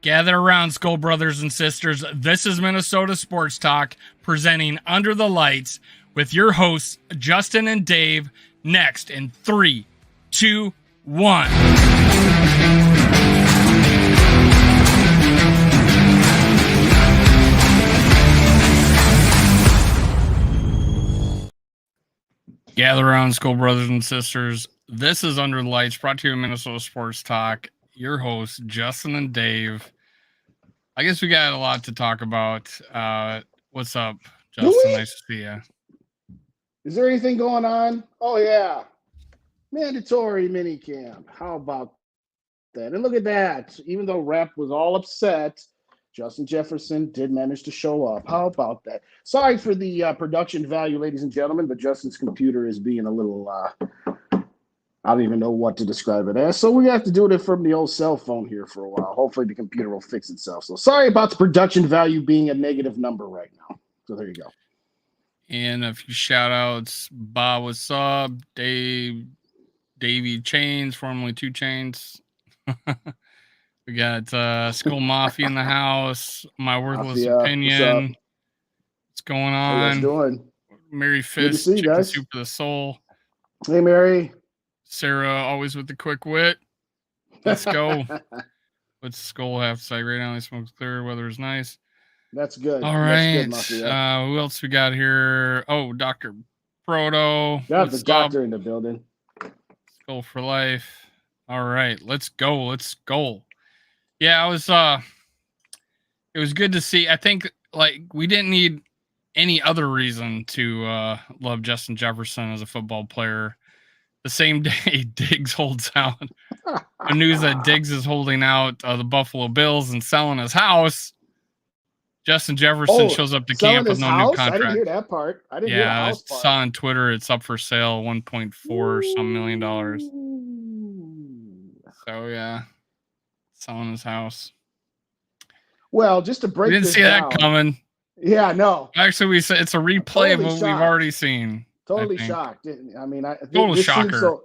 Gather around, Skull Brothers and Sisters. This is Minnesota Sports Talk, presenting Under the Lights with your hosts, Justin and Dave. Next in 3, 2, 1. Gather around, Skull Brothers and Sisters. This is Under the Lights, brought to you in Minnesota Sports Talk. Your hosts, Justin and Dave. I guess we got a lot to talk about. What's up, Justin? Nice to see you. Is there anything going on? Oh, yeah. Mandatory mini camp. How about that? And look at that. Even though Rep was all upset, Justin Jefferson did manage to show up. How about that? Sorry for the production value, ladies and gentlemen, but Justin's computer is being a little, I don't even know what to describe it as. So we have to do it from the old cell phone here for a while. Hopefully the computer will fix itself. So sorry about the production value being a negative number right now. So there you go. And a few shout outs. Bob, what's up? Davey Chains, formerly 2 Chains. We got Skull Mafia in the house. My Worthless Opinion. What's going on? How you guys doing? Mary Fist, Chicken Soup for the Soul. Hey, Mary. Sarah, always with the quick wit. Let's go. What's Skull have to say? Right now, he smokes clear. Weather is nice. That's good. All right. That's good, who else we got here? Oh, Dr. Proto. Got the doctor in the building. Skull for life. All right. Let's go. Let's go. Yeah, it was good to see. I think we didn't need any other reason to love Justin Jefferson as a football player. The same day Diggs holds out the news that Diggs is holding out the Buffalo Bills and selling his house. Justin Jefferson shows up to camp with no new contract. I didn't hear that part. I saw on Twitter it's up for sale, $1.4 some million. So yeah, selling his house. Well, just to break, we didn't see that coming. Yeah, no. Actually, we said it's a replay of what we've already seen. Totally shocked. I mean, total shocker.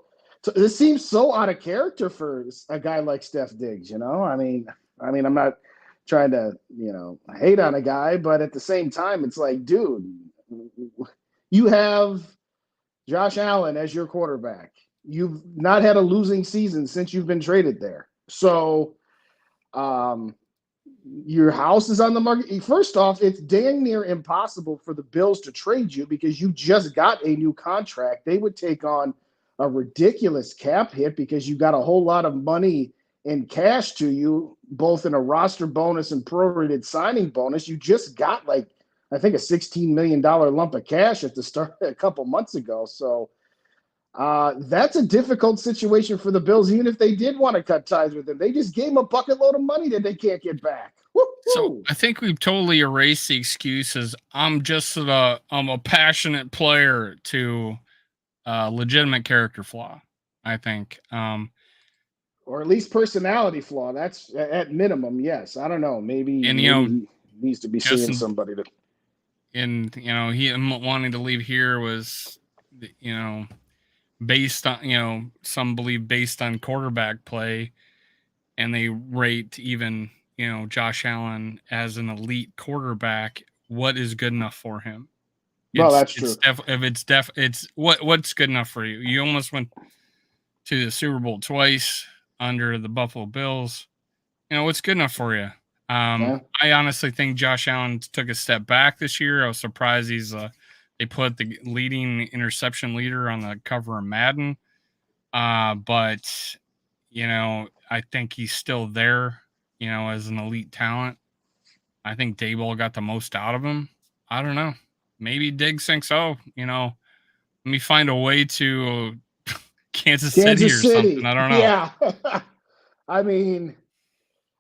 This seems so out of character for a guy like Steph Diggs. You know, I mean, I'm not trying to, hate on a guy, but at the same time, it's like, dude, you have Josh Allen as your quarterback. You've not had a losing season since you've been traded there. So, your house is on the market. First off, it's dang near impossible for the Bills to trade you because you just got a new contract. They would take on a ridiculous cap hit because you got a whole lot of money in cash to you, both in a roster bonus and prorated signing bonus. You just got I think a $16 million lump of cash at the start a couple months ago. So that's a difficult situation for the Bills. Even if they did want to cut ties with him, they just gave him a bucket load of money that they can't get back. Woo-hoo. So I think we've totally erased the excuses. I'm a passionate player to legitimate character flaw, I think. Or at least personality flaw. That's at minimum, yes. I don't know. Maybe he needs to be seeing somebody to. And him wanting to leave here was, based on some believe based on quarterback play, and they rate even Josh Allen as an elite quarterback. What is good enough for him? Well, that's true. It's what's good enough for you. You almost went to the Super Bowl twice under the Buffalo Bills. What's good enough for you? I honestly think Josh Allen took a step back this year. I was surprised they put the leading interception leader on the cover of Madden. But I think he's still there, as an elite talent. I think Daboll got the most out of him. I don't know. Maybe Diggs thinks, let me find a way to Kansas City or something. I don't know. Yeah. I mean,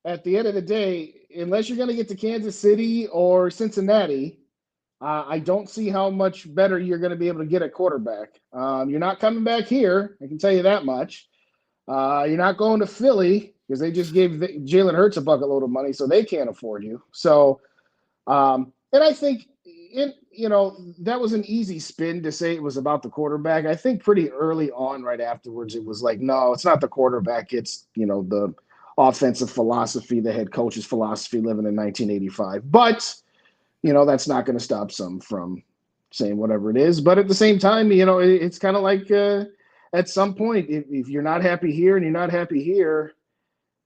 at the end of the day, unless you're going to get to Kansas City or Cincinnati, I don't see how much better you're going to be able to get a quarterback. You're not coming back here. I can tell you that much. You're not going to Philly because they just gave Jalen Hurts a bucket load of money, so they can't afford you. So, and I think that was an easy spin to say it was about the quarterback. I think pretty early on, right afterwards, it was like, no, it's not the quarterback. It's, the offensive philosophy, the head coach's philosophy living in 1985. But, that's not going to stop some from saying whatever it is. But at the same time, it's kind of like at some point, if you're not happy here and you're not happy here,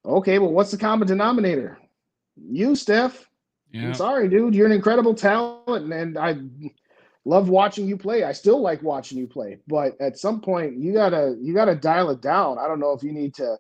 okay, well, what's the common denominator? You, Steph. Yeah. I'm sorry, dude. You're an incredible talent, and I love watching you play. I still like watching you play, but at some point, you gotta dial it down. I don't know if you need to,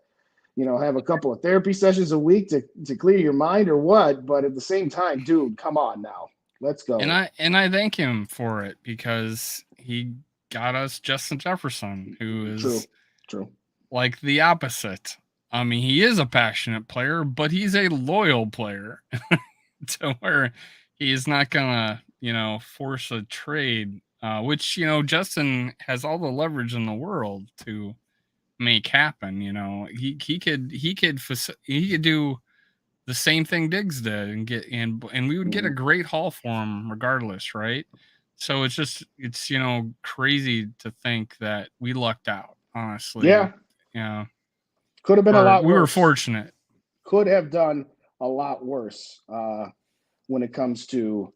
have a couple of therapy sessions a week to clear your mind or what. But at the same time, dude, come on now, let's go. And I thank him for it, because he got us Justin Jefferson, who is true, like the opposite. I mean, he is a passionate player, but he's a loyal player to where he's not gonna, force a trade, which, Justin has all the leverage in the world to make happen. He could do the same thing Diggs did and we would get a great haul for him regardless, right? So it's crazy to think that we lucked out, honestly. Yeah. Could have been a lot worse. We were fortunate. Could have done a lot worse when it comes to,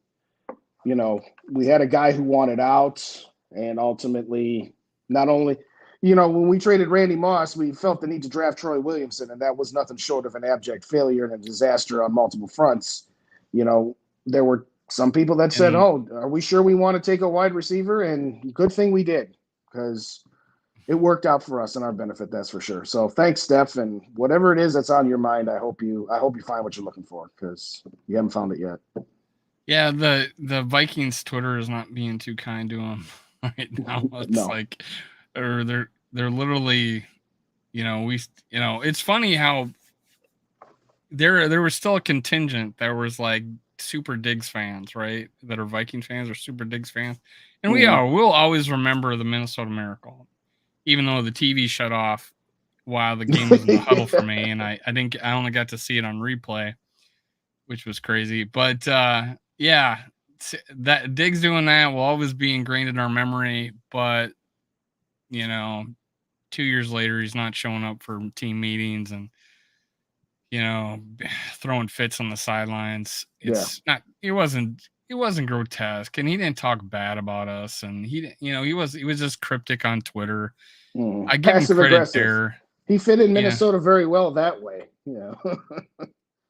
we had a guy who wanted out, and ultimately, not only, when we traded Randy Moss, we felt the need to draft Troy Williamson, and that was nothing short of an abject failure and a disaster on multiple fronts. There were some people that said, "Oh, are we sure we want to take a wide receiver?" And good thing we did, because it worked out for us in our benefit, that's for sure. So thanks, Steph, and whatever it is that's on your mind, I hope you find what you're looking for, because you haven't found it yet. Yeah, the Vikings Twitter is not being too kind to him right now. It's like, or they're literally, it's funny how there was still a contingent that was like super Diggs fans, right? That are Vikings fans or super Diggs fans, and we'll always remember the Minnesota Miracle, even though the TV shut off while the game was in the huddle for me, and I only got to see it on replay, which was crazy. But yeah, that Diggs doing that will always be ingrained in our memory. But 2 years later, he's not showing up for team meetings and throwing fits on the sidelines. It's not. It wasn't grotesque, and he didn't talk bad about us, and he was just cryptic on Twitter. I give him credit there. He fit in Minnesota very well that way.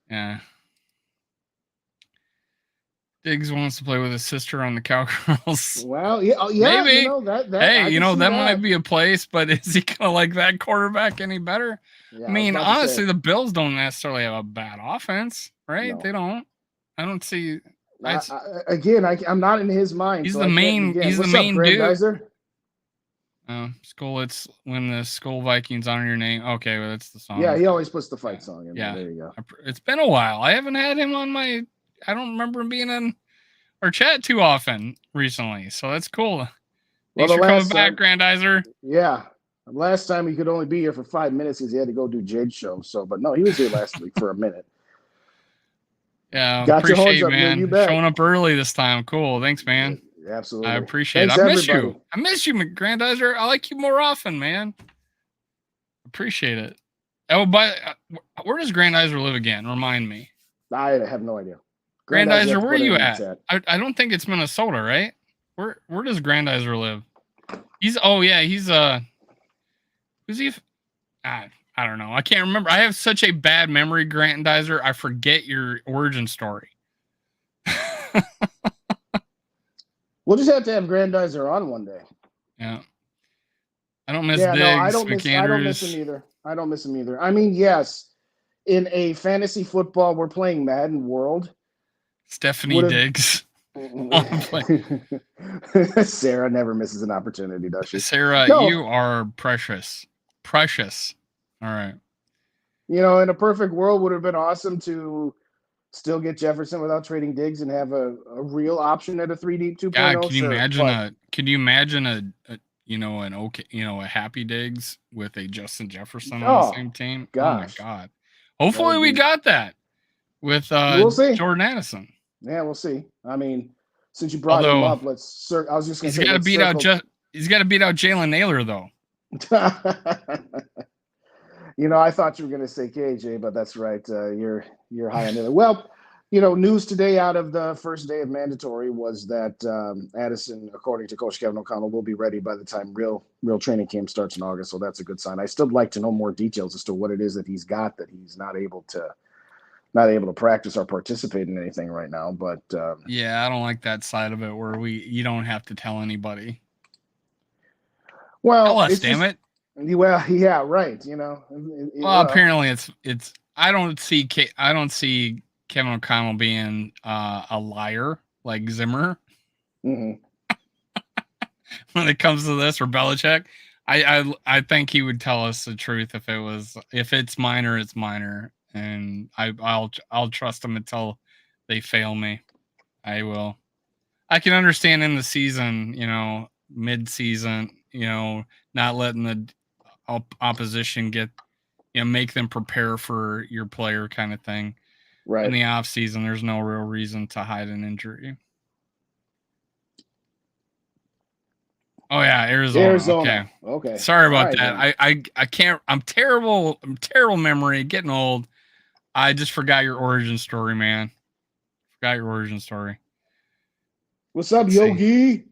Yeah. Diggs wants to play with his sister on the Cowgirls. Well, yeah, maybe. Hey, that might be a place, but is he gonna like that quarterback any better? Yeah, I mean, honestly, the Bills don't necessarily have a bad offense, right? No. They don't. I don't see. I'm not in his mind. He's so the main. He's the main dude. It's when the Skull Vikings honor your name. Okay, well, that's the song. Yeah, he always puts the fight song in there. There you go. It's been a while. I haven't had him on my. I don't remember him being in our chat too often recently, so that's cool. Thanks for coming back, Grandizer. Yeah, last time he could only be here for 5 minutes because he had to go do Jade's show. So, but no, he was here last week for a minute. Yeah, appreciate you, man. Showing up early this time. Cool. Thanks, man. Yeah, absolutely. I appreciate it. I miss you. I miss you, Grandizer. I like you more often, man. Appreciate it. Oh, but where does Grandizer live again? Remind me. I have no idea. Grandizer, where are you at? I don't think it's Minnesota, right? Where does Grandizer live? Who's he? I don't know. I can't remember. I have such a bad memory, Grandizer. I forget your origin story. We'll just have to have Grandizer on one day. Yeah. I don't miss Diggs. No, I don't miss him either. I mean, yes, in a fantasy football, we're playing Madden world. Stephanie Diggs. Sarah never misses an opportunity, does she? Sarah, you are precious. Precious. All right. In a perfect world, would have been awesome to still get Jefferson without trading Diggs and have a real option at a 3 deep 2.0. God, can you imagine a happy Diggs with a Justin Jefferson on the same team? Gosh. Oh my God. Hopefully we got that with Jordan Addison. Yeah, we'll see. I mean, since you brought him up, I was just going to say, he's got to beat out Jalen Naylor, though. I thought you were going to say KJ, but that's right. You're high on it. Well, news today out of the first day of mandatory was that Addison, according to Coach Kevin O'Connell, will be ready by the time real training camp starts in August. So that's a good sign. I still like to know more details as to what it is that he's got that he's not able to practice or participate in anything right now. But yeah, I don't like that side of it where you don't have to tell anybody. Well, tell us, damn it. Well, yeah, right. Well, apparently it's. I don't see Kevin O'Connell being a liar like Zimmer. Mm-hmm. When it comes to this, or Belichick, I think he would tell us the truth if it's minor, it's minor, and I'll trust him until they fail me. I will. I can understand in the season, mid-season, not letting the opposition get, make them prepare for your player kind of thing. Right. In the off season, there's no real reason to hide an injury. Oh yeah, Arizona. Okay. Sorry about that. Then. I can't. I'm terrible memory. Getting old. I just forgot your origin story, man. Forgot your origin story. What's up, Yogi?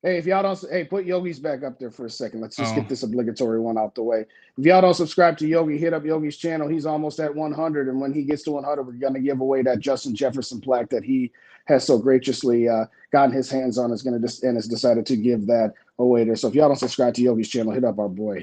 Hey, if y'all don't, put Yogi's back up there for a second. Let's just get this obligatory one out the way. If y'all don't subscribe to Yogi, hit up Yogi's channel. He's almost at 100, and when he gets to 100, we're going to give away that Justin Jefferson plaque that he has so graciously gotten his hands on. And has decided to give that away there. So if y'all don't subscribe to Yogi's channel, hit up our boy.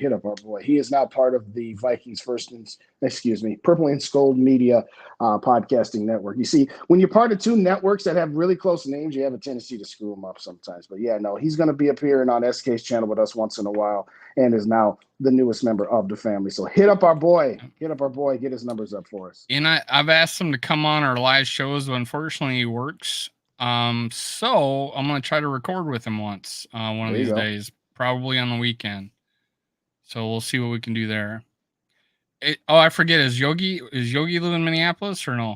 He is now part of the Vikings Purple and Scold Media podcasting network. You see, when you're part of two networks that have really close names, you have a tendency to screw them up sometimes. But yeah, no, he's going to be appearing on SK's channel with us once in a while, and is now the newest member of the family. So hit up our boy. Get his numbers up for us. And I've asked him to come on our live shows, but unfortunately he works. So I'm going to try to record with him once, one of these days, probably on the weekend. So we'll see what we can do there. I forget. Is Yogi live in Minneapolis or no?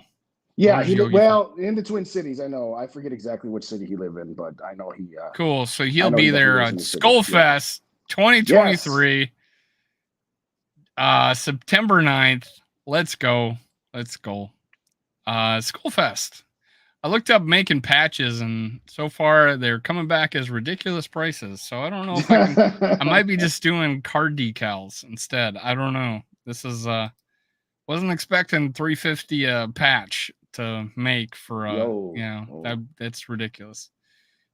Yeah, in the Twin Cities. I know. I forget exactly which city he live in, but I know he. Cool. So he'll be there at Skullfest 2023, September 9th. Let's go. Skullfest. I looked up making patches, and so far they're coming back as ridiculous prices. So I don't know if I can. I might be just doing card decals instead. I don't know. This is wasn't expecting $350 a patch to make for that's ridiculous.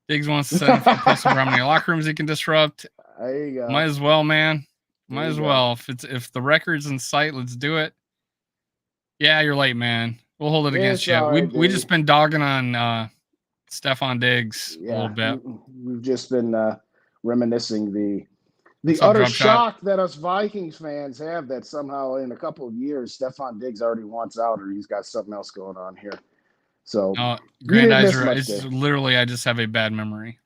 Diggs wants to set him for how many locker rooms he can disrupt. There you go. Might as well, man. Might as well. If the record's in sight, let's do it. Yeah, you're late, man. We'll hold it against you. We just been dogging on Stefon Diggs a little bit. We've just been reminiscing the utter shock that us Vikings fans have that somehow in a couple of years Stefon Diggs already wants out, or he's got something else going on here. So it's literally I just have a bad memory.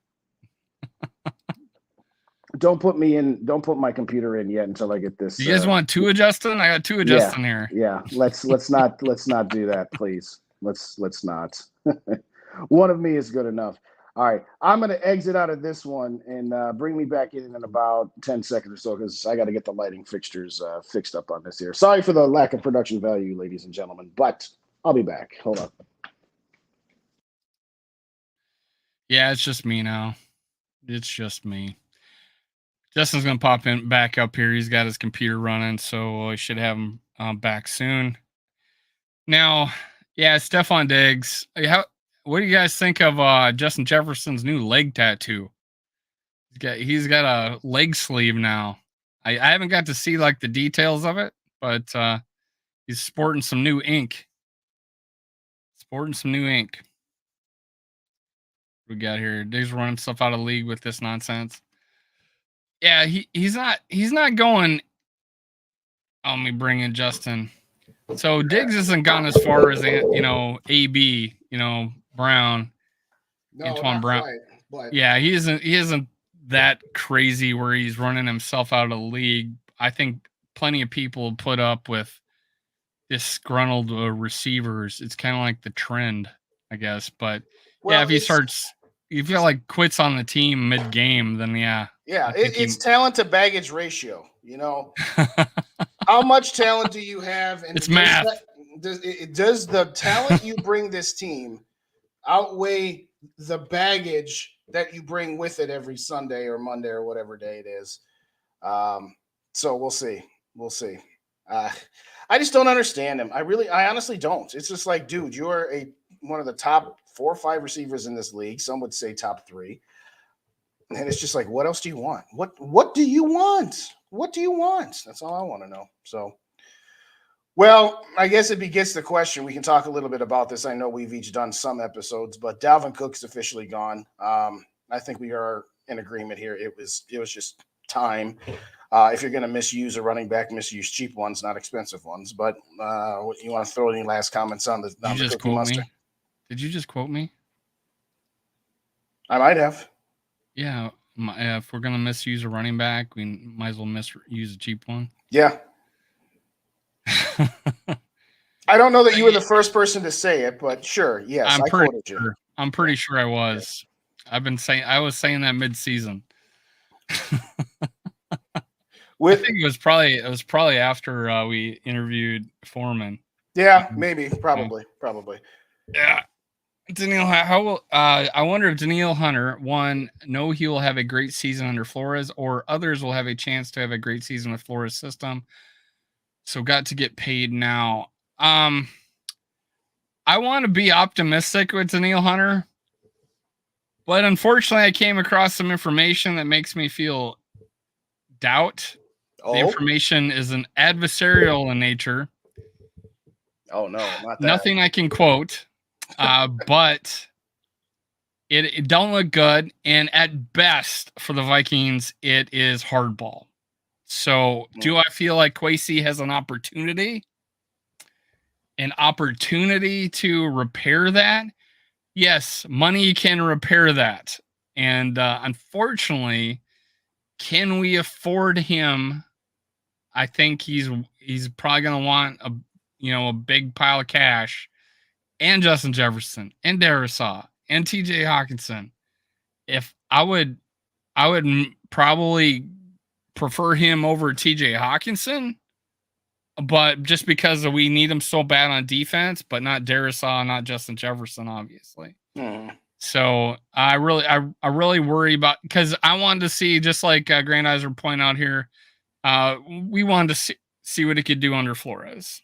Don't put my computer in yet until I get this. You guys want two adjusting? I got two adjusting here. Yeah. Let's not do that, please. Let's not. One of me is good enough. All right. I'm gonna exit out of this one and bring me back in about 10 seconds or so, because I got to get the lighting fixtures fixed up on this here. Sorry for the lack of production value, ladies and gentlemen, but I'll be back. Hold on. Yeah, it's just me now. It's just me. Justin's going to pop in back up here. He's got his computer running, so I should have him back soon. Now, yeah, Stefon Diggs. What do you guys think of Justin Jefferson's new leg tattoo? He's got a leg sleeve now. I haven't got to see like the details of it, but he's sporting some new ink. We got here. Diggs running stuff out of the league with this nonsense. Yeah, he's not going. Let me bring in Justin. So Diggs hasn't gone as far as AB, Brown, Antoine Brown. Quite, but... Yeah, he isn't that crazy where he's running himself out of the league. I think plenty of people put up with disgruntled receivers. It's kind of like the trend, I guess. But if he starts, if he like quits on the team mid game, then it's talent to baggage ratio. How much talent do you have? And it's math. Does the talent you bring this team outweigh the baggage that you bring with it every Sunday or Monday or whatever day it is? So we'll see. We'll see. I just don't understand him. I honestly don't. It's just like, dude, you're one of the top 4 or 5 receivers in this league. Some would say top 3. And it's just like, what else do you want? What do you want? What do you want? That's all I want to know. So, well, I guess it begets the question. We can talk a little bit about this. I know we've each done some episodes, but Dalvin Cook's officially gone. I think we are in agreement here. It was just time. If you're going to misuse a running back, misuse cheap ones, not expensive ones. But you want to throw any last comments on the Did you just quote me? Did you just quote me? I might have. Yeah. If we're going to misuse a running back, we might as well misuse a cheap one. Yeah. I don't know that you were the first person to say it, but sure. Yes, I quoted you. I'm pretty sure I was. I was saying that mid-season. I think it was probably after we interviewed Foreman. Yeah, maybe, probably. Yeah. Danielle, I wonder if Danielle Hunter, one, know he will have a great season under Flores, or others will have a chance to have a great season with Flores' system. So got to get paid now. I want to be optimistic with Danielle Hunter, but unfortunately I came across some information that makes me feel doubt. Oh. The information is an adversarial in nature. Oh no, not that. Nothing I can quote, but it don't look good. And at best for the Vikings, it is hardball. So do I feel like Kwesi has an opportunity to repair that? Yes, money can repair that. And unfortunately, can we afford him? I think he's probably going to want a big pile of cash, and Justin Jefferson and Darisaw and TJ Hawkinson. If I would probably prefer him over TJ Hawkinson, but just because we need him so bad on defense, but not Darisaw, not Justin Jefferson, obviously. So I really worry about, because I wanted to see, just like Grandizer pointed out here, we wanted to see what he could do under Flores.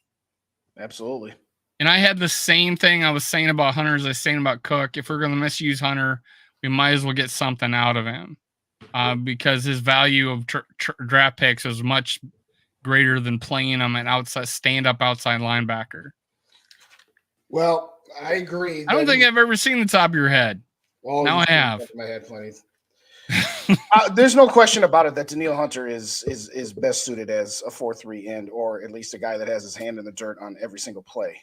Absolutely. And I had the same thing I was saying about Hunter as I was saying about Cook. If we're going to misuse Hunter, we might as well get something out of him, because his value of draft picks is much greater than playing him at stand-up outside linebacker. Well, I agree. I don't think I've ever seen the top of your head. Well, now I have. My head plenty. There's no question about it that Danielle Hunter is best suited as a 4-3 end, or at least a guy that has his hand in the dirt on every single play.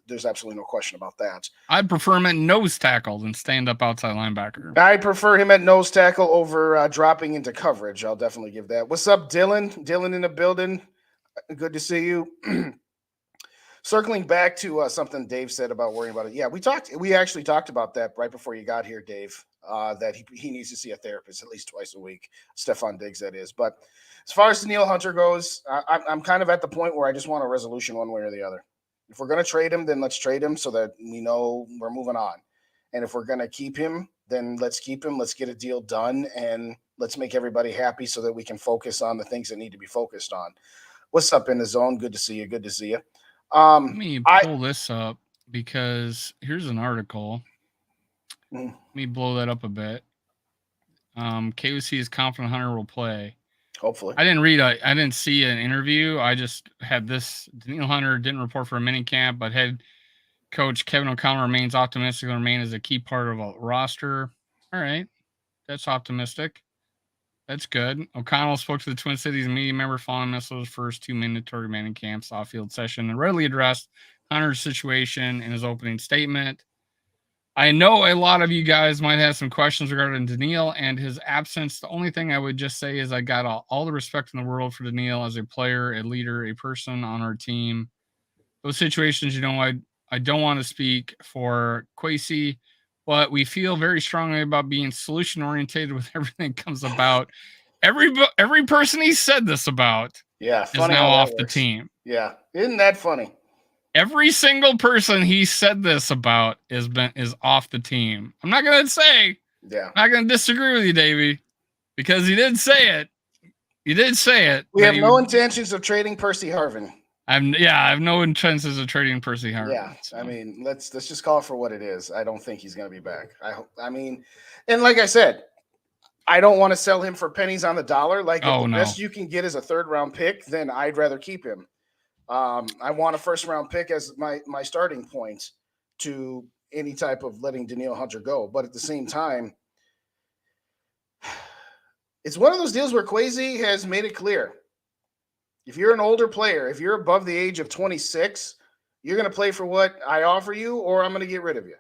There's absolutely no question about that. I'd prefer him at nose tackle than stand-up outside linebacker. I prefer him at nose tackle over dropping into coverage. I'll definitely give that. What's up, Dylan? Dylan in the building. Good to see you. Circling back to something Dave said about worrying about it. Yeah, we actually talked about that right before you got here, Dave, that he needs to see a therapist at least twice a week. Stefan Diggs, that is. But as far as Danielle Hunter goes, I'm kind of at the point where I just want a resolution one way or the other. If we're going to trade him, then let's trade him so that we know we're moving on. And if we're going to keep him, then let's keep him. Let's get a deal done, and let's make everybody happy so that we can focus on the things that need to be focused on. What's up, In the Zone? Good to see you. Good to see you. Let me pull this up, because here's an article. Let me blow that up a bit. KOC is confident Hunter will play. Hopefully. I didn't see an interview. I just had this. Danielle Hunter didn't report for a mini camp, but head coach Kevin O'Connell remains optimistic to remain as a key part of a roster. All right. That's optimistic. That's good. O'Connell spoke to the Twin Cities media member following Minnesota's first 2 mandatory manning camps off-field session and readily addressed Hunter's situation in his opening statement. I know a lot of you guys might have some questions regarding Danielle and his absence. The only thing I would just say is I got all the respect in the world for Danielle as a player, a leader, a person on our team. Those situations, I don't want to speak for Kwesi, but we feel very strongly about being solution-oriented with everything that comes about. Every person he said this about, Yeah, is funny now how that off the works. team. Yeah, isn't that funny? Every single person he said this about is off the team. I'm not gonna say. Yeah. I'm not gonna disagree with you, Davey, because he did say it. He did say it. We have no intentions of trading Percy Harvin. I have no intentions of trading Percy Harvin. Yeah, so. I mean, let's just call it for what it is. I don't think he's going to be back. I mean, and like I said, I don't want to sell him for pennies on the dollar. Like, if the best you can get is a 3rd round pick, then I'd rather keep him. I want a 1st round pick as my starting point to any type of letting Danielle Hunter go. But at the same time, it's one of those deals where Kwesi has made it clear. If you're an older player, if you're above the age of 26, you're going to play for what I offer you, or I'm going to get rid of you.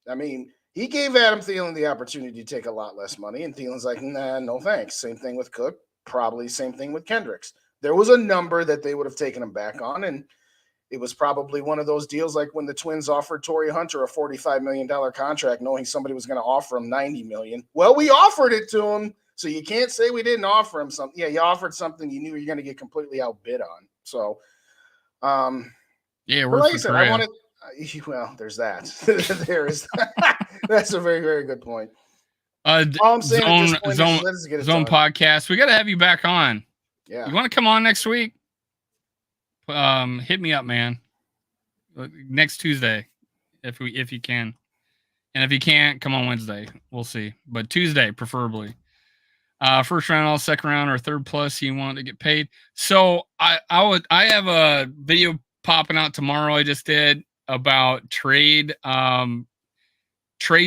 I mean, he gave Adam Thielen the opportunity to take a lot less money, and Thielen's like, nah, no thanks. Same thing with Cook, probably same thing with Kendricks. There was a number that they would have taken him back on, and it was probably one of those deals like when the Twins offered Torrey Hunter a $45 million contract, knowing somebody was going to offer him $90 million. Well, we offered it to him. So you can't say we didn't offer him something. Yeah, you offered something you knew you're going to get completely outbid on. So, yeah, like I said, I wanted. Well, there's that. There is. That's a very, very good point. All I'm saying at this point is let's get it Zone done. Podcast. We got to have you back on. Yeah. You want to come on next week? Hit me up, man. Next Tuesday, if you can, and if you can't, come on Wednesday. We'll see, but Tuesday preferably. 1st round, 2nd round, or 3rd plus, you want to get paid. So I have a video popping out tomorrow. I just did about trade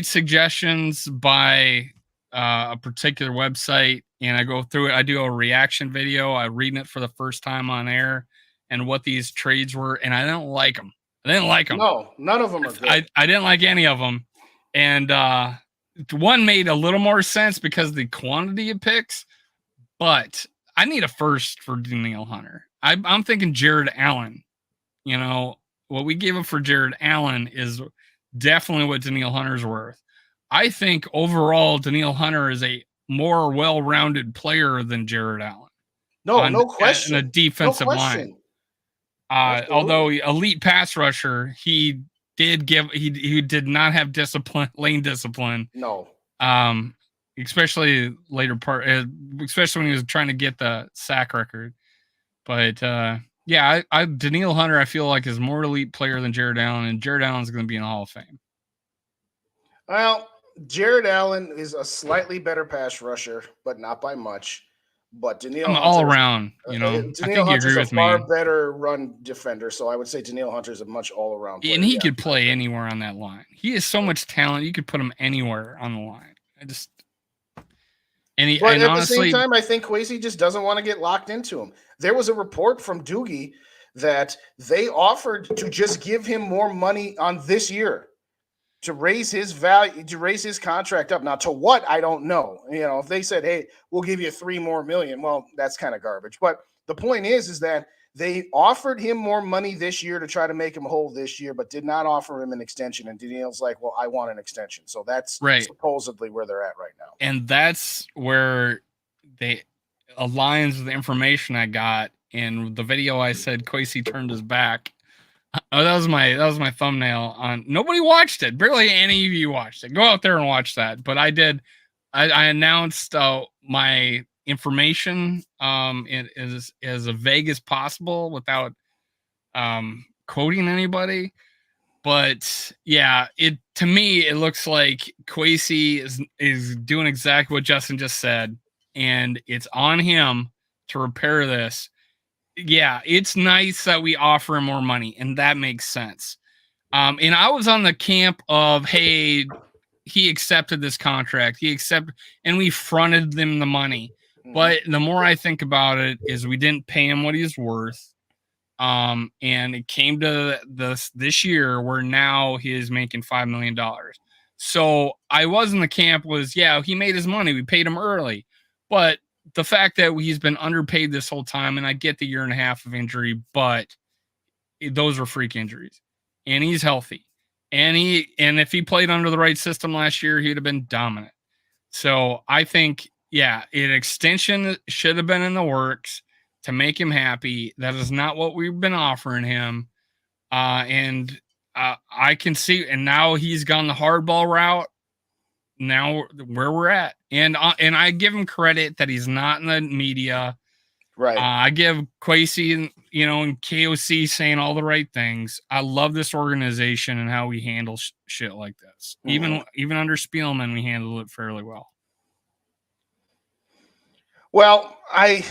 suggestions by a particular website, and I go through it. I do a reaction video. I read it for the first time on air, and what these trades were, and I didn't like them. No, none of them are good. I didn't like any of them, and one made a little more sense because of the quantity of picks, but I need a 1st for Danielle Hunter. I'm thinking Jared Allen. You know, what we gave up for Jared Allen is definitely what Danielle Hunter's worth. I think overall Danielle Hunter is a more well-rounded player than Jared Allen. No question. On the defensive line. Although elite pass rusher, he did not have discipline, lane discipline. No. Especially later part, especially when he was trying to get the sack record. But yeah, Danielle Hunter, I feel like is more elite player than Jared Allen, and Jared Allen's going to be in the Hall of Fame. Well, Jared Allen is a slightly better pass rusher, but not by much. But Danielle Hunter, all around, you know, I think you agree with me. Far better run defender, so I would say Danielle Hunter is a much all around player. And he could play anywhere on that line. He has so much talent. You could put him anywhere on the line. But at honestly, the same time, I think Kwesi just doesn't want to get locked into him. There was a report from Doogie that they offered to just give him more money on this year to raise his value, to raise his contract up. Now, to what, I don't know. You know, if they said, hey, we'll give you $3 more million, well, that's kind of garbage. But the point is that they offered him more money this year to try to make him whole this year, but did not offer him an extension. And Danielle's like, well, I want an extension. So that's supposedly where they're at right now. And that's where they aligns with the information I got in the video. I said Kwesi turned his back. Oh, that was my thumbnail on. Nobody watched it. Barely any of you watched it. Go out there and watch that. But I did. I announced my information as vague as possible without quoting anybody. But yeah, to me it looks like Kwesi is doing exactly what Justin just said, and it's on him to repair this. Yeah, it's nice that we offer him more money, and that makes sense. And I was on the camp of, hey, he accepted this contract. And we fronted them the money. But the more I think about it, is we didn't pay him what he's worth. And it came to this year where now he is making $5 million. So I was in the camp was, yeah, he made his money. We paid him early. But the fact that he's been underpaid this whole time, and I get the 1.5 years of injury, but those were freak injuries, and he's healthy, and if he played under the right system last year, he'd have been dominant. So I think, yeah, an extension should have been in the works. to make him happy. That is not what we've been offering him. And I can see, and now he's gone the hardball route. Now where we're at, and I give him credit that he's not in the media. Right. I give Kwesi and and KOC saying all the right things. I love this organization and how we handle shit like this. Even under Spielman, we handle it fairly well. Well, I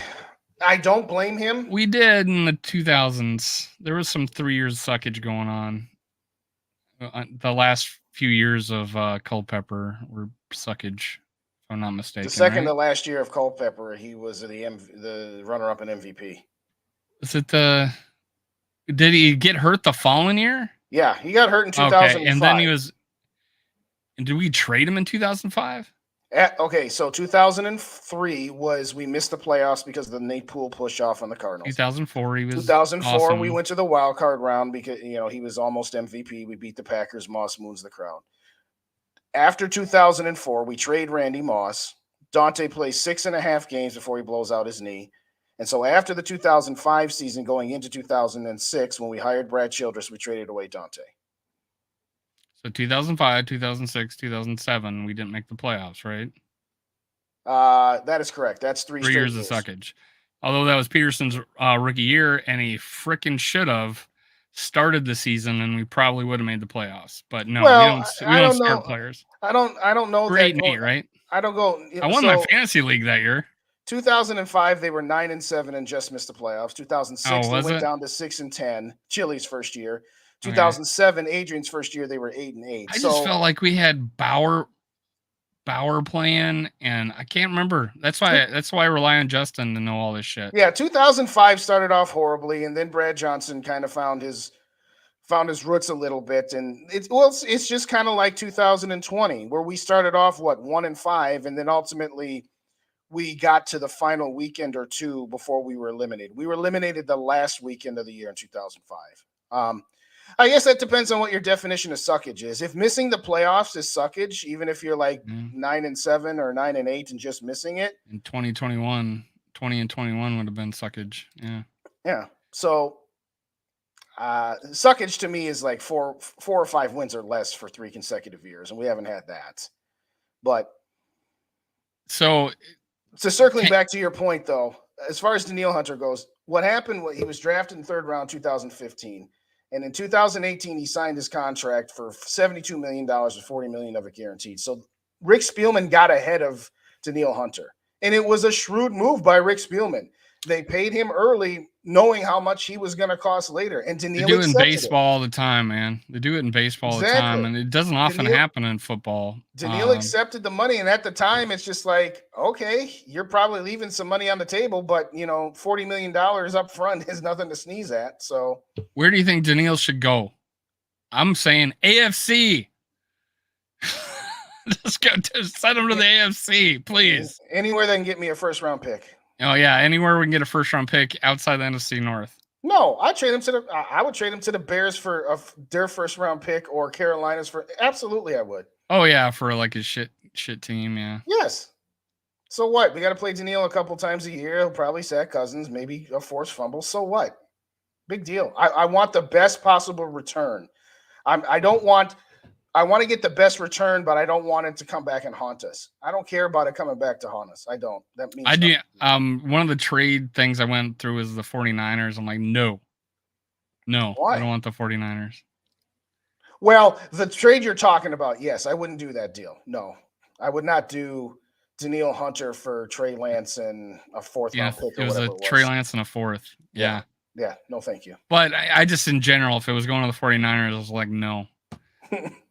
don't blame him. We did in the 2000s. There was some 3 years suckage going on. The last few years of Culpepper were suckage, if I'm not mistaken. The second right? to last year of Culpepper, he was the runner-up in MVP. Is it did he get hurt the following year? Yeah, he got hurt in 2005. Okay, and then he was. And did we trade him in 2005? Okay, so 2003 was we missed the playoffs because of the Nate Poole push-off on the Cardinals. 2004, he was 2004, awesome. We went to the wild card round because he was almost MVP. We beat the Packers. Moss moons the crowd. After 2004, we trade Randy Moss. Dante plays 6.5 games before he blows out his knee. And so after the 2005 season, going into 2006, when we hired Brad Childress, we traded away Dante. So 2005, 2006, 2007, we didn't make the playoffs, right? That is correct. That's three years of suckage. Although that was Peterson's rookie year, and he freaking should have started the season, and we probably would have made the playoffs. But no, we don't start players. I don't know. We're 8-8, right? I don't go. I won my fantasy league that year. 2005, they were 9-7 and just missed the playoffs. 2006, they went down to 6-10. Chili's first year. 2007, Adrian's first year, they were 8-8. I just felt like we had Bauer playing, and I can't remember. That's why I rely on Justin to know all this shit. Yeah, 2005 started off horribly, and then Brad Johnson kind of found his roots a little bit, and it's just kind of like 2020, where we started off 1-5, and then ultimately we got to the final weekend or two before we were eliminated. We were eliminated the last weekend of the year in 2005. I guess that depends on what your definition of suckage is. If missing the playoffs is suckage, even if you're 9-7 or 9-8 and just missing it. In 2021, 20 and 21 would have been suckage. Yeah. Yeah. So suckage to me is like four or five wins or less for 3 consecutive years, and we haven't had that. But so circling back to your point, though, as far as Danielle Hunter goes, what happened? He was drafted in 3rd round 2015. And in 2018, he signed his contract for $72 million with $40 million of it guaranteed. So Rick Spielman got ahead of Danielle Hunter. And it was a shrewd move by Rick Spielman. They paid him early, knowing how much he was going to cost later. And Danielle they do it in baseball all the time, man. They do it in baseball all the time, and it doesn't often happen in football. Danielle accepted the money, and at the time, it's just like, okay, you're probably leaving some money on the table, but $40 million up front is nothing to sneeze at. So, where do you think Danielle should go? I'm saying AFC. Just send him to the AFC, please. Anywhere they can get me a 1st round pick. Oh yeah, anywhere we can get a 1st round pick outside the NFC North. No, I would trade him to the Bears for their 1st round pick, or Carolina's for. Absolutely, I would. Oh yeah, for like a shit team, yeah. Yes. So what? We got to play Danielle a couple times a year. He'll probably sack Cousins, maybe a forced fumble. So what? Big deal. I want the best possible return. I want to get the best return, but I don't want it to come back and haunt us. I don't care about it coming back to haunt us. I don't. That means I do. One of the trade things I went through was the 49ers. I'm like, no. Why? I don't want the 49ers. Well, the trade you're talking about, yes, I wouldn't do that deal. No, I would not do Danielle Hunter for Trey Lance and a 4th round pick. It was a Trey Lance and a 4th. Yeah. Yeah. No, thank you. But I just, in general, if it was going to the 49ers, I was like, no.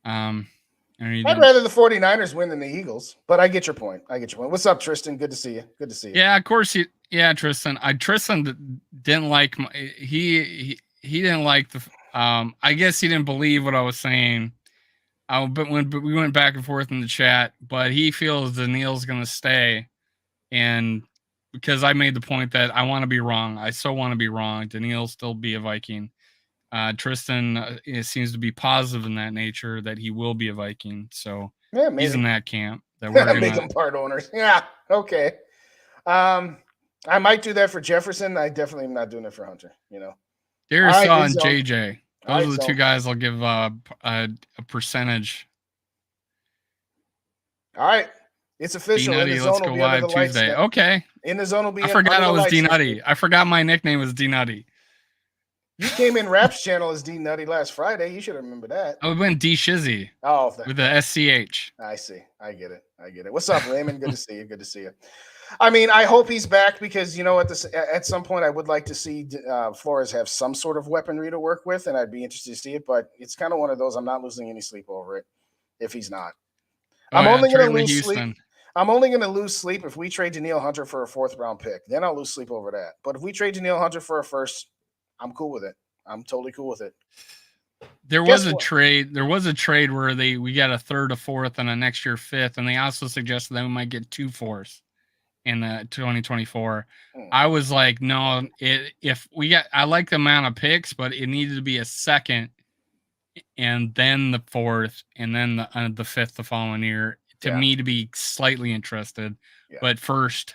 I'd rather the 49ers win than the Eagles, but I get your point. What's up, Tristan? Good to see you. Yeah, of course. Tristan. Tristan didn't like he didn't like the. I guess he didn't believe what I was saying. But we went back and forth in the chat, but he feels Danielle's going to stay, and because I made the point that I want to be wrong, I so want to be wrong. Danielle still be a Viking. Tristan seems to be positive in that nature that he will be a Viking. So he's in that camp. That we're make them part owners. Yeah. Okay. I might do that for Jefferson. I definitely am not doing it for Hunter. You know, Darius All right, and Zone. JJ. All Those right, are the two Zone. guys I'll give a percentage. All right, it's official. In the D-Nutty, zone let's will go be under the live lights. Tuesday. Okay. In the zone will be I forgot under I the was lights. D-Nutty. I forgot my nickname was D-Nutty. You came in Rap's channel as D Nutty last Friday. You should remember that. I went D Shizzy. Oh, with the SCH. I see. I get it. What's up, Raymond? Good to see you. Good to see you. I mean, I hope he's back because at some point I would like to see Flores have some sort of weaponry to work with, and I'd be interested to see it. But it's kind of one of those. I'm not losing any sleep over it if he's not. I'm only going to lose sleep. I'm only going to lose sleep if we trade Danielle Hunter for a 4th round pick. Then I'll lose sleep over that. But if we trade Danielle Hunter for a first, I'm cool with it. I'm totally cool with it. There was a trade where we got a 3rd, a 4th, and a next year 5th, and they also suggested that we might get 2 4ths in the 2024. I was like, no, I like the amount of picks, but it needed to be a 2nd, and then the 4th, and then the 5th the following year. To me, to be slightly interested, but 1st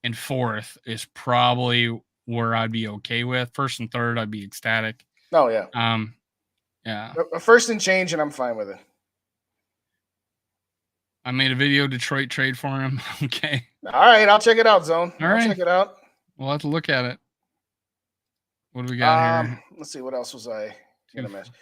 and 4th is probably where I'd be okay with. 1st and 3rd, I'd be ecstatic. Oh yeah. Yeah. A 1st and change, and I'm fine with it. I made a video Detroit trade for him. Okay. All right, I'll check it out, Zone. I'll check it out. We'll have to look at it. What do we got here? Let's see. What else was I gonna mention?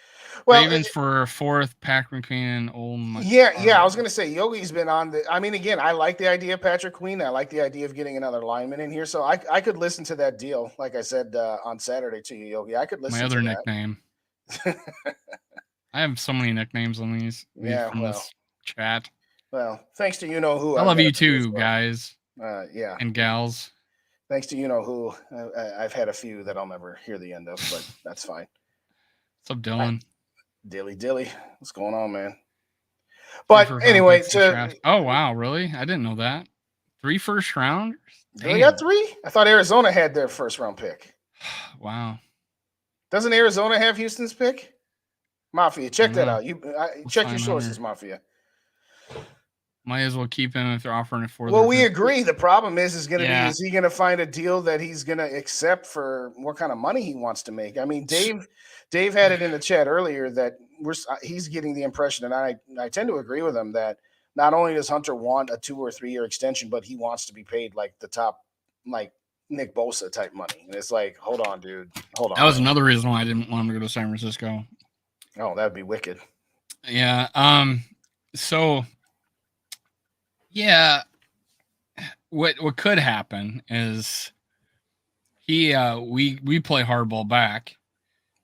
Well, Ravens for 4th, Patrick Queen and Old. Yeah. I was gonna say Yogi's been on the. I mean, again, I like the idea of Patrick Queen. I like the idea of getting another lineman in here. So I could listen to that deal. Like I said on Saturday to you, Yogi. I could listen. My other to nickname. I have so many nicknames on these. This chat. Well, thanks to you know who. I love you too, guys. Yeah. And gals. Thanks to you know who. I've had a few that I'll never hear the end of, but that's fine. What's up, Dylan? Dilly. What's going on, man? But anyway, oh wow, really? I didn't know that. 3 first rounders? They got 3? I thought Arizona had their 1st round pick. Wow. Doesn't Arizona have Houston's pick? Mafia, check that out. Check your sources, Mafia. Might as well keep him if they're offering it for. Well, we agree. The problem is he going to find a deal that he's going to accept for what kind of money he wants to make? I mean, Dave had it in the chat earlier that he's getting the impression, and I tend to agree with him, that not only does Hunter want a 2 or 3 year extension, but he wants to be paid like the top, like Nick Bosa type money. And it's like, hold on, dude. Hold on. That was another reason why I didn't want him to go to San Francisco. Oh, that'd be wicked. Yeah. So yeah, what could happen is we play hardball back.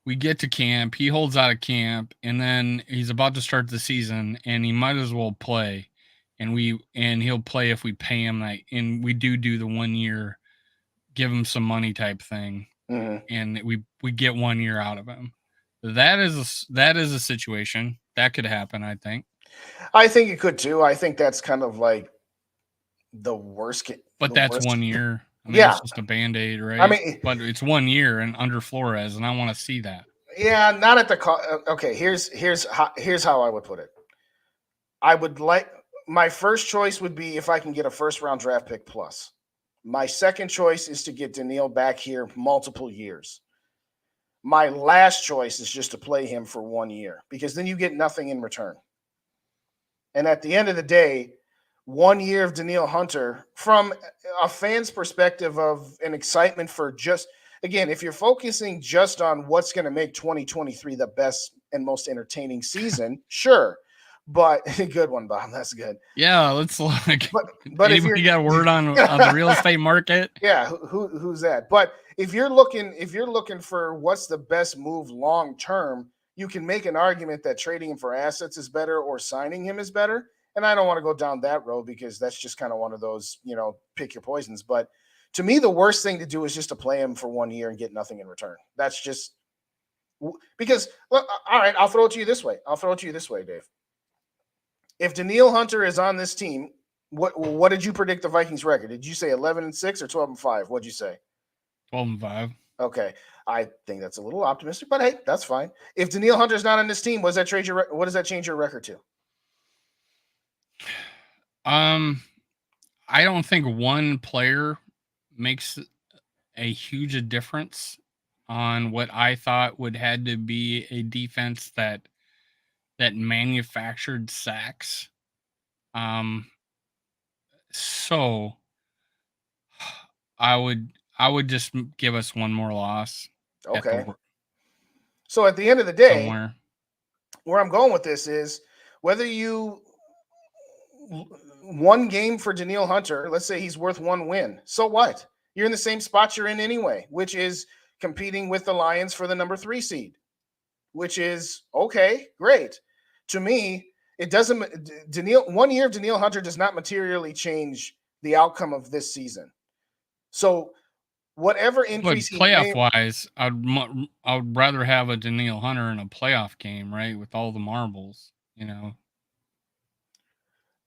We get to camp, he holds out of camp, and then he's about to start the season, and he might as well play. And he'll play if we pay him that, and we do the 1 year, give him some money type thing. Mm-hmm. And we get 1 year out of him. That is a situation that could happen, I think. I think it could too. I think that's kind of like the worst. But that's 1 year. I mean, it's just a Band-Aid, right? I mean, but it's 1 year and under Flores, and I want to see that. Yeah, not at the cost. Okay, here's how I would put it. I would like, my first choice would be if I can get a 1st round draft pick plus. My second choice is to get Danielle back here multiple years. My last choice is just to play him for 1 year, because then you get nothing in return. And at the end of the day, 1 year of Danielle Hunter, from a fan's perspective of an excitement for just, again, if you're focusing just on what's going to make 2023 the best and most entertaining season, sure. But good one, Bob. That's good. Yeah, let's look. But if you got a word on the real estate market? Yeah, who's that? But if you're looking for what's the best move long term, you can make an argument that trading him for assets is better or signing him is better. And I don't want to go down that road because that's just kind of one of those, pick your poisons. But to me, the worst thing to do is just to play him for 1 year and get nothing in return. That's just because, all right, I'll throw it to you this way. Dave. If Danielle Hunter is on this team, what did you predict the Vikings record? Did you say 11-6 or 12-5? What'd you say? 12-5. Okay. I think that's a little optimistic, but hey, that's fine. If Danielle Hunter's not on this team, what does that change your record to? I don't think one player makes a huge difference on what I thought would had to be a defense that manufactured sacks. So I would just give us one more loss. Okay. So at the end of the day, somewhere. Where I'm going with this is whether you one game for Danielle Hunter, let's say he's worth one win. So what? You're in the same spot you're in anyway, which is competing with the Lions for the number 3 seed, which is okay, great. To me, it doesn't. 1 year of Danielle Hunter does not materially change the outcome of this season. So whatever increase playoff wise, I'd rather have a Danielle Hunter in a playoff game, right? With all the marbles,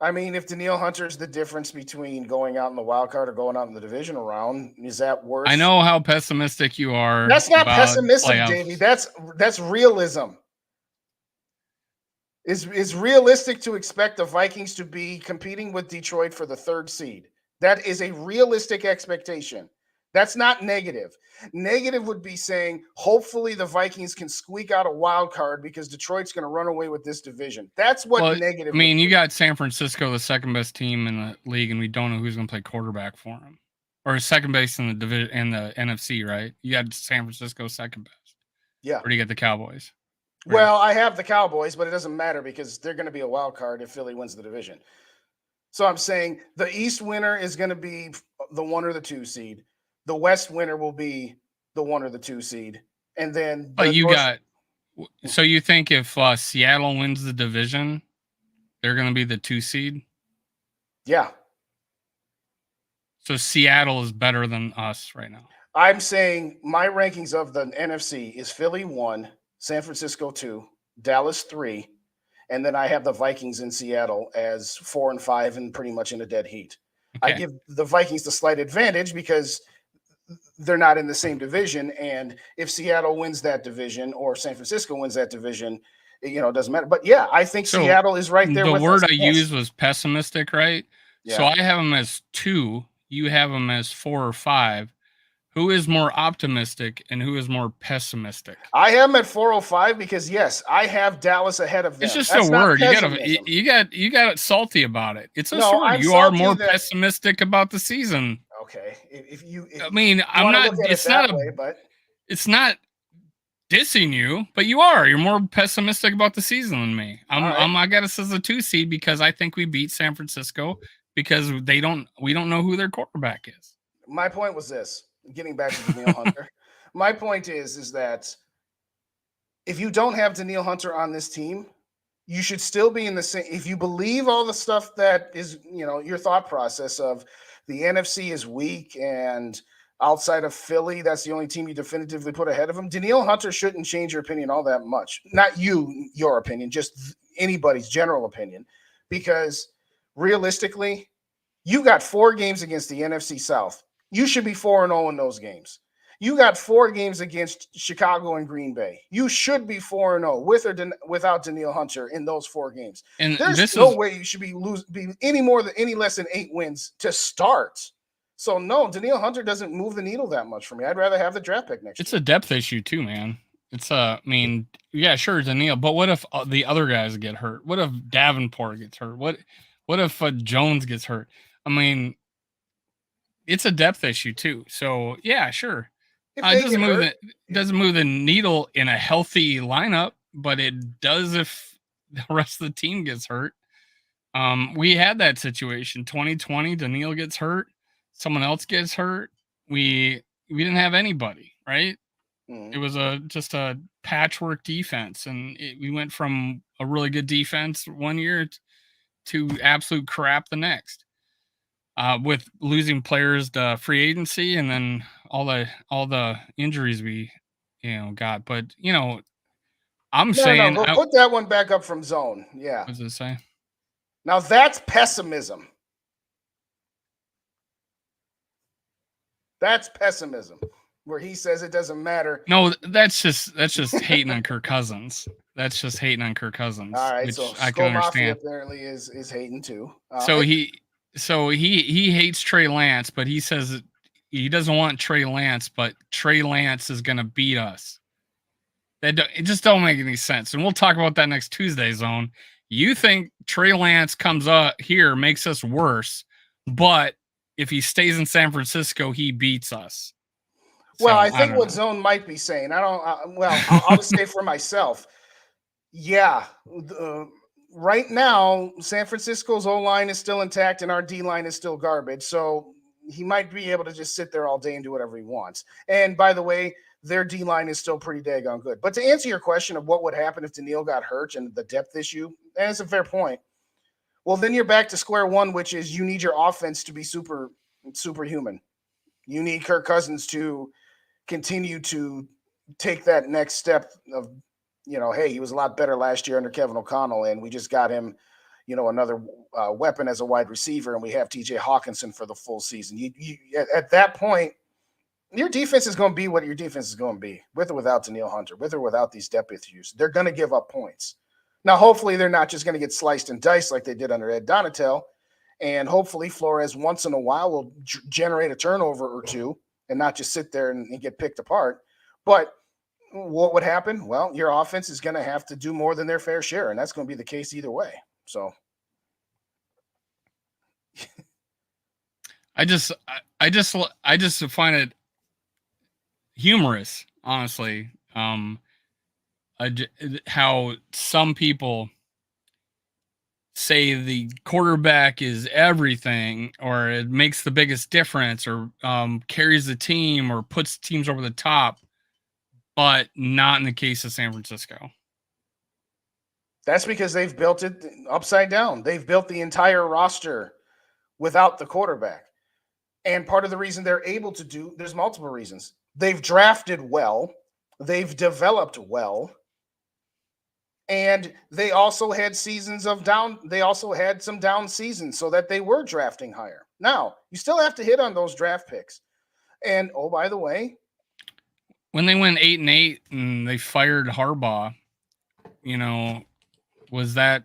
I mean, if Danielle Hunter is the difference between going out in the wild card or going out in the divisional round, is that worth? I know how pessimistic you are. That's not pessimism, Davey. That's realism. Is realistic to expect the Vikings to be competing with Detroit for the 3rd seed. That is a realistic expectation. That's not negative. Negative would be saying, hopefully the Vikings can squeak out a wild card because Detroit's going to run away with this division. That's what negative. I mean, you got San Francisco, the 2nd best team in the league, and we don't know who's going to play quarterback for them, or 2nd base in the division in the NFC, right? You got San Francisco 2nd best. Yeah. Or do you get the Cowboys? Right? Well, I have the Cowboys, but it doesn't matter because they're going to be a wild card if Philly wins the division. So I'm saying the East winner is going to be the 1 or the 2 seed. The West winner will be the 1 or the 2 seed. And then but so you think if Seattle wins the division, they're going to be the 2 seed? Yeah. So Seattle is better than us right now. I'm saying my rankings of the NFC is Philly 1, San Francisco 2, Dallas 3, and then I have the Vikings in Seattle as 4 and 5 and pretty much in a dead heat. Okay. I give the Vikings the slight advantage because they're not in the same division, and if Seattle wins that division or San Francisco wins that division, it doesn't matter. But yeah, I think Seattle is right there. The word I used was pessimistic, right? Yeah. So I have them as 2. You have them as 4 or 5. Who is more optimistic and who is more pessimistic? I have them at 4 or 5 because yes, I have Dallas ahead of them. It's just a word. You got salty about it. It's a word. You are more pessimistic about the season. Okay. I'm not. It's not dissing you, but you are. You're more pessimistic about the season than me. I got us as a 2 seed because I think we beat San Francisco because we don't know who their quarterback is. My point was this. Getting back to Danielle Hunter, my point is that if you don't have Danielle Hunter on this team, you should still be in the same. If you believe all the stuff that is, your thought process of the NFC is weak and outside of Philly, that's the only team you definitively put ahead of them. Danielle Hunter shouldn't change your opinion all that much. Not your opinion, just anybody's general opinion, because realistically, you got 4 games against the NFC South. You should be 4-0 in those games. You got 4 games against Chicago and Green Bay. You should be 4-0 with or without Danielle Hunter in those 4 games. And there's no way you should be any less than 8 wins to start. So no, Danielle Hunter doesn't move the needle that much for me. I'd rather have the draft pick next year. It's a depth issue too, man. It's yeah, sure, Danielle, but what if the other guys get hurt? What if Davenport gets hurt? What if Jones gets hurt? It's a depth issue too. So yeah, sure. It doesn't move the needle in a healthy lineup, but it does if the rest of the team gets hurt. We had that situation. 2020, Danielle gets hurt, someone else gets hurt. We didn't have anybody, right? Mm-hmm. It was just a patchwork defense, and we went from a really good defense one year to absolute crap the next. With losing players to free agency and then all the injuries we got. But I'm saying put that one back up from zone. Yeah. What does it say? Now that's pessimism. That's pessimism, where he says it doesn't matter. No, that's just hating on Kirk Cousins. That's just hating on Kirk Cousins. All right, so I can understand. Apparently is hating too. So he hates Trey Lance, but he says he doesn't want Trey Lance, but Trey Lance is going to beat us. It just don't make any sense. And we'll talk about that next Tuesday, Zone. You think Trey Lance comes up here, makes us worse, but if he stays in San Francisco, he beats us. Well, I think what Zone might be saying, I'll just say for myself. Yeah. Right now, San Francisco's O-line is still intact and our D-line is still garbage. So he might be able to just sit there all day and do whatever he wants. And by the way, their D-line is still pretty daggone good. But to answer your question of what would happen if Danielle got hurt and the depth issue, that's a fair point. Well, then you're back to square one, which is you need your offense to be superhuman. You need Kirk Cousins to continue to take that next step of, hey, he was a lot better last year under Kevin O'Connell, and we just got him, another weapon as a wide receiver, and we have TJ Hawkinson for the full season. You at that point, your defense is going to be what your defense is going to be, with or without Danielle Hunter, with or without these depth issues. They're going to give up points. Now, hopefully, they're not just going to get sliced and diced like they did under Ed Donatel, and hopefully Flores once in a while will generate a turnover or two and not just sit there and get picked apart. But what would happen? Well, your offense is going to have to do more than their fair share, and that's going to be the case either way. So I just find it humorous, honestly, how some people say the quarterback is everything, or it makes the biggest difference, or carries the team, or puts teams over the top, but not in the case of San Francisco. That's because they've built it upside down. They've built the entire roster without the quarterback. And part of the reason they're able to there's multiple reasons. They've drafted well. They've developed well. And they also had seasons of down. They also had some down seasons so that they were drafting higher. Now, you still have to hit on those draft picks. And, oh, by the way, when they went 8-8 and they fired Harbaugh, what was that?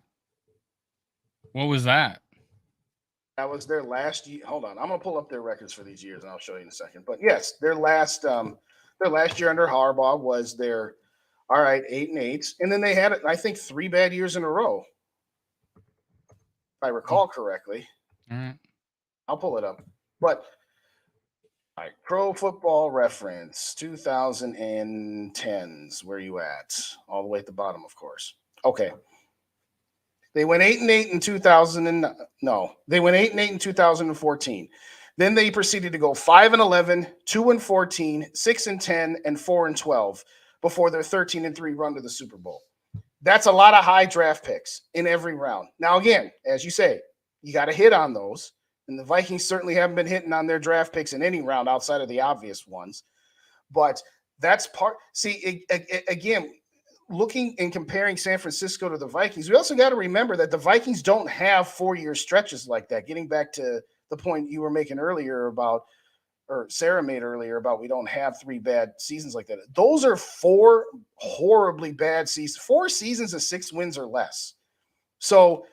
That was their last year. Hold on. I'm going to pull up their records for these years, and I'll show you in a second. But, yes, their last year under Harbaugh was their, 8-8. And then they had, I think, 3 bad years in a row, if I recall correctly. All right. I'll pull it up. But, all right, Pro Football Reference, 2010s. Where are you at? All the way at the bottom, of course. Okay. They went 8-8 in they went 8-8 in 2014. Then they proceeded to go 5-11, 2-14, 6-10, and 4-12 before their 13-3 run to the Super Bowl. That's a lot of high draft picks in every round. Now, again, as you say, you got to hit on those. And the Vikings certainly haven't been hitting on their draft picks in any round outside of the obvious ones. But that's part. See, again, looking and comparing San Francisco to the Vikings, we also got to remember that the Vikings don't have 4-year stretches like that. Getting back to the point you were making earlier about, or Sarah made earlier about, we don't have 3 bad seasons like that. Those are 4 horribly bad seasons, 4 seasons of 6 wins or less. So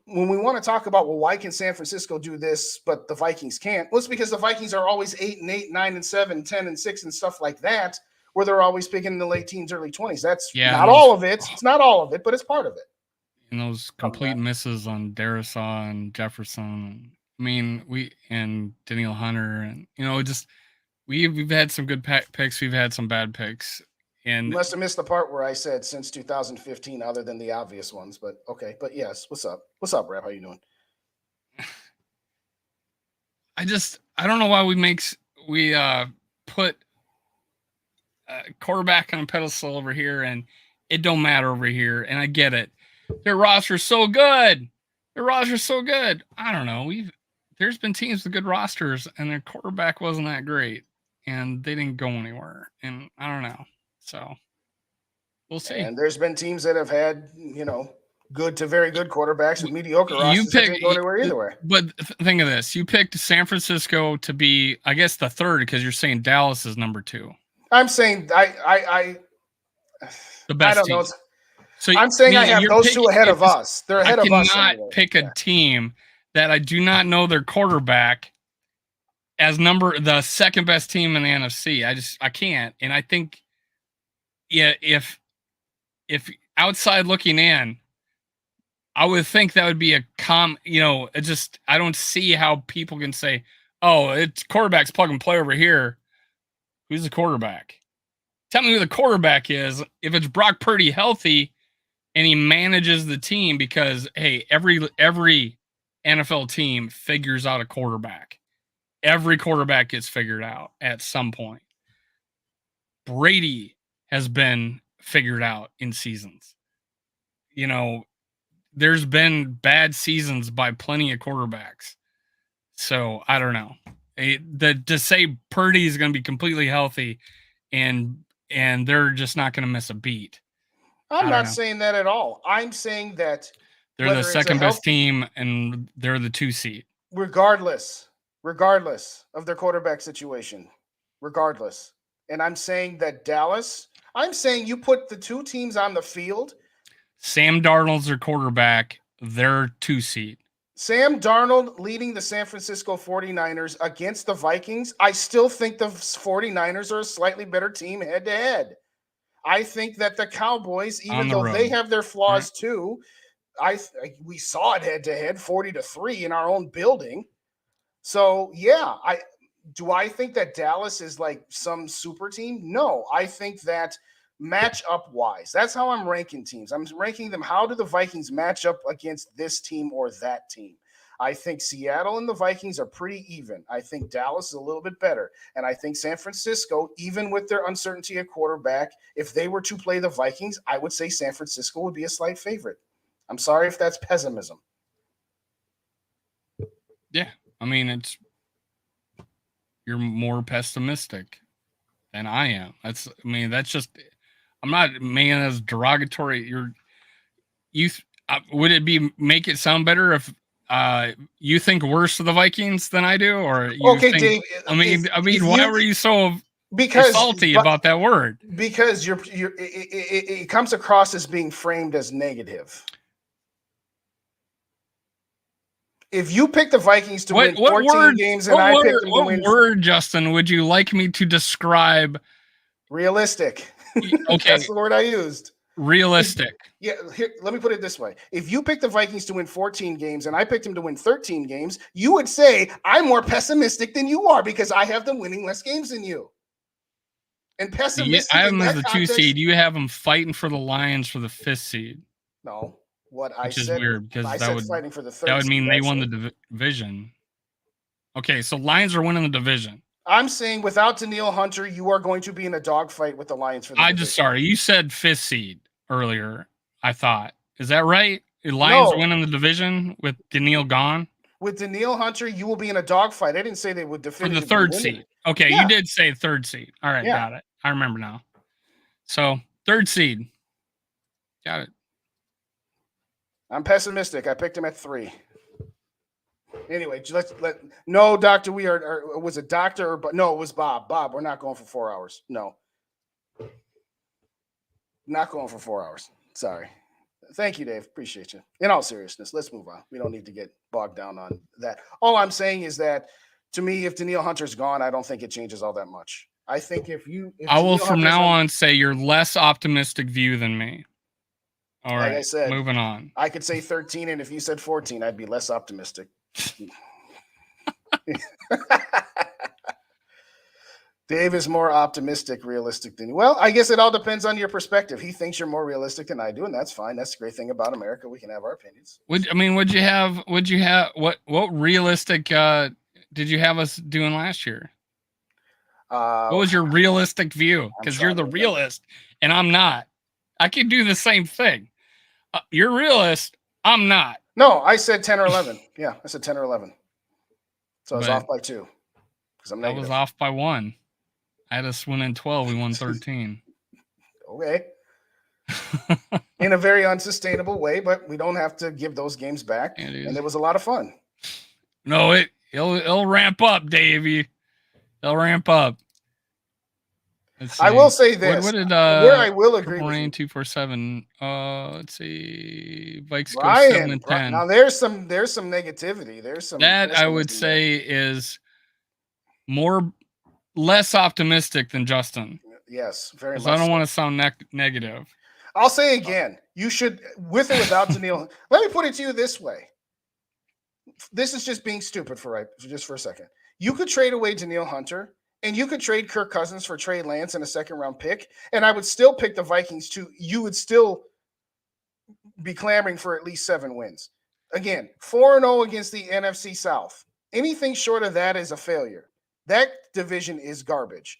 when we want to talk about, well, why can San Francisco do this, but the Vikings can't? Well, it's because the Vikings are always 8-8, 9-7, 10-6, and stuff like that, where they're always picking in the late teens, early 20s. That's not all of it. It's not all of it, but it's part of it. And those complete misses on Darisaw and Jefferson. I mean, and Danielle Hunter, and we've had some good picks. We've had some bad picks. And you must have missed the part where I said since 2015, other than the obvious ones. But okay. But yes, what's up? What's up, Rap? How you doing? I don't know why we put quarterback on a pedestal over here, and it don't matter over here. And I get it. Their roster's so good. I don't know. There's been teams with good rosters, and their quarterback wasn't that great, and they didn't go anywhere. And I don't know. So we'll see. And there's been teams that have had, good to very good quarterbacks with mediocre rosters that didn't go anywhere either way. But think of this. You picked San Francisco to be, I guess, the third, because you're saying Dallas is number 2. I'm saying the best I don't know. So I'm saying I have those 2 ahead of us. They're ahead of us. I cannot pick a team that I do not know their quarterback as the second best team in the NFC. I can't. And I think, yeah, if outside looking in, I would think that would be I don't see how people can say, oh, it's quarterback's plug and play over here. Who's the quarterback? Tell me who the quarterback is. If it's Brock Purdy healthy and he manages the team, because hey, every NFL team figures out a quarterback. Every quarterback gets figured out at some point. Brady has been figured out in seasons. There's been bad seasons by plenty of quarterbacks. So I don't know. To say Purdy is going to be completely healthy and they're just not going to miss a beat. I'm not saying that at all. I'm saying that they're the second best team and they're the 2 seed. Regardless of their quarterback situation. Regardless. And I'm saying that Dallas, I'm saying you put the 2 teams on the field. Sam Darnold's their quarterback. They're 2 seed. Sam Darnold leading the San Francisco 49ers against the Vikings. I still think the 49ers are a slightly better team head to head. I think that the Cowboys, even though they have their flaws too, we saw it head to head 40-3 in our own building. So yeah, I think that Dallas is like some super team? No, I think that matchup wise, that's how I'm ranking teams. I'm ranking them. How do the Vikings match up against this team or that team? I think Seattle and the Vikings are pretty even. I think Dallas is a little bit better. And I think San Francisco, even with their uncertainty at quarterback, if they were to play the Vikings, I would say San Francisco would be a slight favorite. I'm sorry if that's pessimism. Yeah. I mean, you're more pessimistic than I am. That's just, I'm not making it as derogatory. Would it make it sound better if you think worse of the Vikings than I do, or you think, Dave? Why were you so salty about that word? Because it comes across as being framed as negative. If you pick the Vikings to win 14 games and I picked them to win, what word, Justin, would you like me to describe? Realistic. Okay, that's the word I used. Realistic. Here, let me put it this way. If you picked the Vikings to win 14 games and I picked them to win 13 games, you would say I'm more pessimistic than you are because I have them winning less games than you. And pessimistic. I have them as the 2 seed. You have them fighting for the Lions for the 5th seed. No, which is weird because I said fighting for the 3rd. That would mean they won the division. Okay, so Lions are winning the division. I'm saying without Danielle Hunter, you are going to be in a dogfight with the Lions for the division. Sorry, you said 5th seed earlier, I thought. Is that right? The Lions winning the division with Danielle gone? With Danielle Hunter, you will be in a dogfight. I didn't say they would defend the 3rd seed. Okay, you did say 3rd seed. All right, got it. I remember now. So, 3rd seed. Got it. I'm pessimistic. I picked him at 3. Anyway, no, Doctor, was it Doctor? But no, it was Bob. Bob, we're not going for 4 hours. No. Not going for 4 hours. Sorry. Thank you, Dave. Appreciate you. In all seriousness, let's move on. We don't need to get bogged down on that. All I'm saying is that, to me, if Danielle Hunter's gone, I don't think it changes all that much. I think if I will from now on say you're less optimistic view than me. All right. Like I said, moving on. I could say 13, and if you said 14, I'd be less optimistic. Dave is more optimistic, realistic than you. Well, I guess it all depends on your perspective. He thinks you're more realistic than I do, and that's fine. That's the great thing about America. We can have our opinions. What realistic did you have us doing last year? What was your realistic view? Because you're the realist and I'm not. I could do the same thing. You're realist. I'm not. No, I said 10 or 11. Yeah, I said 10 or 11. So I was off by 2. Because I'm negative. I was off by 1. I had us win in 12. We won 13. Okay. In a very unsustainable way, but we don't have to give those games back. And it was a lot of fun. No, it'll ramp up, Davey. It'll ramp up. I will say this. What did where I will agree with you. 247. Let's see. Vikes go 7-10. Now there's some negativity. There's some that I would say is less optimistic than Justin. Yes, very much. Because I don't want to sound negative. I'll say again, you should, with or without Danielle. Let me put it to you this way. This is just being stupid for a second. You could trade away Danielle Hunter, and you could trade Kirk Cousins for Trey Lance and a second-round pick, and I would still pick the Vikings too. You would still be clamoring for at least 7 wins. Again, 4-0 against the NFC South. Anything short of that is a failure. That division is garbage.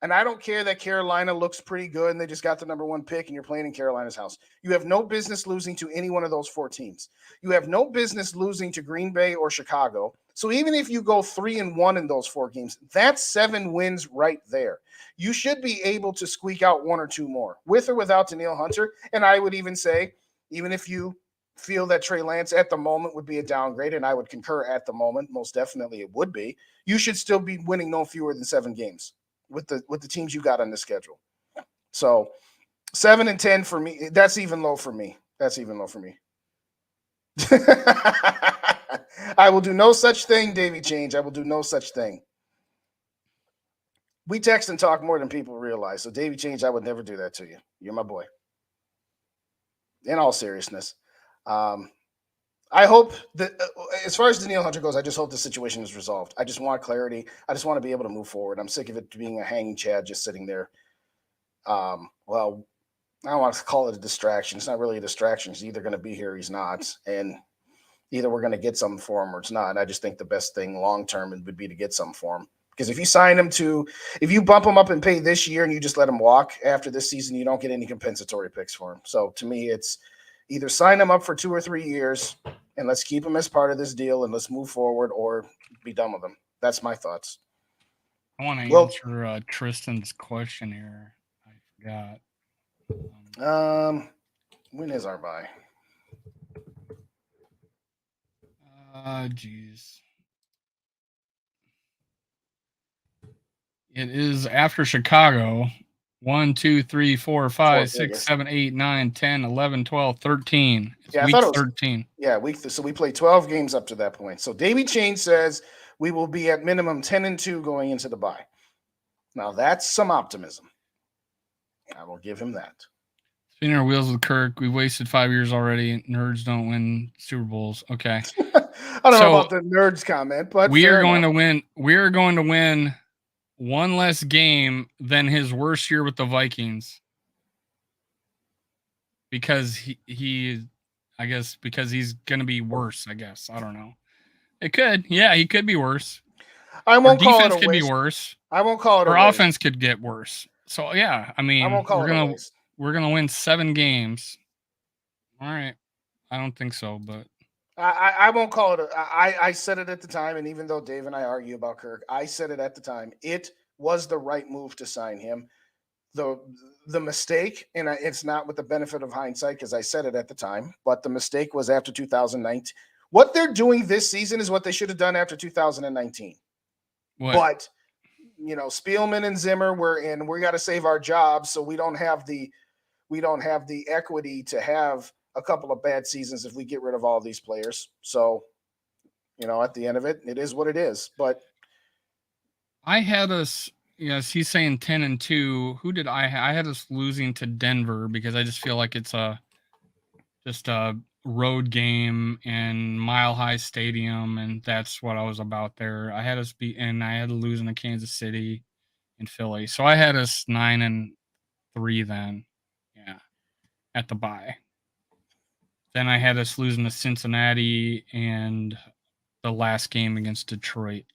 And I don't care that Carolina looks pretty good and they just got the number 1 pick and you're playing in Carolina's house. You have no business losing to any one of those 4 teams. You have no business losing to Green Bay or Chicago. So even if you go 3-1 in those 4 games, that's 7 wins right there. You should be able to squeak out 1 or 2 more, with or without Danielle Hunter. And I would even say, even if you feel that Trey Lance at the moment would be a downgrade, and I would concur at the moment, most definitely it would be, you should still be winning no fewer than 7 games with the teams you got on the schedule. So 7-10 for me, that's even low for me. That's even low for me. I will do no such thing, Davey Change. I will do no such thing. We text and talk more than people realize. So Davey Change, I would never do that to you. You're my boy. In all seriousness. I hope that as far as Danielle Hunter goes, I just hope the situation is resolved. I just want clarity. I just want to be able to move forward. I'm sick of it being a hanging Chad just sitting there. Well, I don't want to call it a distraction. It's not really a distraction. He's either going to be here or he's not. And either we're going to get something for him or it's not. And I just think the best thing long-term would be to get something for him. Because if you sign him if you bump him up and pay this year and you just let him walk after this season, you don't get any compensatory picks for him. So to me, it's either sign him up for 2 or 3 years and let's keep him as part of this deal and let's move forward, or be done with him. That's my thoughts. I want to answer Tristan's question here. I forgot. When is our bye? Geez. It is after Chicago. 1, 2, 3, 4, 5, 6, 7, 8, 9, 10, 11, 12, 13. It's week 13. Yeah, so we play 12 games up to that point. So Davey Chain says we will be at minimum 10-2 going into the bye. Now that's some optimism. I will give him that. Spinning our wheels with Kirk. We wasted 5 years already. Nerds don't win Super Bowls. Okay. I don't know about the nerds comment, but we are going to win. We are going to win 1 less game than his worst year with the Vikings. Because he I guess because he's going to be worse, I guess. I don't know. It could. Yeah, he could be worse. I won't call it a defense could be worse. I won't call it Our offense could get worse. So, yeah, I mean, I won't call we're going to win 7 games. All right. I don't think so, but I won't call it. I said it at the time, and even though Dave and I argue about Kirk, I said it at the time. It was the right move to sign him. The mistake, and it's not with the benefit of hindsight because I said it at the time, but the mistake was after 2019. What they're doing this season is what they should have done after 2019. What? But Spielman and Zimmer we got to save our jobs, so we don't have the equity to have a couple of bad seasons if we get rid of all these players. So, at the end of it, it is what it is. But I had us, yes, he's saying 10-2. Who did I had us losing to Denver because I just feel like it's just a road game in Mile High Stadium, and that's what I was about there. I had us and I had to lose in Kansas City and Philly. So I had us 9-3 then. Yeah. At the bye. Then I had us losing to Cincinnati and the last game against Detroit.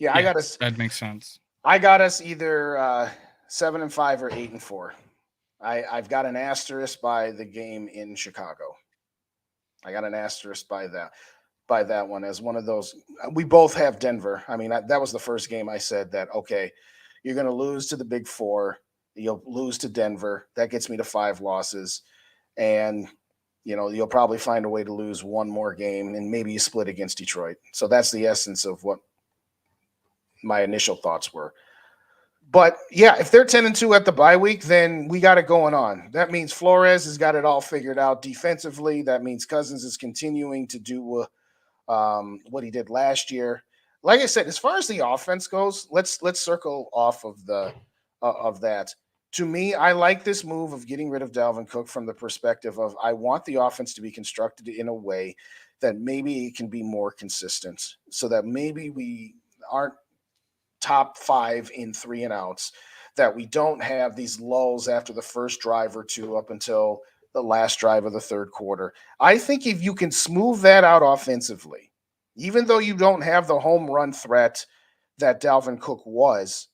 Yeah, I got us. That makes sense. I got us either 7-5 or 8-4. I've got an asterisk by the game in Chicago. I got an asterisk by that one as one of those. We both have Denver. I mean, that was the first game I said that, okay, you're going to lose to the Big Four. You'll lose to Denver. That gets me to 5 losses. And, you'll probably find a way to lose 1 more game and maybe you split against Detroit. So that's the essence of what my initial thoughts were. But yeah, if they're 10-2 at the bye week, then we got it going on. That means Flores has got it all figured out defensively. That means Cousins is continuing to do what he did last year. like I said, as far as the offense goes, let's circle off of the of that. To me, I like this move of getting rid of Dalvin Cook from the perspective of I want the offense to be constructed in a way that maybe it can be more consistent, so that maybe we aren't top 5 in 3 and outs, that we don't have these lulls after the first drive or two up until the last drive of the third quarter. I think if you can smooth that out offensively, even though you don't have the home run threat that Dalvin Cook was,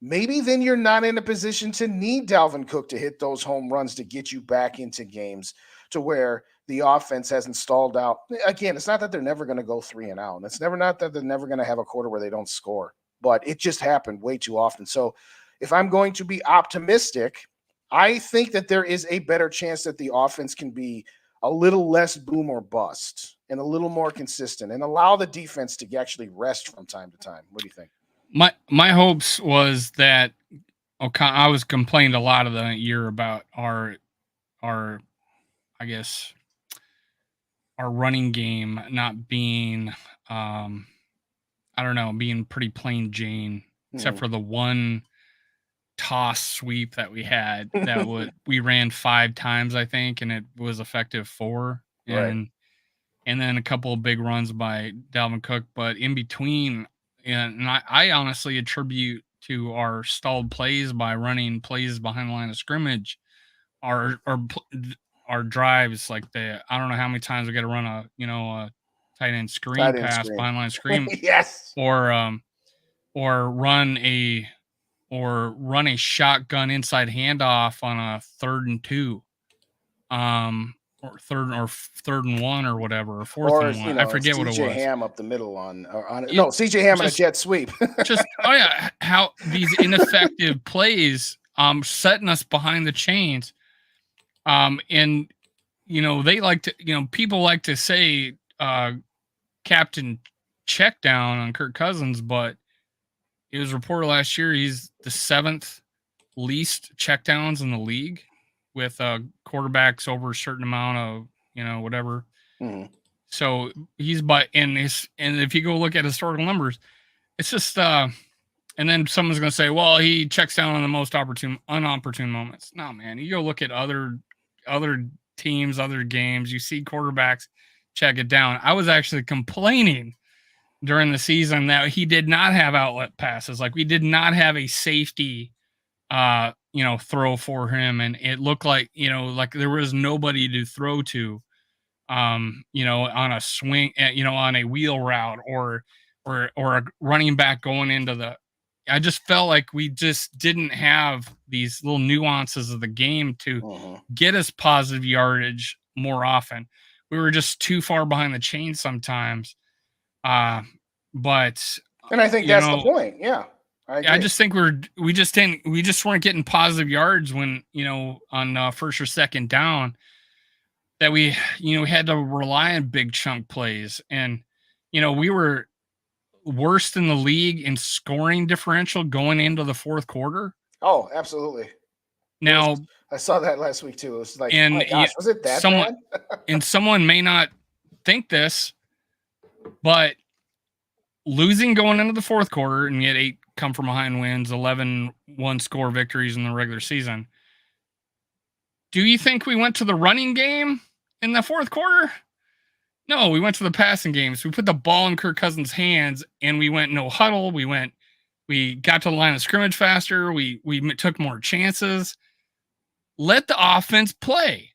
maybe then you're not in a position to need Dalvin Cook to hit those home runs to get you back into games to where the offense hasn't stalled out. Again, it's not that they're never going to go 3 and out. It's not that they're never going to have a quarter where they don't score, but it just happened way too often. So if I'm going to be optimistic, I think that there is a better chance that the offense can be a little less boom or bust and a little more consistent and allow the defense to actually rest from time to time. What do you think? My hopes was that I was complaining a lot of the year about our I guess our running game not being I don't know, being pretty plain Jane, except for the one toss sweep that we had that we ran 5 times, I think, and it was effective 4. Right. And then a couple of big runs by Dalvin Cook, but in between, and I honestly attribute to our stalled plays by running plays behind the line of scrimmage, our drives, like I don't know how many times we got to run a tight end screen pass behind line screen, yes, or run a shotgun inside handoff on a 3rd and 2, or third and 1 or whatever, or 4th and 1. I forget what it was. CJ Ham up the middle CJ Ham on a jet sweep. How these ineffective plays setting us behind the chains. And they like to, people like to say Captain check down on Kirk Cousins, but it was reported last year he's the 7th least checkdowns in the league, with quarterbacks over a certain amount of whatever. So he's and if you go look at historical numbers, it's just and then someone's gonna say, well, he checks down on the most unopportune moments. No, man, you go look at other teams, other games, you see quarterbacks check it down. I was actually complaining during the season that he did not have outlet passes. Like, we did not have a safety throw for him, and it looked like like there was nobody to throw to on a swing, on a wheel route, or a running back going into the. I just felt like we just didn't have these little nuances of the game to get us positive yardage more often. We were just too far behind the chain sometimes. And I think that's the point. Yeah. I just think we just weren't getting positive yards when, on first or second down, that we had to rely on big chunk plays. And, we were worst in the league in scoring differential going into the fourth quarter. Oh, absolutely. Now, I saw that last week too. It was like, oh my gosh, was it that bad? And someone may not think this, but losing going into the fourth quarter, and yet 8 come from behind wins, 11 one-score victories in the regular season. Do you think we went to the running game in the fourth quarter? No, we went to the passing game. So we put the ball in Kirk Cousins' hands, and we went no huddle. We got to the line of scrimmage faster. We took more chances. Let the offense play.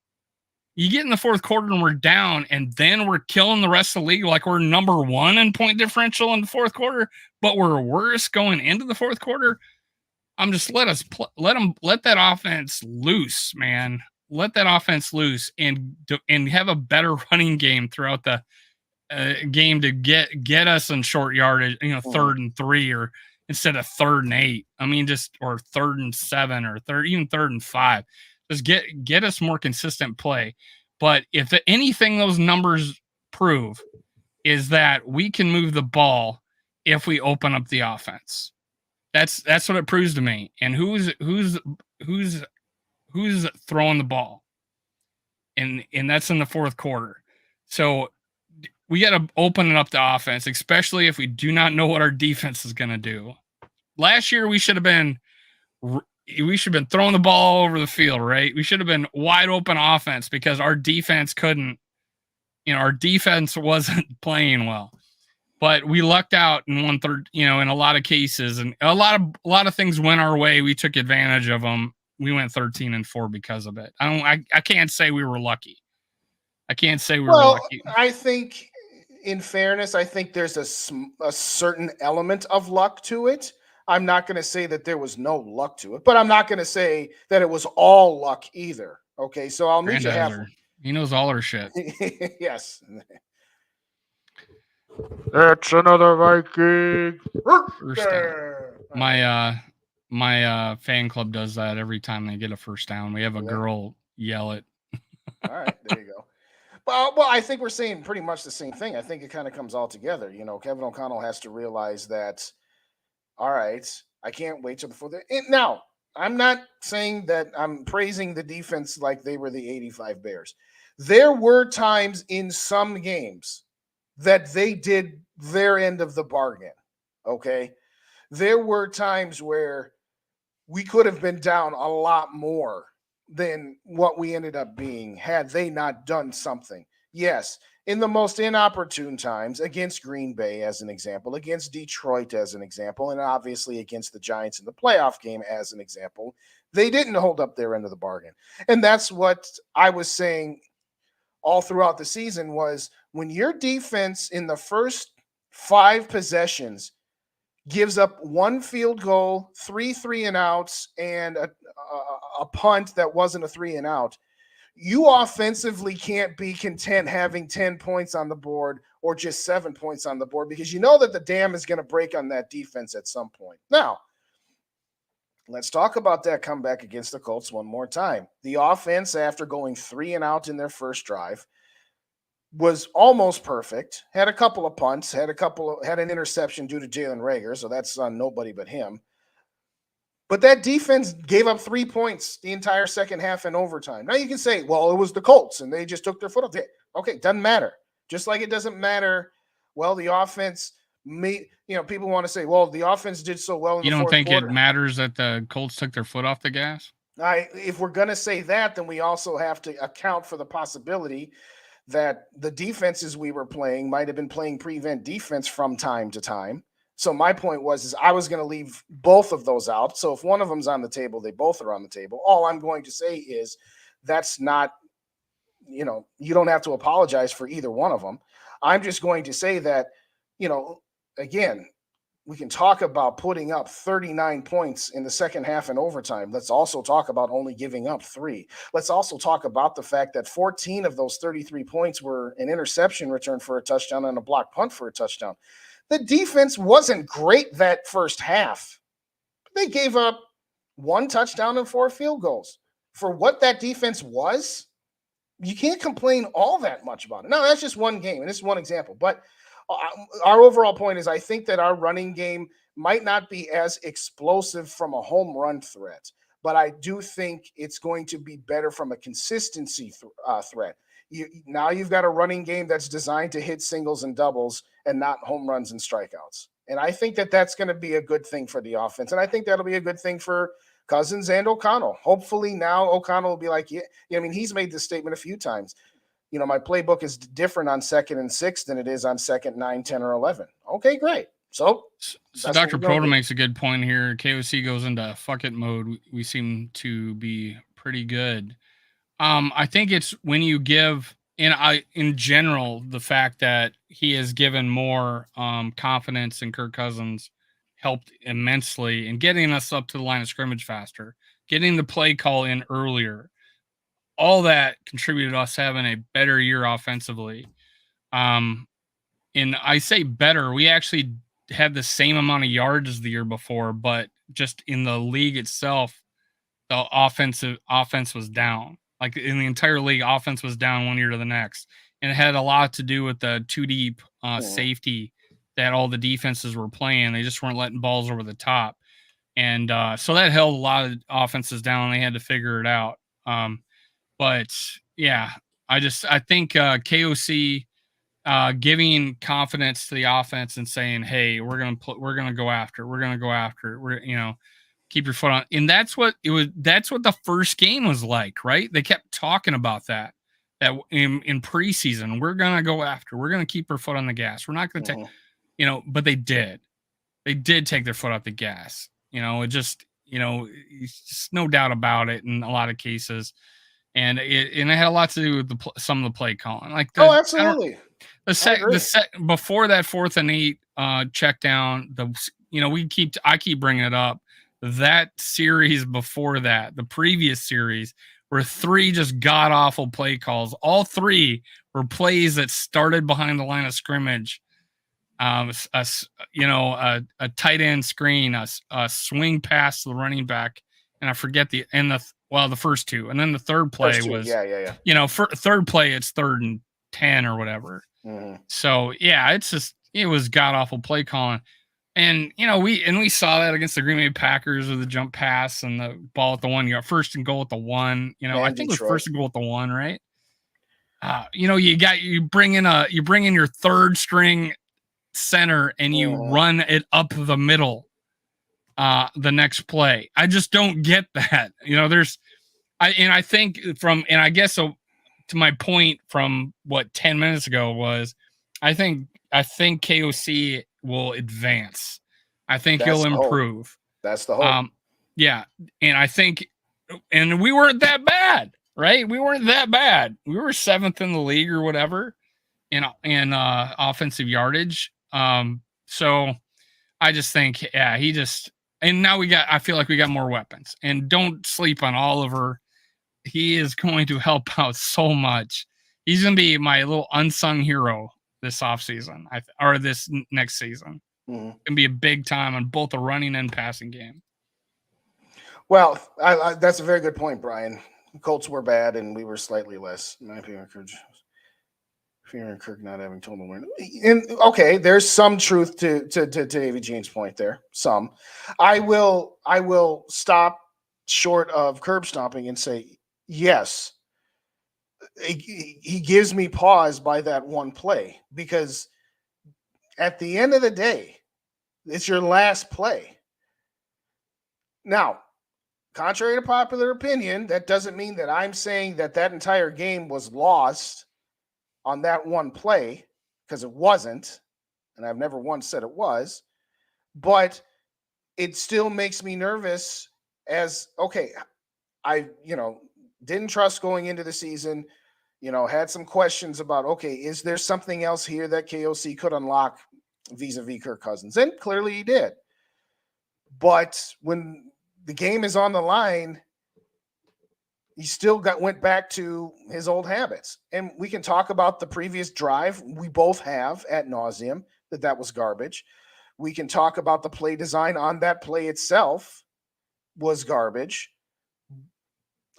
You get in the fourth quarter and we're down, and then we're killing the rest of the league like we're number 1 in point differential in the fourth quarter, but we're worse going into the fourth quarter. I'm just let that offense loose, man. Let that offense loose and have a better running game throughout the game to get us in short yardage, 3rd and 3, or instead of 3rd and 8. I mean, or 3rd and 7, or even 3rd and 5. Just get us more consistent play. But if anything those numbers prove is that we can move the ball if we open up the offense. That's what it proves to me. And who's throwing the ball? And that's in the fourth quarter. So we got to open it up to offense, especially if we do not know what our defense is going to do. Last year, we should have been throwing the ball all over the field, right? We should have been wide open offense because our defense couldn't, our defense wasn't playing well. But we lucked out in 1/3, in a lot of cases, and a lot of things went our way. We took advantage of them. We went 13-4 because of it. I can't say we were lucky. I can't say we were lucky. I think, in fairness, I think there's a certain element of luck to it. I'm not going to say that there was no luck to it, but I'm not going to say that it was all luck either. Okay, so I'll meet you halfway. He knows all our shit. Yes. That's another Viking. My fan club does that every time they get a first down. We have a girl yell it. All right, there you go. Well, I think we're saying pretty much the same thing. I think it kind of comes all together. Kevin O'Connell has to realize that, all right, I can't wait till before now, I'm not saying that I'm praising the defense like they were the 85 Bears. There were times in some games that they did their end of the bargain, okay? There were times where we could have been down a lot more than what we ended up being had they not done something. Yes, in the most inopportune times, against Green Bay as an example, against Detroit as an example, and obviously against the Giants in the playoff game as an example, they didn't hold up their end of the bargain. And that's what I was saying all throughout the season was when your defense in the first 5 possessions gives up 1 field goal, 3 3-and-outs, and a punt that wasn't a 3-and-out, you offensively can't be content having 10 points on the board or just 7 points on the board because you know that the dam is going to break on that defense at some point. Now, let's talk about that comeback against the Colts one more time. The offense, after going 3-and-out in their first drive, was almost perfect. Had a couple of punts, had an interception due to Jalen Reagor, so that's on nobody but him. But that defense gave up 3 points the entire second half in overtime. Now you can say, well, it was the Colts and they just took their foot off. Okay, doesn't matter. Just like it doesn't matter. Well, the offense, people want to say, well, the offense did so well in the fourth quarter. You don't think it matters that the Colts took their foot off the gas? If we're going to say that, then we also have to account for the possibility that the defenses we were playing might have been playing prevent defense from time to time. So my point was I was going to leave both of those out. So if one of them's on the table, they both are on the table. All I'm going to say is that's not, you don't have to apologize for either one of them. I'm just going to say that, again, we can talk about putting up 39 points in the second half in overtime. Let's also talk about only giving up 3. Let's also talk about the fact that 14 of those 33 points were an interception return for a touchdown and a block punt for a touchdown. The defense wasn't great that first half. They gave up 1 touchdown and 4 field goals. For what that defense was, you can't complain all that much about it. Now, that's just one game, and this is one example. But our overall point is I think that our running game might not be as explosive from a home run threat, but I do think it's going to be better from a consistency threat. Now you've got a running game that's designed to hit singles and doubles and not home runs and strikeouts. And I think that that's going to be a good thing for the offense. And I think that'll be a good thing for Cousins and O'Connell. Hopefully now O'Connell will be like, he's made this statement a few times. My playbook is different on 2nd and 6 than it is on 2nd, 9, 10, or 11. Okay, great. So Dr. Proto makes a good point here. KOC goes into fuck it mode. We seem to be pretty good. I think it's when you give, in general, the fact that he has given more confidence in Kirk Cousins helped immensely in getting us up to the line of scrimmage faster, getting the play call in earlier. All that contributed to us having a better year offensively. And I say better, we actually had the same amount of yards as the year before, but just in the league itself, the offense was down. Like in the entire league, offense was down one year to the next. And it had a lot to do with the 2-deep safety that all the defenses were playing. They just weren't letting balls over the top. And so that held a lot of offenses down. They had to figure it out. But yeah, I think KOC giving confidence to the offense and saying, "Hey, we're gonna go after. Keep your foot on." And that's what it was. That's what the first game was like, right? They kept talking about that in preseason. We're gonna go after. We're gonna keep our foot on the gas. We're not gonna take, but they did. They did take their foot off the gas. It's just no doubt about it in a lot of cases. And it had a lot to do with some of the play calling. Like absolutely. Before that 4th and 8 check down, I keep bringing it up. That series before that, the previous series, were 3 just god awful play calls. All 3 were plays that started behind the line of scrimmage. A tight end screen, a swing pass to the running back, and I forget the first 2, and then the third play was third play, it's 3rd and 10 or whatever. So it was god awful play calling, and we saw that against the Green Bay Packers with the jump pass and the ball at the 1 yard, 1st and goal at the 1. I think it was 1st and goal at the 1, right? You bring in your 3rd string center and you run it up the middle the next play. I just don't get that. I think to my point from 10 minutes ago was I think KOC will advance. I think he'll improve. That's the hope. Yeah, and I think we weren't that bad, right? We weren't that bad. We were 7th in the league or whatever in offensive yardage. So I just think, and now I feel like we got more weapons, and don't sleep on Oliver. He is going to help out so much. He's going to be my little unsung hero this offseason, or this next season. Going to be a big time on both the running and passing game. Well, that's a very good point, Brian. The Colts were bad, and we were slightly less. My opinion, Fear and Kirk not having told them where. And okay, there's some truth to Davy James' point there. Some. I will stop short of curb stomping and say yes. He gives me pause by that one play, because at the end of the day, it's your last play. Now, contrary to popular opinion, that doesn't mean that I'm saying that entire game was lost on that one play, because it wasn't, and I've never once said it was, but it still makes me nervous as, okay, I didn't trust going into the season, had some questions about, okay, is there something else here that KOC could unlock vis-a-vis Kirk Cousins? And clearly he did. But when the game is on the line, he still went back to his old habits. And we can talk about the previous drive. We both have ad nauseum that was garbage. We can talk about the play design on that play itself was garbage.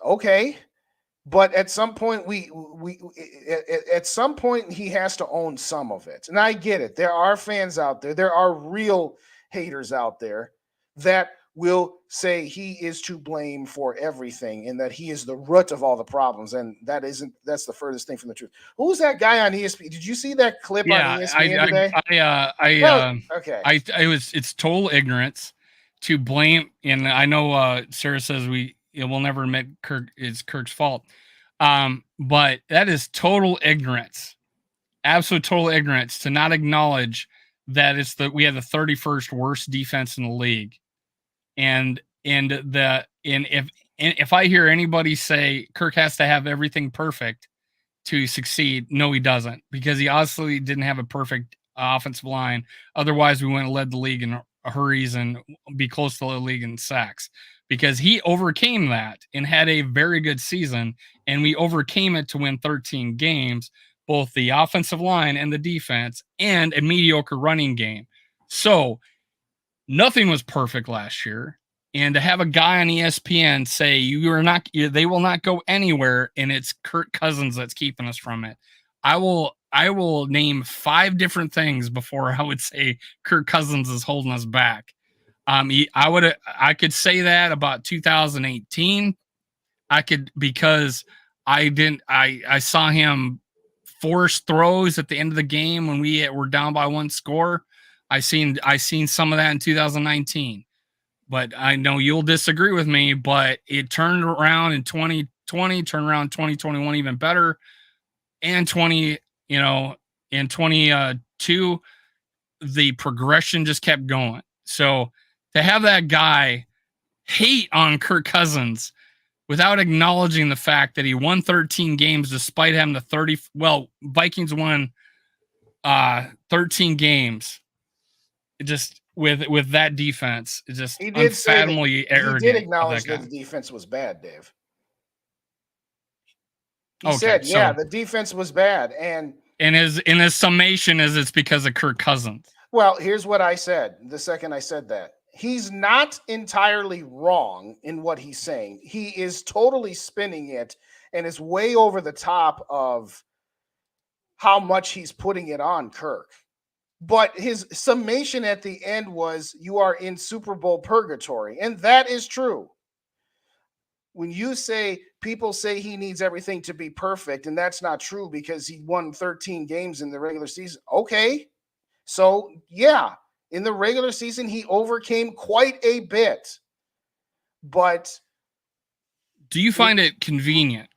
Okay. But at some point, at some point he has to own some of it. And I get it. There are fans out there. There are real haters out there that will say he is to blame for everything and that he is the root of all the problems. And that's the furthest thing from the truth. Who's that guy on ESPN? Did you see that clip on ESPN today? It's total ignorance to blame. And I know Sarah says we'll never admit it's Kirk's fault. But that is total ignorance, absolute total ignorance to not acknowledge that we have the 31st worst defense in the league. And if I hear anybody say Kirk has to have everything perfect to succeed, no, he doesn't, because he obviously didn't have a perfect offensive line. Otherwise, we wouldn't have led the league in hurries and be close to the league in sacks, because he overcame that and had a very good season, and we overcame it to win 13 games, both the offensive line and the defense, and a mediocre running game. So nothing was perfect last year. And to have a guy on ESPN say they will not go anywhere, and it's Kirk Cousins that's keeping us from it. I will name 5 different things before I would say Kirk Cousins is holding us back. I could say that about 2018. Because I saw him forced throws at the end of the game when we were down by one score. I seen some of that in 2019. But I know you'll disagree with me, but it turned around in 2020, turned around 2021 even better, and in 22, the progression just kept going. So to have that guy hate on Kirk Cousins without acknowledging the fact that he won 13 games despite having Vikings won 13 games. It just with that defense, it's just he did unfathomably arrogant. He did acknowledge that the defense was bad, Dave. He said, the defense was bad. And in his summation is it's because of Kirk Cousins. Well, here's what I said the second I said that. He's not entirely wrong in what he's saying. He is totally spinning it and is way over the top of how much he's putting it on Kirk. But his summation at the end was, you are in Super Bowl purgatory. And that is true. When you say people say he needs everything to be perfect, and that's not true because he won 13 games in the regular season. Okay. So, yeah, in the regular season, he overcame quite a bit. But do you find it convenient?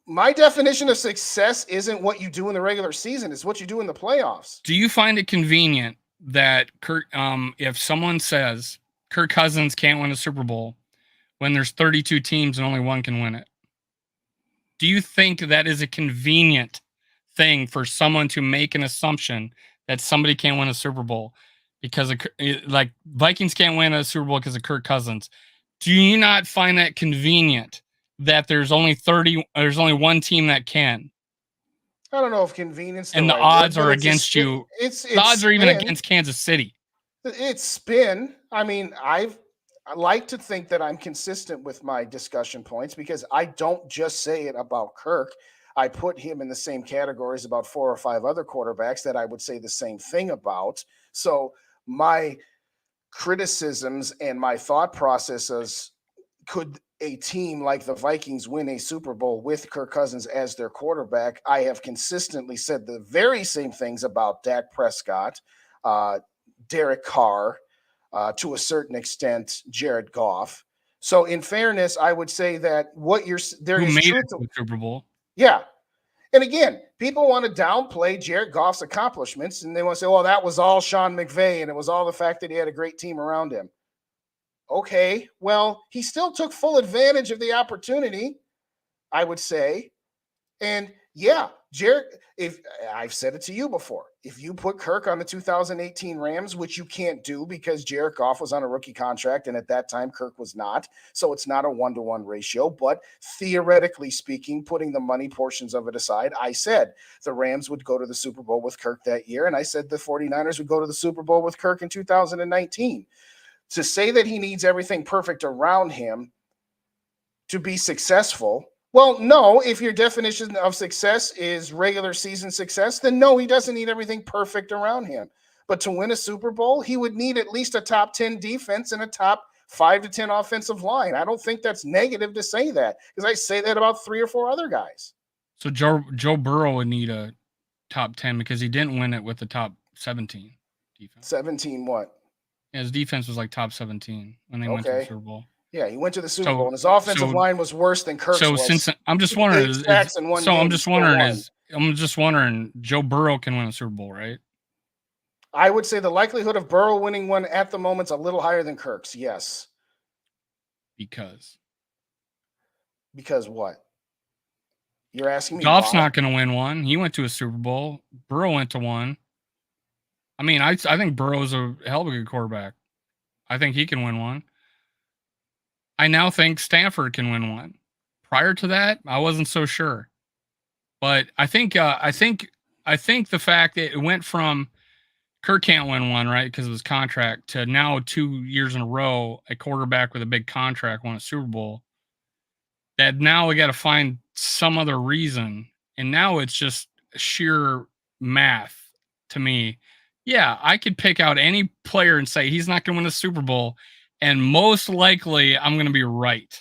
My definition of success isn't what you do in the regular season. It's what you do in the playoffs. Do you find it convenient that if someone says Kirk Cousins can't win a Super Bowl when there's 32 teams and only one can win it? Do you think that is a convenient thing for someone to make an assumption that somebody can't win a Super Bowl because of, like, Vikings can't win a Super Bowl because of Kirk Cousins? Do you not find that convenient that there's only one team that can? I don't know if convenience and the odds are against you. The odds are even against Kansas City. It's spin. I mean, I like to think that I'm consistent with my discussion points because I don't just say it about Kirk. I put him in the same categories about 4 or 5 other quarterbacks that I would say the same thing about. So my criticisms and my thought processes, could a team like the Vikings win a Super Bowl with Kirk Cousins as their quarterback? I have consistently said the very same things about Dak Prescott, Derek Carr, to a certain extent, Jared Goff. So in fairness, I would say that what you're there is truth to the Super Bowl. Yeah. And again, people want to downplay Jared Goff's accomplishments, and they want to say, well, that was all Sean McVay, and it was all the fact that he had a great team around him. Okay, well, he still took full advantage of the opportunity, I would say. And yeah, Jared, if I've said it to you before, if you put Kirk on the 2018 Rams, which you can't do because Jared Goff was on a rookie contract, and at that time Kirk was not, so it's not a 1-to-1 ratio, but theoretically speaking, putting the money portions of it aside, I said the Rams would go to the Super Bowl with Kirk that year, and I said the 49ers would go to the Super Bowl with Kirk in 2019. To say that he needs everything perfect around him to be successful, well, no, if your definition of success is regular season success, then no, he doesn't need everything perfect around him. But to win a Super Bowl, he would need at least a top 10 defense and a top 5 to 10 offensive line. I don't think that's negative to say that, because I say that about 3 or 4 other guys. So Joe Burrow would need a top 10 because he didn't win it with the top 17 defense. 17 what? Yeah, his defense was like top 17 when they went to the Super Bowl. Yeah, he went to the Super Bowl, and his offensive line was worse than Kirk's. So since I'm just wondering, I'm just wondering, Joe Burrow can win a Super Bowl, right? I would say the likelihood of Burrow winning one at the moment is a little higher than Kirk's. Yes. Because what? You're asking me? Goff's not going to win one. He went to a Super Bowl. Burrow went to one. I mean, I think Burrow's a hell of a good quarterback. I think he can win one. I now think Stanford can win one. Prior to that, I wasn't so sure. But I think the fact that it went from Kirk can't win one, right, because of his contract, to now 2 years in a row, a quarterback with a big contract won a Super Bowl. That now we got to find some other reason, and now it's just sheer math to me. Yeah, I could pick out any player and say he's not going to win a Super Bowl, and most likely I'm going to be right.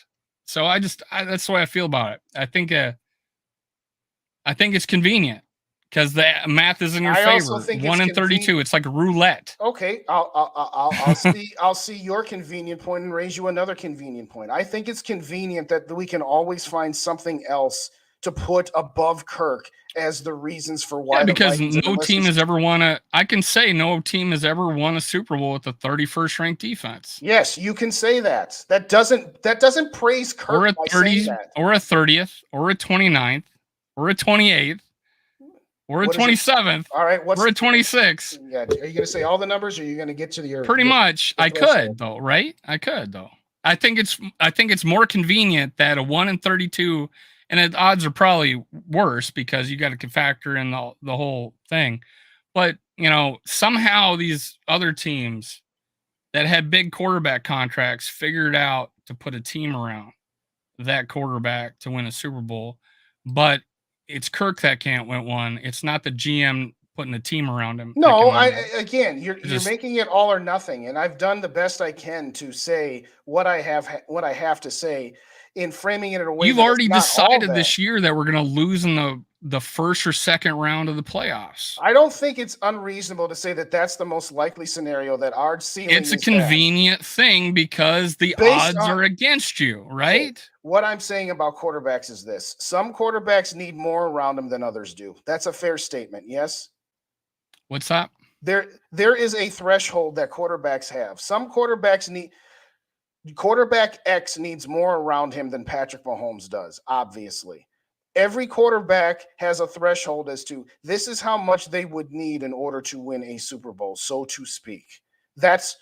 So that's the way I feel about it. I think it's convenient. because the math is in your I favor. also think 1 it's in 32. It's like roulette. Okay, I'll see your convenient point and raise you another convenient point. I think it's convenient that we can always find something else to put above Kirk as the reasons for why. Yeah, because the no team has ever won I can say no team has ever won a Super Bowl with the 31st ranked defense. Yes, you can say that. That doesn't praise Kirk or a by 30th, saying that. or a 30th, or a 29th, or a 28th, or a 27th. All right, or a 26th. Yeah, are you going to say all the numbers, or are you going to get to your pretty much? I could though, right? I could though. I think it's more convenient that a 1 in 32, and the odds are probably worse because you got to factor in the whole thing. But somehow these other teams that had big quarterback contracts figured out to put a team around that quarterback to win a Super Bowl. But it's Kirk that can't win one. It's not the GM putting a team around him. No, you're making it all or nothing, and I've done the best I can to say what I have to say in framing it in a way. You've already decided this year that we're going to lose in the first or second round of the playoffs. I don't think it's unreasonable to say that that's the most likely scenario that our ceiling. It's a convenient thing because the odds are against you, right? Okay. What I'm saying about quarterbacks is this: some quarterbacks need more around them than others do. That's a fair statement. Yes. What's that? There is a threshold that quarterbacks have. Some quarterbacks quarterback X needs more around him than Patrick Mahomes does, obviously. Every quarterback has a threshold as to this is how much they would need in order to win a Super Bowl, so to speak. That's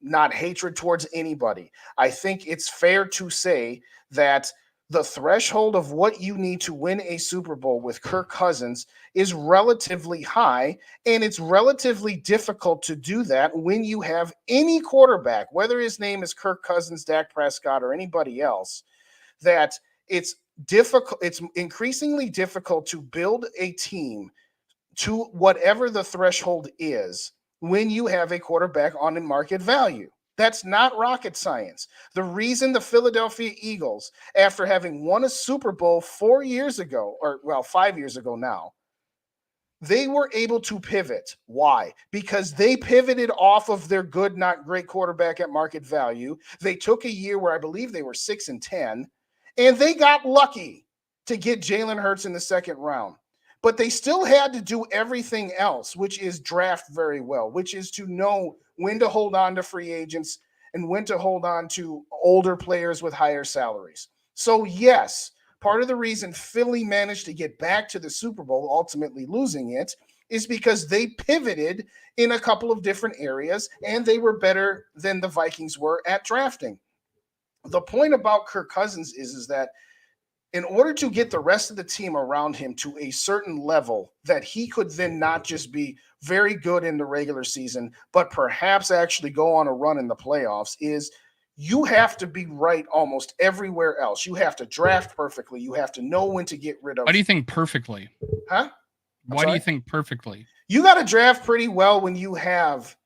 not hatred towards anybody. I think it's fair to say that the threshold of what you need to win a Super Bowl with Kirk Cousins is relatively high, and it's relatively difficult to do that when you have any quarterback, whether his name is Kirk Cousins, Dak Prescott, or anybody else, that it's difficult. It's increasingly difficult to build a team to whatever the threshold is when you have a quarterback on a market value. That's not rocket science. The reason the Philadelphia Eagles, after having won a Super Bowl 4 years ago, 5 years ago now, they were able to pivot. Why? Because they pivoted off of their good, not great quarterback at market value. They took a year where I believe they were 6-10, and they got lucky to get Jalen Hurts in the second round. But they still had to do everything else, which is draft very well, which is to know when to hold on to free agents and when to hold on to older players with higher salaries. So, yes, part of the reason Philly managed to get back to the Super Bowl, ultimately losing it, is because they pivoted in a couple of different areas, and they were better than the Vikings were at drafting. The point about Kirk Cousins is that in order to get the rest of the team around him to a certain level that he could then not just be very good in the regular season, but perhaps actually go on a run in the playoffs, is you have to be right almost everywhere else. You have to draft perfectly. You have to know when to get rid of. Why do you think perfectly? Huh? Why do you think perfectly? You got to draft pretty well when you have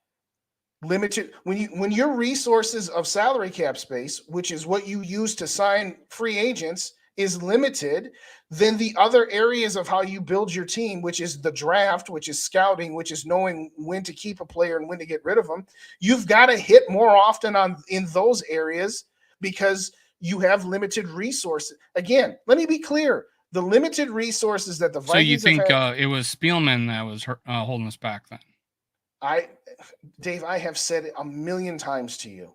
limited, when your resources of salary cap space, which is what you use to sign free agents, is limited, then the other areas of how you build your team, which is the draft, which is scouting, which is knowing when to keep a player and when to get rid of them, you've got to hit more often in those areas because you have limited resources. Again, let me be clear. The limited resources that the Vikings. So you think it was Spielman that was holding us back then? Dave, I have said it a million times to you.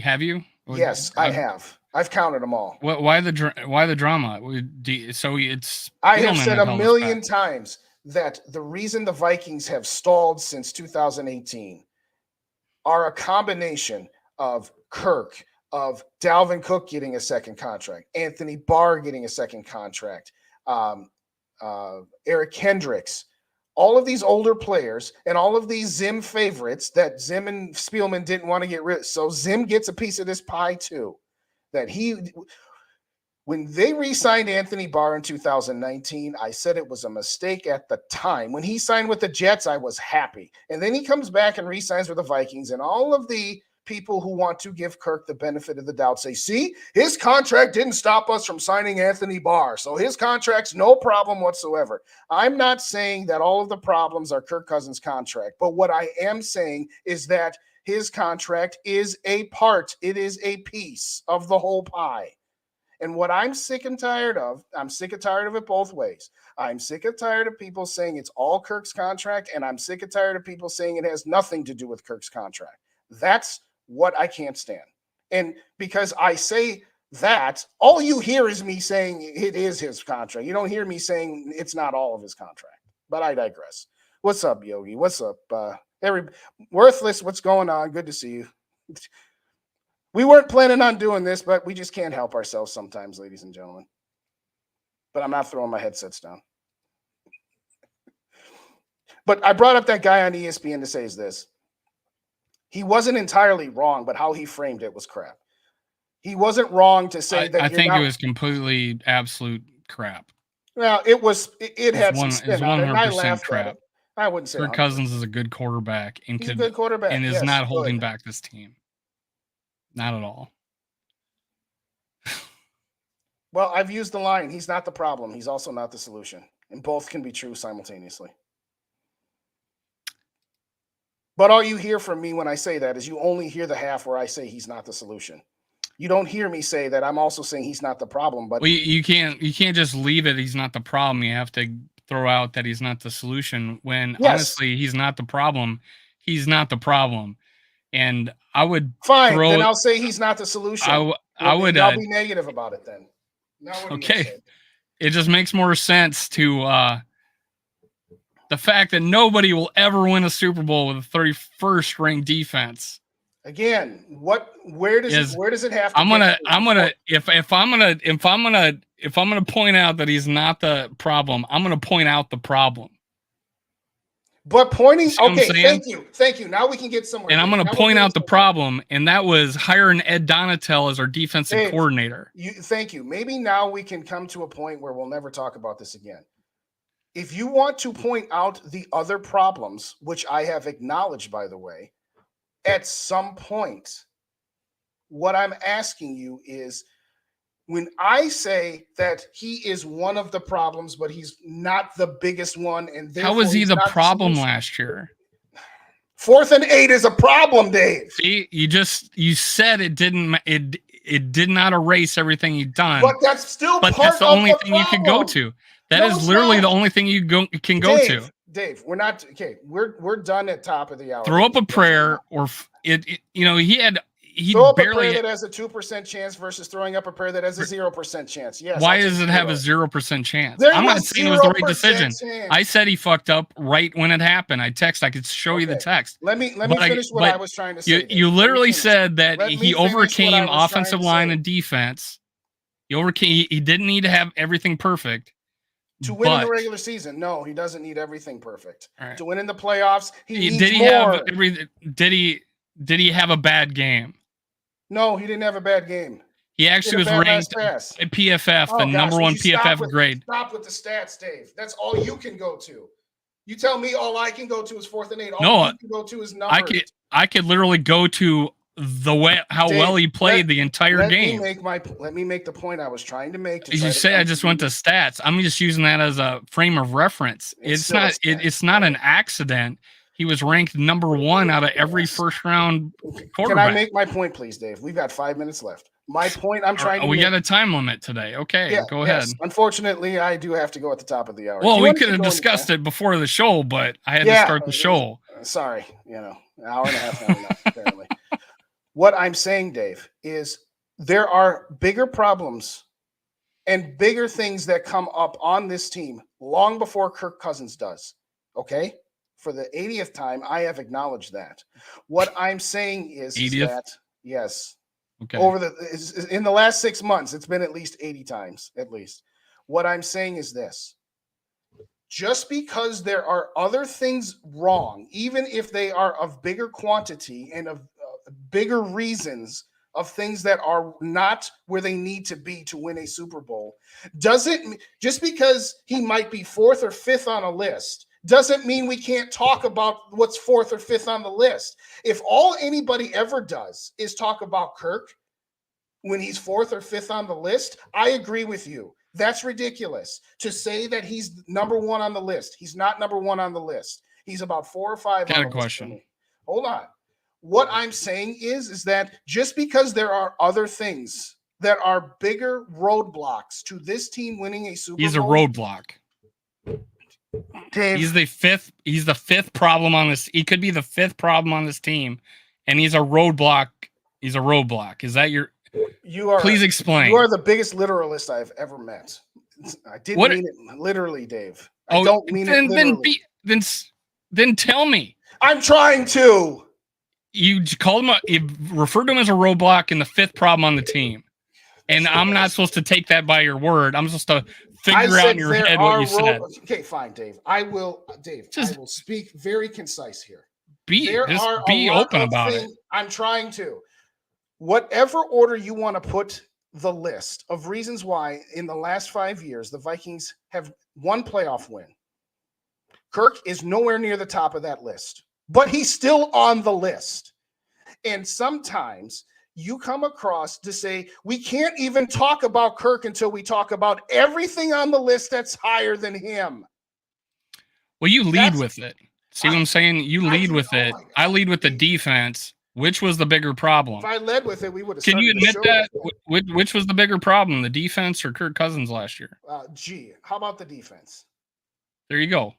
Have you? Yes, I have. I've counted them all. Why the drama? So it's. I have said a million times that the reason the Vikings have stalled since 2018 are a combination of Kirk, of Dalvin Cook getting a second contract, Anthony Barr getting a second contract, Eric Kendricks, all of these older players and all of these Zim favorites that Zim and Spielman didn't want to get rid of. So Zim gets a piece of this pie too. When they re-signed Anthony Barr in 2019, I said it was a mistake at the time. When he signed with the Jets, I was happy. And then he comes back and re-signs with the Vikings, and all of the people who want to give Kirk the benefit of the doubt say, see, his contract didn't stop us from signing Anthony Barr, so his contract's no problem whatsoever. I'm not saying that all of the problems are Kirk Cousins' contract, but what I am saying is that his contract is a part, it is a piece of the whole pie. And what I'm sick and tired of, I'm sick and tired of it both ways. I'm sick and tired of people saying it's all Kirk's contract, and I'm sick and tired of people saying it has nothing to do with Kirk's contract. That's what I can't stand. And because I say that, all you hear is me saying it is his contract. You don't hear me saying it's not all of his contract. But I digress. What's up, Yogi? What's up? Worthless, what's going on? Good to see you. We weren't planning on doing this, but we just can't help ourselves sometimes, ladies and gentlemen. But I'm not throwing my headsets down. But I brought up that guy on ESPN to say is this. He wasn't entirely wrong, but how he framed it was crap. He wasn't wrong to say that. I think it was completely absolute crap. Well, it had some spin on it, and I laughed crap. at it. I wouldn't say Kirk Cousins is a good quarterback and he's a good quarterback and is not holding back this team. Not at all. Well, I've used the line, he's not the problem. He's also not the solution. And both can be true simultaneously. But all you hear from me when I say that is you only hear the half where I say he's not the solution. You don't hear me say that I'm also saying he's not the problem. But well, you can't just leave it. He's not the problem. You have to throw out that he's not the solution when honestly he's not the problem. He's not the problem. And I would then I'll say he's not the solution. I'll be negative about it then. Okay. It just makes more sense to the fact that nobody will ever win a Super Bowl with a 31st ranked defense. Again, where does it have to I'm gonna point out that he's not the problem, I'm gonna point out the problem. But pointing, okay, thank you. Now we can get somewhere. And I'm going to point out the problem, and that was hiring Ed Donatel as our defensive coordinator. Thank you. Maybe now we can come to a point where we'll never talk about this again. If you want to point out the other problems, which I have acknowledged, by the way, at some point, what I'm asking you is, when I say that he is one of the problems, but he's not the biggest one, and how was he the problem last year? 4th and 8 is a problem, Dave. See, you said it didn't. It did not erase everything you've done. But that's still. But that's the only thing you can go to. That is literally the only thing you can go to. Dave, we're not okay. We're done at top of the hour. Throw up a prayer, or he throw up barely a prayer that has a 2% chance versus throwing up a prayer that has a 0% chance. Yes. Why does it have a 0% chance? I'm not saying it was the right decision. Chance. I said he fucked up right when it happened. I could show you the text. Let me finish what I was trying to say. You literally said that he overcame offensive line and defense. He didn't need to have everything perfect. To win in the regular season, no, he doesn't need everything perfect. Right. To win in the playoffs, he needs more. Did he have a bad game? No, he didn't have a bad game. He actually was ranked at PFF, the number one PFF grade. Stop with the stats, Dave. That's all you can go to. You tell me all I can go to is 4th and 8. All you can go to is numbers. I could literally go to how Dave, well he played the entire game. Let me make the point I was trying to make. You say I just went to stats. I'm just using that as a frame of reference. It's not an accident. He was ranked number 1 out of every first round quarterback. Can I make my point, please, Dave? We've got 5 minutes left. My point I'm trying to make. We got a time limit today. Okay, go ahead. Unfortunately, I do have to go at the top of the hour. Well, we could have discussed it before the show, but I had to start the show. Sorry, an hour and a half, not enough, apparently. What I'm saying, Dave, is there are bigger problems and bigger things that come up on this team long before Kirk Cousins does. Okay? For the 80th time, I have acknowledged that. What I'm saying is that, yes, okay, in the last 6 months, it's been at least 80 times, at least. What I'm saying is this. Just because there are other things wrong, even if they are of bigger quantity and of bigger reasons of things that are not where they need to be to win a Super Bowl, just because he might be 4th or 5th on a list doesn't mean we can't talk about what's 4th or 5th on the list. If all anybody ever does is talk about Kirk when he's 4th or 5th on the list, I agree with you. That's ridiculous to say that he's number 1 on the list. He's not number 1 on the list. He's about 4 or 5. Got a question. Hold on. What I'm saying is that just because there are other things that are bigger roadblocks to this team winning a Super Bowl. He's a roadblock. Dave, he's the fifth problem on this. He could be the 5th problem on this team, and he's a roadblock. He's a roadblock. Is that your? You are. Please explain. You are the biggest literalist I've ever met. I didn't mean it literally, Dave. I don't mean it literally. Then tell me. I'm trying to. You called him. You referred to him as a roadblock and the 5th problem on the team, and I'm not supposed to take that by your word. I'm supposed to figure out in your head what you said. Okay, fine, Dave. I will speak very concise here. Be open about it. I'm trying to. Whatever order you want to put the list of reasons why in the last 5 years the Vikings have one playoff win. Kirk is nowhere near the top of that list, but he's still on the list. And sometimes you come across to say, we can't even talk about Kirk until we talk about everything on the list that's higher than him. Well, you lead with it. See what I'm saying? You lead with it. I lead with the defense. Which was the bigger problem? If I led with it, we would have. Can you admit that? Which was the bigger problem, the defense or Kirk Cousins last year? How about the defense? There you go.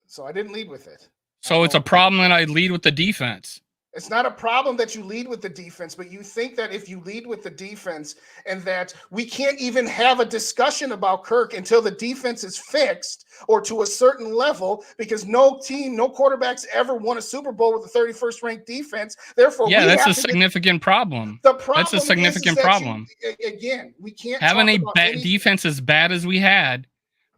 So I didn't lead with it. So it's a problem that I lead with the defense. It's not a problem that you lead with the defense, but you think that if you lead with the defense and that we can't even have a discussion about Kirk until the defense is fixed or to a certain level, because no team, no quarterback's ever won a Super Bowl with a 31st ranked defense. Therefore, that's a significant problem. That's a significant problem. Again, we can't having a defense as bad as we had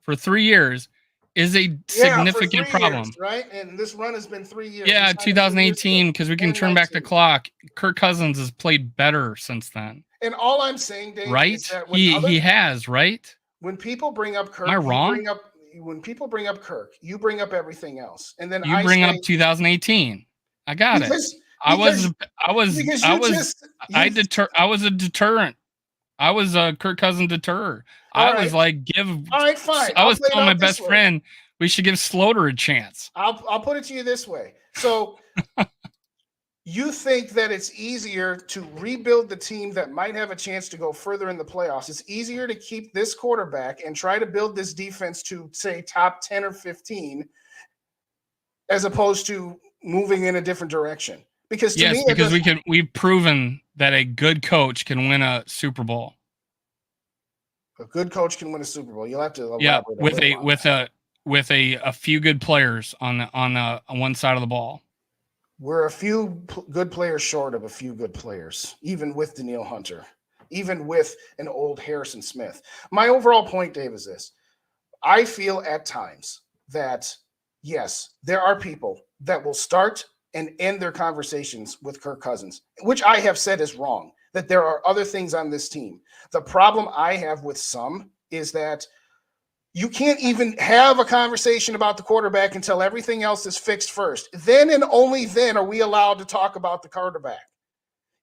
for 3 years is a significant problem, years, right? And this run has been 3 years. Yeah, 2018, because we can turn back the clock. Kirk Cousins has played better since then. And all I'm saying, Dave, right? Is that he has, right? When people bring up Kirk, am I wrong? When people bring up Kirk, you bring up everything else, and then you bring up 2018. I got it. I was a deterrent. I was a Kirk Cousins deterror. Was like, all right, fine. I was telling my best friend we should give Slaughter a chance. I'll put it to you this way. So you think that it's easier to rebuild the team that might have a chance to go further in the playoffs. It's easier to keep this quarterback and try to build this defense to, say, top 10 or 15 as opposed to moving in a different direction. Because to me, because we've proven that a good coach can win a Super Bowl. A good coach can win a Super Bowl. You'll have to elaborate with a few good players on one side of the ball. We're a few good players short of a few good players, even with Danielle Hunter, even with an old Harrison Smith. My overall point, Dave, is this. I feel at times that, yes, there are people that will start and end their conversations with Kirk Cousins, which I have said is wrong, that there are other things on this team. The problem I have with some is that you can't even have a conversation about the quarterback until everything else is fixed first. Then and only then are we allowed to talk about the quarterback.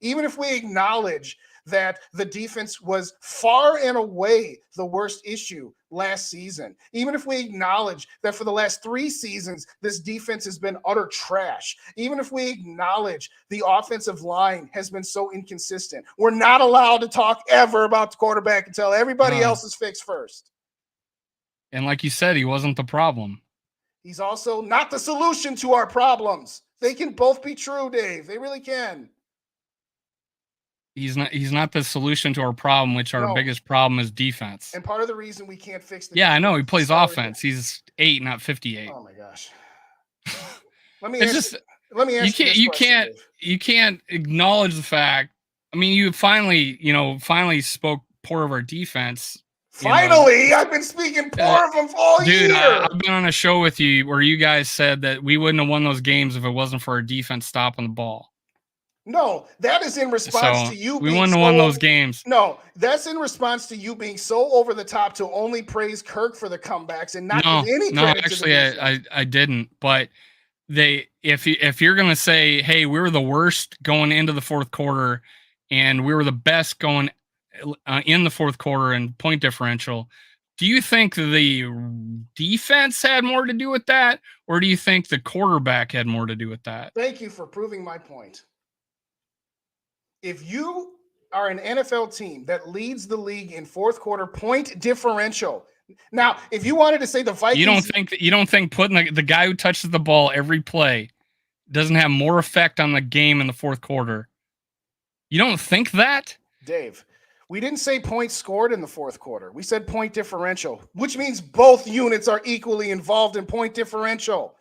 Even if we acknowledge that the defense was far and away the worst issue last season, even if we acknowledge that for the last 3 seasons, this defense has been utter trash, even if we acknowledge the offensive line has been so inconsistent, we're not allowed to talk ever about the quarterback until everybody else is fixed first. And like you said, he wasn't the problem. He's also not the solution to our problems. They can both be true, Dave. They really can. He's not the solution to our problem, which our biggest problem is defense. And part of the reason we can't fix the I know he plays offense. He's 8, not 58. Oh my gosh. Let me ask you can't acknowledge the fact. I mean, you finally spoke poor of our defense. Finally, I've been speaking poor of them all year. Dude, I've been on a show with you where you guys said that we wouldn't have won those games if it wasn't for our defense stopping the ball. No, that is in response to you. We being wouldn't have won those games. No, that's in response to you being so over the top to only praise Kirk for the comebacks and not give any credit to the defense. I didn't. But if you're gonna say, hey, we were the worst going into the fourth quarter, and we were the best going in the fourth quarter in point differential, do you think the defense had more to do with that, or do you think the quarterback had more to do with that? Thank you for proving my point. If you are an NFL team that leads the league in fourth quarter point differential, now if you wanted to say the Vikings, you don't think putting the guy who touches the ball every play doesn't have more effect on the game in the fourth quarter? You don't think that, Dave? We didn't say points scored in the fourth quarter. We said point differential, which means both units are equally involved in point differential.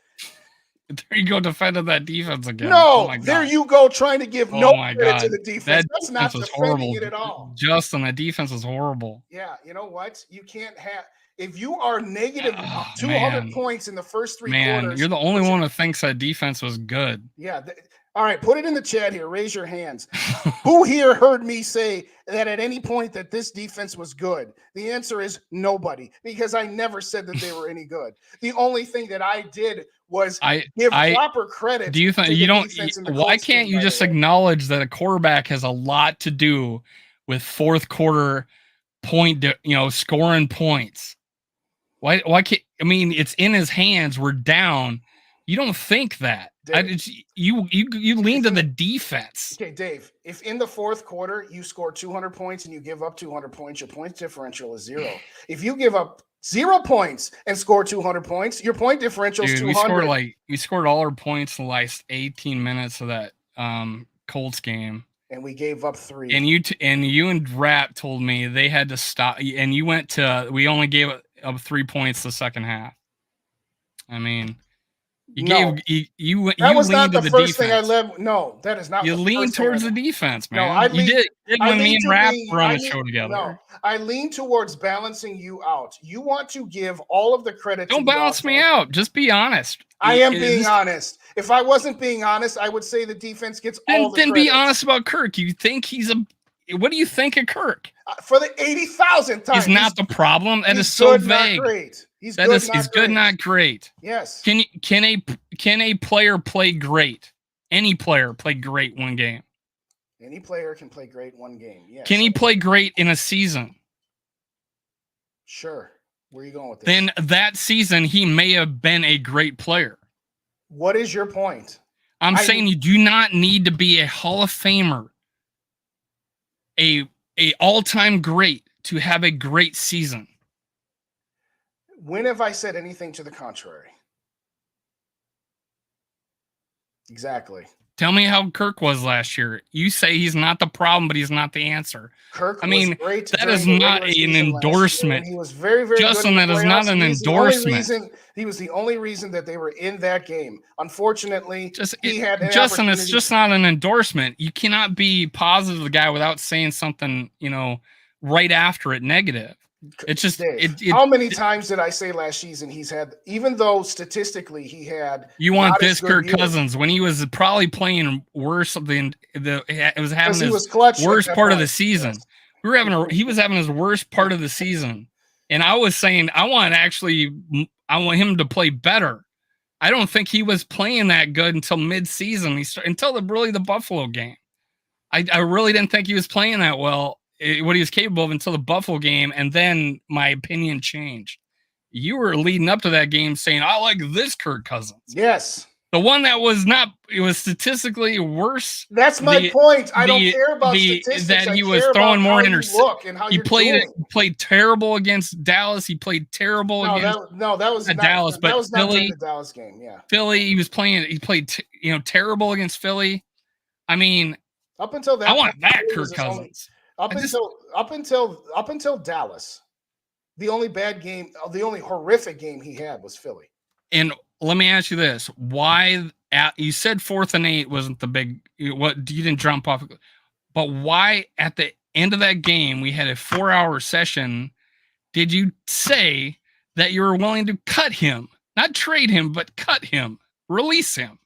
There you go, defending that defense again. No, there you go, trying to give no credit to the defense. That's not defending it at all. Justin, that defense was horrible. Yeah, you know what? You can't have if you are negative 200 points in the first three quarters. You're the only one who thinks that defense was good. Yeah. All right, put it in the chat here. Raise your hands. Who here heard me say that at any point that this defense was good? The answer is nobody, because I never said that they were any good. The only thing that I did was give proper credit. Do you think you don't? Why can't you just acknowledge that a quarterback has a lot to do with fourth quarter scoring points? Why can't? I mean, it's in his hands. We're down. You don't think that. You lean to the defense. Okay, Dave, if in the fourth quarter you score 200 points and you give up 200 points, your point differential is 0. If you give up 0 points and score 200 points, your point differential is 200. We scored all our points in the last 18 minutes of that Colts game. And we gave up 3. And you and Rap told me they had to stop. And you went to, we only gave up 3 points the second half. I mean, that was not the first thing I led. No, that is not. You lean towards the defense, man. No, you did when me and Rap were on the show together. No, I lean towards balancing you out. You want to give all of the credit. Don't balance me out. Just be honest. I am being honest. If I wasn't being honest, I would say the defense gets all the credit. Then be honest about Kirk. You think he's a? What do you think of Kirk? For the 80,000th time, he's not the problem. That is so vague. Not great. He's good, not great. Yes. Can a player play great? Any player play great one game? Any player can play great one game. Yes. Can he play great in a season? Sure. Where are you going with this? Then that season he may have been a great player. What is your point? I'm saying you do not need to be a Hall of Famer, a all-time great to have a great season. When have I said anything to the contrary? Exactly. Tell me how Kirk was last year. You say he's not the problem, but he's not the answer. Kirk was great. That is not an endorsement. He was very, very Justin, good. That is not an endorsement. He was the only reason that they were in that game. Unfortunately, Justin, it's just not an endorsement. You cannot be positive of the guy without saying something, right after it negative. It's just how many times did I say last season he's had, even though statistically he had. You want this Kirk Cousins when he was probably playing worse than it was having his worst part of the season. Yes. He was having his worst part of the season, and I was saying I want him to play better. I don't think he was playing that good until mid-season. Until the Buffalo game. I really didn't think he was playing that well. What he was capable of until the Buffalo game, and then my opinion changed. You were leading up to that game saying, I like this Kirk Cousins. Yes. The one that was it was statistically worse. That's my point. I don't care about statistics. That he was throwing more interceptions. He played terrible against Dallas. He played terrible against that was not Dallas, but that was not Philly. The Dallas game. Yeah. Philly, he played terrible against Philly. I mean, up until that, I want that Kirk Cousins. Up until Dallas, the only bad game, the only horrific game he had was Philly. And let me ask you this: why? You said 4th and 8 wasn't the big. What you didn't jump off, but why at the end of that game we had a 4-hour session? Did you say that you were willing to cut him, not trade him, but cut him, release him?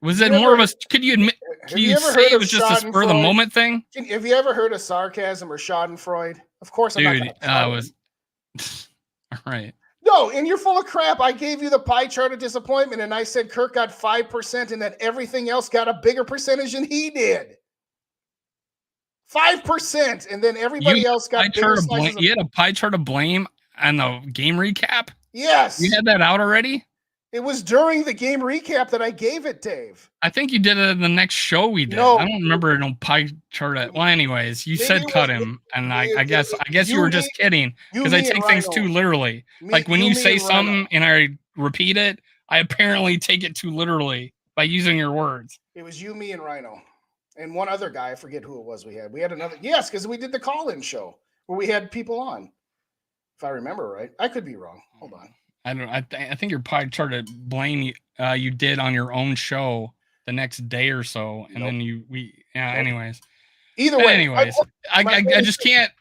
Was that more of a? Could you admit? Can you say it was just a spur of the moment thing? Have you ever heard of sarcasm or Schadenfreude? Of course, I'm Dude, not going to was all right. No, and you're full of crap. I gave you the pie chart of disappointment, and I said Kirk got 5%, and that everything else got a bigger percentage than he did. 5%, and then everybody else got bigger slices. You had a pie chart of blame on the game recap? Yes. You had that out already? It was during the game recap that I gave it, Dave. I think you did it in the next show we did. No, I don't remember no pie chart. Well, anyways, you said cut him, and I guess you were just kidding because I take things too literally. Like when you say something and I repeat it, I apparently take it too literally by using your words. It was you, me, and Rhino, and one other guy. I forget who it was. We had another. Yes, because we did the call-in show where we had people on. If I remember right, I could be wrong. Hold on. I don't. I think your pie chart of blame you did on your own show the next day or so, and then anyways. Either way, anyways, I just can't.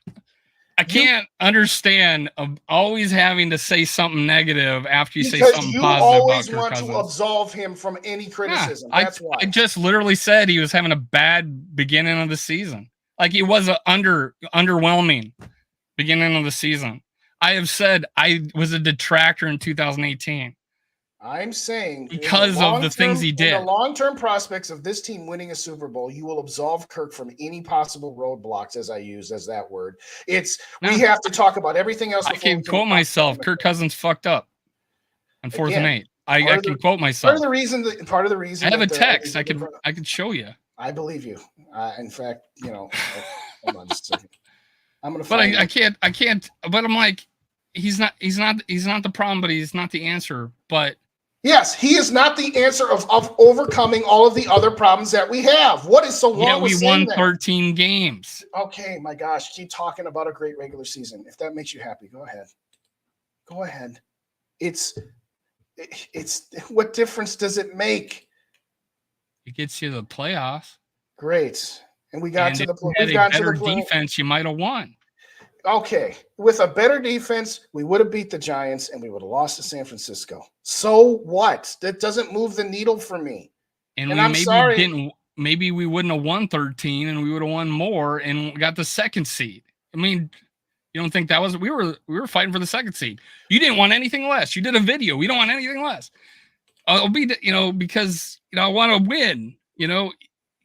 I can't understand always having to say something negative after you say something positive. You always want to absolve him from any criticism. That's why. I just literally said he was having a bad beginning of the season. Like it was underwhelming beginning of the season. I have said I was a detractor in 2018. I'm saying because of the things he did. The long-term prospects of this team winning a Super Bowl, you will absolve Kirk from any possible roadblocks, as I use as that word. We have to talk about everything else. I can quote myself. Kirk Cousins fucked up on 4th and 8. I can quote myself. Part of the reason. I have a text. I can show you. I believe you. In fact, hold on just a second. I'm gonna. But I can't. But I'm like, he's not the problem, but he's not the answer. But yes, he is not the answer of overcoming all of the other problems that we have. What is so wrong with saying that? We won 13 games. Okay, my gosh, keep talking about a great regular season. If that makes you happy, go ahead. Go ahead. It's what difference does it make? It gets you the playoffs. Great. And we got to the playoffs. With a better defense, you might have won. Okay. With a better defense, we would have beat the Giants and we would have lost to San Francisco. So what? That doesn't move the needle for me. And I'm sorry. Maybe we wouldn't have won 13 and we would have won more and got the second seed. I mean, you don't think that was we were fighting for the second seed. You didn't want anything less. You did a video. We don't want anything less. I'll be, because I want to win,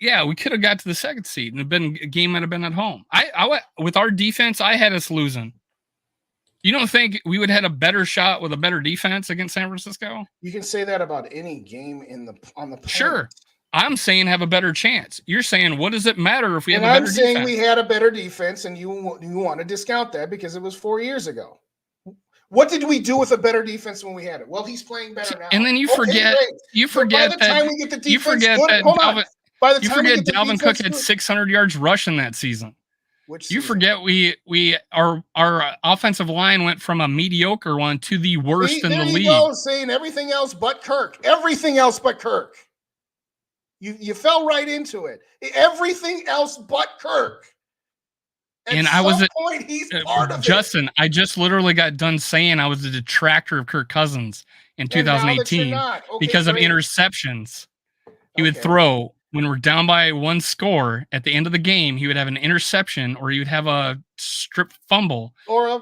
Yeah, we could have got to the second seed and a game might have been at home. I with our defense, I had us losing. You don't think we would have had a better shot with a better defense against San Francisco? You can say that about any game on the planet. Sure. I'm saying have a better chance. You're saying what does it matter if we have a better defense? I'm saying we had a better defense, and you want to discount that because it was 4 years ago. What did we do with a better defense when we had it? Well, he's playing better now. And then you forget Dalvin Cook had 600 yards rushing that season. You forget our offensive line went from a mediocre one to the worst in the league. There you go, saying everything else but Kirk. Everything else but Kirk. You fell right into it. Everything else but Kirk. And I was he's part of Justin. I just literally got done saying I was a detractor of Kirk Cousins in 2018 because of interceptions. He would throw when we're down by one score at the end of the game. He would have an interception, or he would have a strip fumble.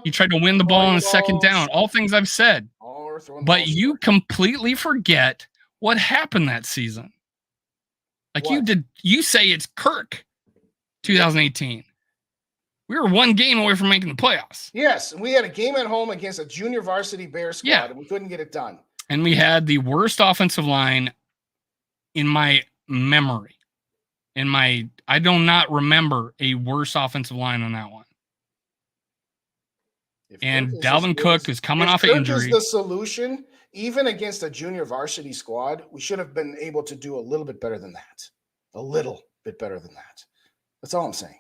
He tried to win the ball on a second down. All things I've said, but you completely forget what happened that season. Like you did. You say it's Kirk. 2018. We were one game away from making the playoffs. Yes, and we had a game at home against a junior varsity Bears squad, and we couldn't get it done. And we had the worst offensive line in my memory. I do not remember a worse offensive line than that one. And Dalvin Cook is coming off an injury. Is the solution, even against a junior varsity squad, we should have been able to do a little bit better than that. A little bit better than that. That's all I'm saying.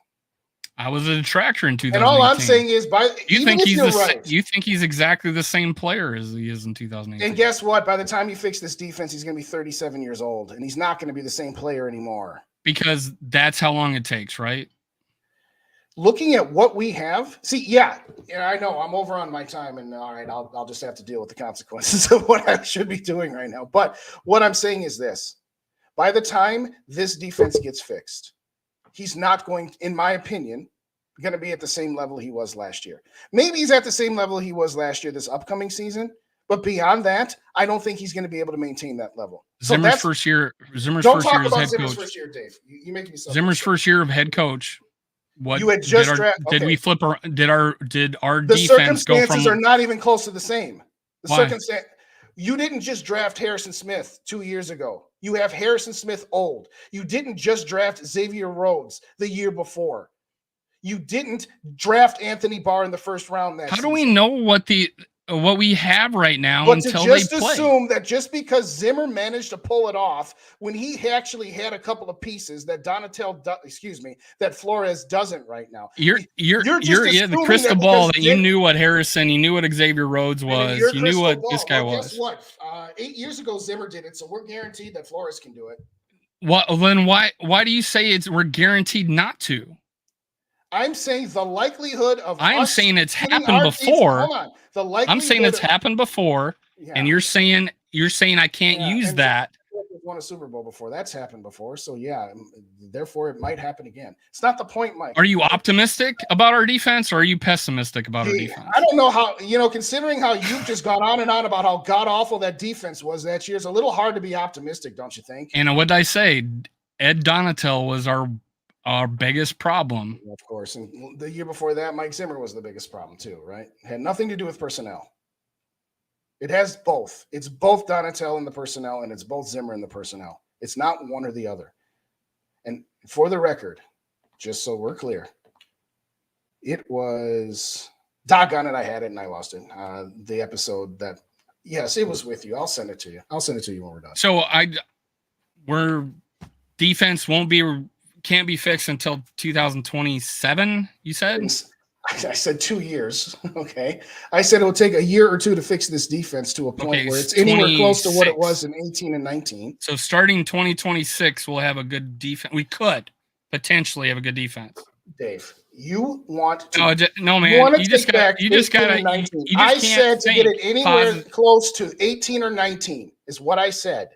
I was a detractor in 2018. And all I'm saying is, you think he's exactly the same player as he is in 2018. And guess what? By the time you fix this defense, he's going to be 37 years old, and he's not going to be the same player anymore. Because that's how long it takes, right? Looking at what we have, I know I'm over on my time, and all right, I'll just have to deal with the consequences of what I should be doing right now. But what I'm saying is this: By the time this defense gets fixed, he's not going, in my opinion, going to be at the same level he was last year. Maybe he's at the same level he was last year this upcoming season, but beyond that, I don't think he's going to be able to maintain that level. Zimmer's first year. Zimmer's don't first talk year as about head Zimmer's coach. first year, Dave. You make me so Zimmer's first year of head coach. What you had just did we flip? Did our the defense go from? Circumstances are not even close to the same. Why? You didn't just draft Harrison Smith 2 years ago. You have Harrison Smith old. You didn't just draft Xavier Rhodes the year before. You didn't draft Anthony Barr in the first round. How do we know what we have right now but until to just they play? Assume that just because Zimmer managed to pull it off when he actually had a couple of pieces that that Flores doesn't right now. You're the crystal ball that you knew what Harrison, you knew what Xavier Rhodes was, you knew what this guy was. Guess what? 8 years ago, Zimmer did it, so we're guaranteed that Flores can do it. Then why do you say we're guaranteed not to? I'm saying the likelihood of. I'm saying it's happened before. Hold on. The likelihood. I'm saying it's happened before, and you're saying I can't use that. Won a Super Bowl before. That's happened before. So yeah, therefore it might happen again. It's not the point, Mike. Are you optimistic about our defense, or are you pessimistic about our defense? I don't know how. Considering how you've just gone on and on about how god awful that defense was that year, it's a little hard to be optimistic, don't you think? And what did I say? Ed Donatel was our biggest problem. Of course. And the year before that, Mike Zimmer was the biggest problem too, right? It had nothing to do with personnel. It has both. It's both Donatel in the personnel, and it's both Zimmer in the personnel. It's not one or the other. And for the record, just so we're clear, it was doggone it. I had it and I lost it. The episode that, yes, it was with you. I'll send it to you. I'll send it to you when we're done. So we're defense can't be fixed until 2027, you said? I said 2 years. Okay. I said it will take a year or two to fix this defense to a point where it's anywhere close to what it was in 18 and 19. So starting 2026, we'll have a good defense. We could potentially have a good defense. Dave, you want to no man. You just gotta I said to get it anywhere close to 18 or 19 is what I said.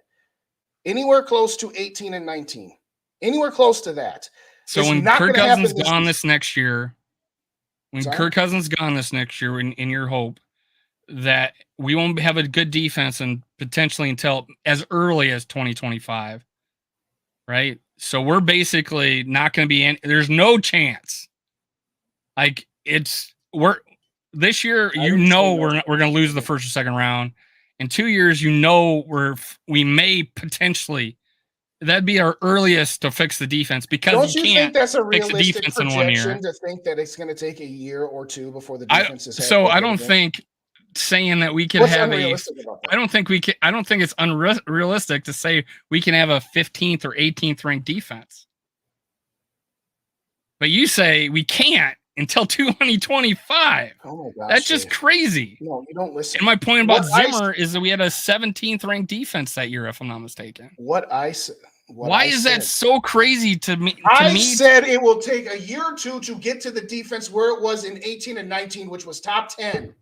Anywhere close to 18 and 19. Anywhere close to that. So when Kirk Cousins gone this next year, in your hope that we won't have a good defense and potentially until as early as 2025, right? So we're basically not going to be in. There's no chance. Like we're this year, we're going to lose the first or second round. In 2 years, we may potentially. That'd be our earliest to fix the defense because don't you can't think that's a fix the realistic defense in 1 year. To think that it's going to take a year or two before the defense is. So I don't think saying that we could have I don't think it's unrealistic to say we can have a 15th or 18th ranked defense. But you say we can't until 2025. Oh my gosh, that's just crazy. No, you don't listen. And my point about Zimmer is that we had a 17th ranked defense that year, if I'm not mistaken. Why is that so crazy to me? I said it will take a year or two to get to the defense where it was in 18 and 19, which was top 10.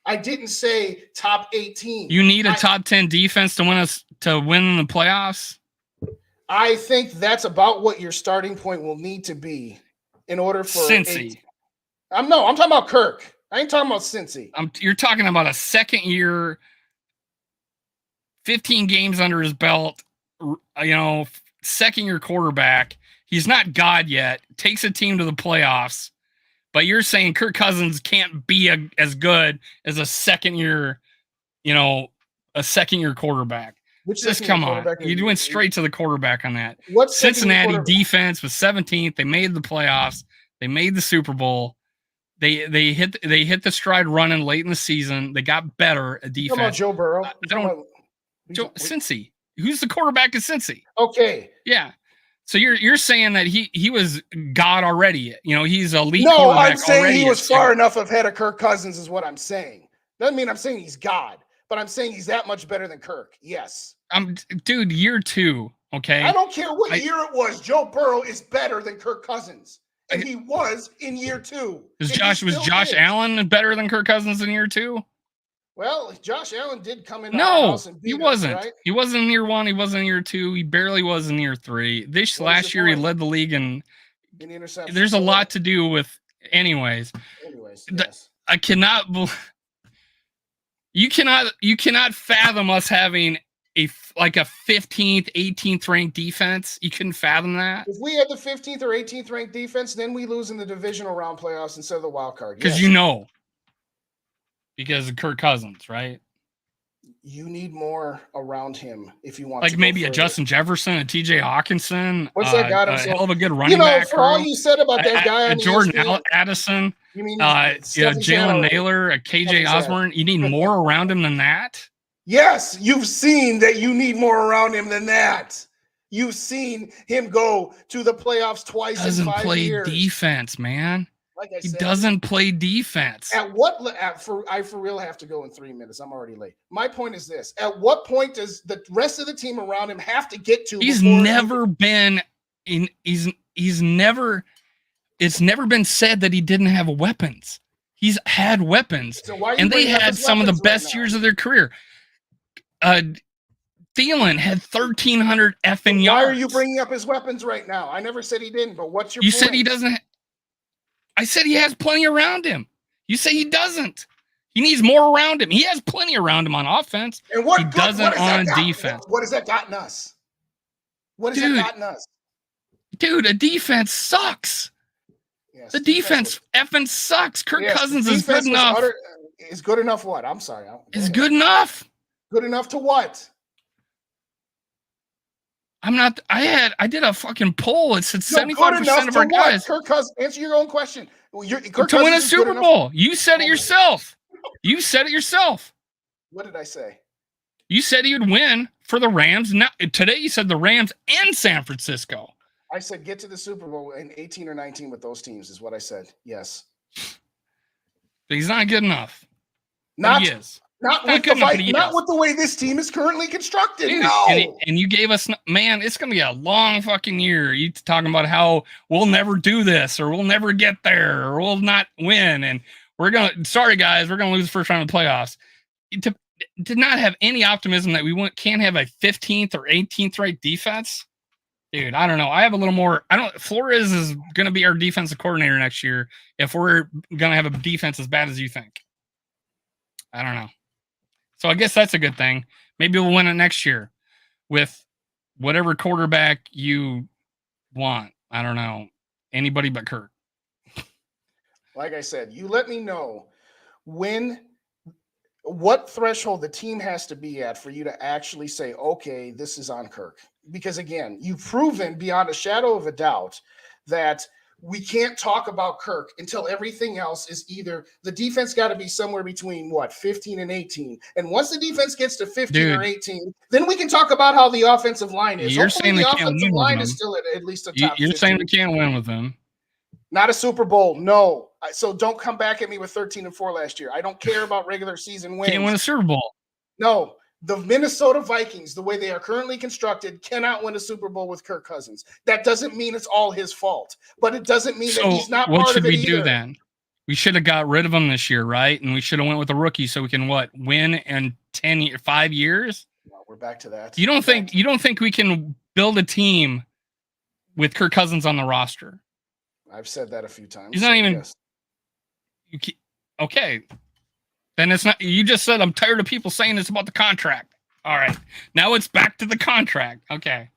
I didn't say top 18. You need a top 10 defense to win the playoffs? I think that's about what your starting point will need to be in order for Cincy. I'm talking about Kirk. I ain't talking about Cincy. You're talking about a second year, 15 games under his belt, second year quarterback. He's not God yet. Takes a team to the playoffs. But you're saying Kirk Cousins can't be as good as a second year quarterback. Just come on. You went straight to the quarterback on that. Cincinnati defense was 17th. They made the playoffs. They made the Super Bowl. They hit the stride running late in the season. They got better at defense. How about Joe Burrow? Cincy. Who's the quarterback of Cincy? Okay. Yeah. So you're saying that he was God already. He's elite. No, I'm saying he was far enough ahead of Kirk Cousins is what I'm saying. Doesn't mean I'm saying he's God, but I'm saying he's that much better than Kirk. Yes. Dude, year 2. Okay. I don't care what year it was. Joe Burrow is better than Kirk Cousins. And he was in year 2. Was Josh Allen better than Kirk Cousins in year 2? Well, Josh Allen did come into our No, house and beat he us, wasn't. right? He wasn't in year 1. He wasn't in year 2. He barely was in year 3. This What is last your year, he point? led the league, and In interceptions. there's a So lot what? to do with. Anyways, Yes. I cannot. You cannot fathom us having a 15th, 18th ranked defense. You couldn't fathom that. If we had the 15th or 18th ranked defense, then we lose in the divisional round playoffs instead of the wild card. Because Yes. Because of Kirk Cousins, right? You need more around him if you want like to maybe go a Justin Jefferson, a TJ Hawkinson, What's that got a himself? hell of a good running back. For all you said about that guy on Jordan ESPN, Addison, you mean Jalen Naylor, a KJ Osborne. You need more around him than that. Yes, you've seen that you need more around him than that. You've seen him go to the playoffs twice in 5 years. Defense, man. Like I he said, doesn't play defense. I for real have to go in 3 minutes. I'm already late. My point is this: at what point does the rest of the team around him have to get to? He's never been in. He's never. It's never been said that he didn't have weapons. He's had weapons, and they had some of the best years of their career. Thielen had 1,300 effing yards. Why are you bringing up his weapons right now? I never said he didn't, but what's your point? You said he doesn't. I said he has plenty around him. You say he doesn't. He needs more around him. He has plenty around him on offense. And what he doesn't on defense. What has that gotten us? What has that gotten us? Dude, a defense sucks. Yes, the defense effing sucks. Kirk Cousins is good enough. Is good enough what? I'm sorry. Is good enough. Good enough to what? I'm not. I did a fucking poll. It said 75% of our guys. Kirk Cousins, answer your own question. To win a Super Bowl. You said it yourself. You said it yourself. What did I say? You said he would win for the Rams. Now today you said the Rams and San Francisco. I said get to the Super Bowl in 18 or 19 with those teams is what I said. Yes. But he's not good enough. He is. Not with the way this team is currently constructed. Dude, no. And you gave us, man, it's going to be a long fucking year. You talking about how we'll never do this or we'll never get there or we'll not win. And sorry guys, we're going to lose the first round of the playoffs. To not have any optimism that we can't have a 15th or 18th ranked defense. Dude, I don't know. I have a little more. Flores is going to be our defensive coordinator next year if we're going to have a defense as bad as you think. I don't know. So I guess that's a good thing. Maybe we'll win it next year with whatever quarterback you want. I don't know. Anybody but Kirk. Like I said, you let me know what threshold the team has to be at for you to actually say, okay, this is on Kirk. Because again, you've proven beyond a shadow of a doubt that we can't talk about Kirk until everything else is either the defense got to be somewhere between 15 and 18. And once the defense gets to 15 or 18, then we can talk about how the offensive line is. You're saying the offensive line is still at least a top 15. You're saying we can't win with them. Not a Super Bowl. No. So don't come back at me with 13-4 last year. I don't care about regular season wins. Can't win a Super Bowl. No. The Minnesota Vikings, the way they are currently constructed, cannot win a Super Bowl with Kirk Cousins. That doesn't mean it's all his fault, but it doesn't mean that he's not part of it. What should we do then? We should have got rid of him this year, right? And we should have went with a rookie so we can win in 5 years? No, we're back to that. You don't think we can build a team with Kirk Cousins on the roster? I've said that a few times. He's not even. Yes. Okay. Then it's not. You just said I'm tired of people saying it's about the contract. All right, now it's back to the contract. Okay,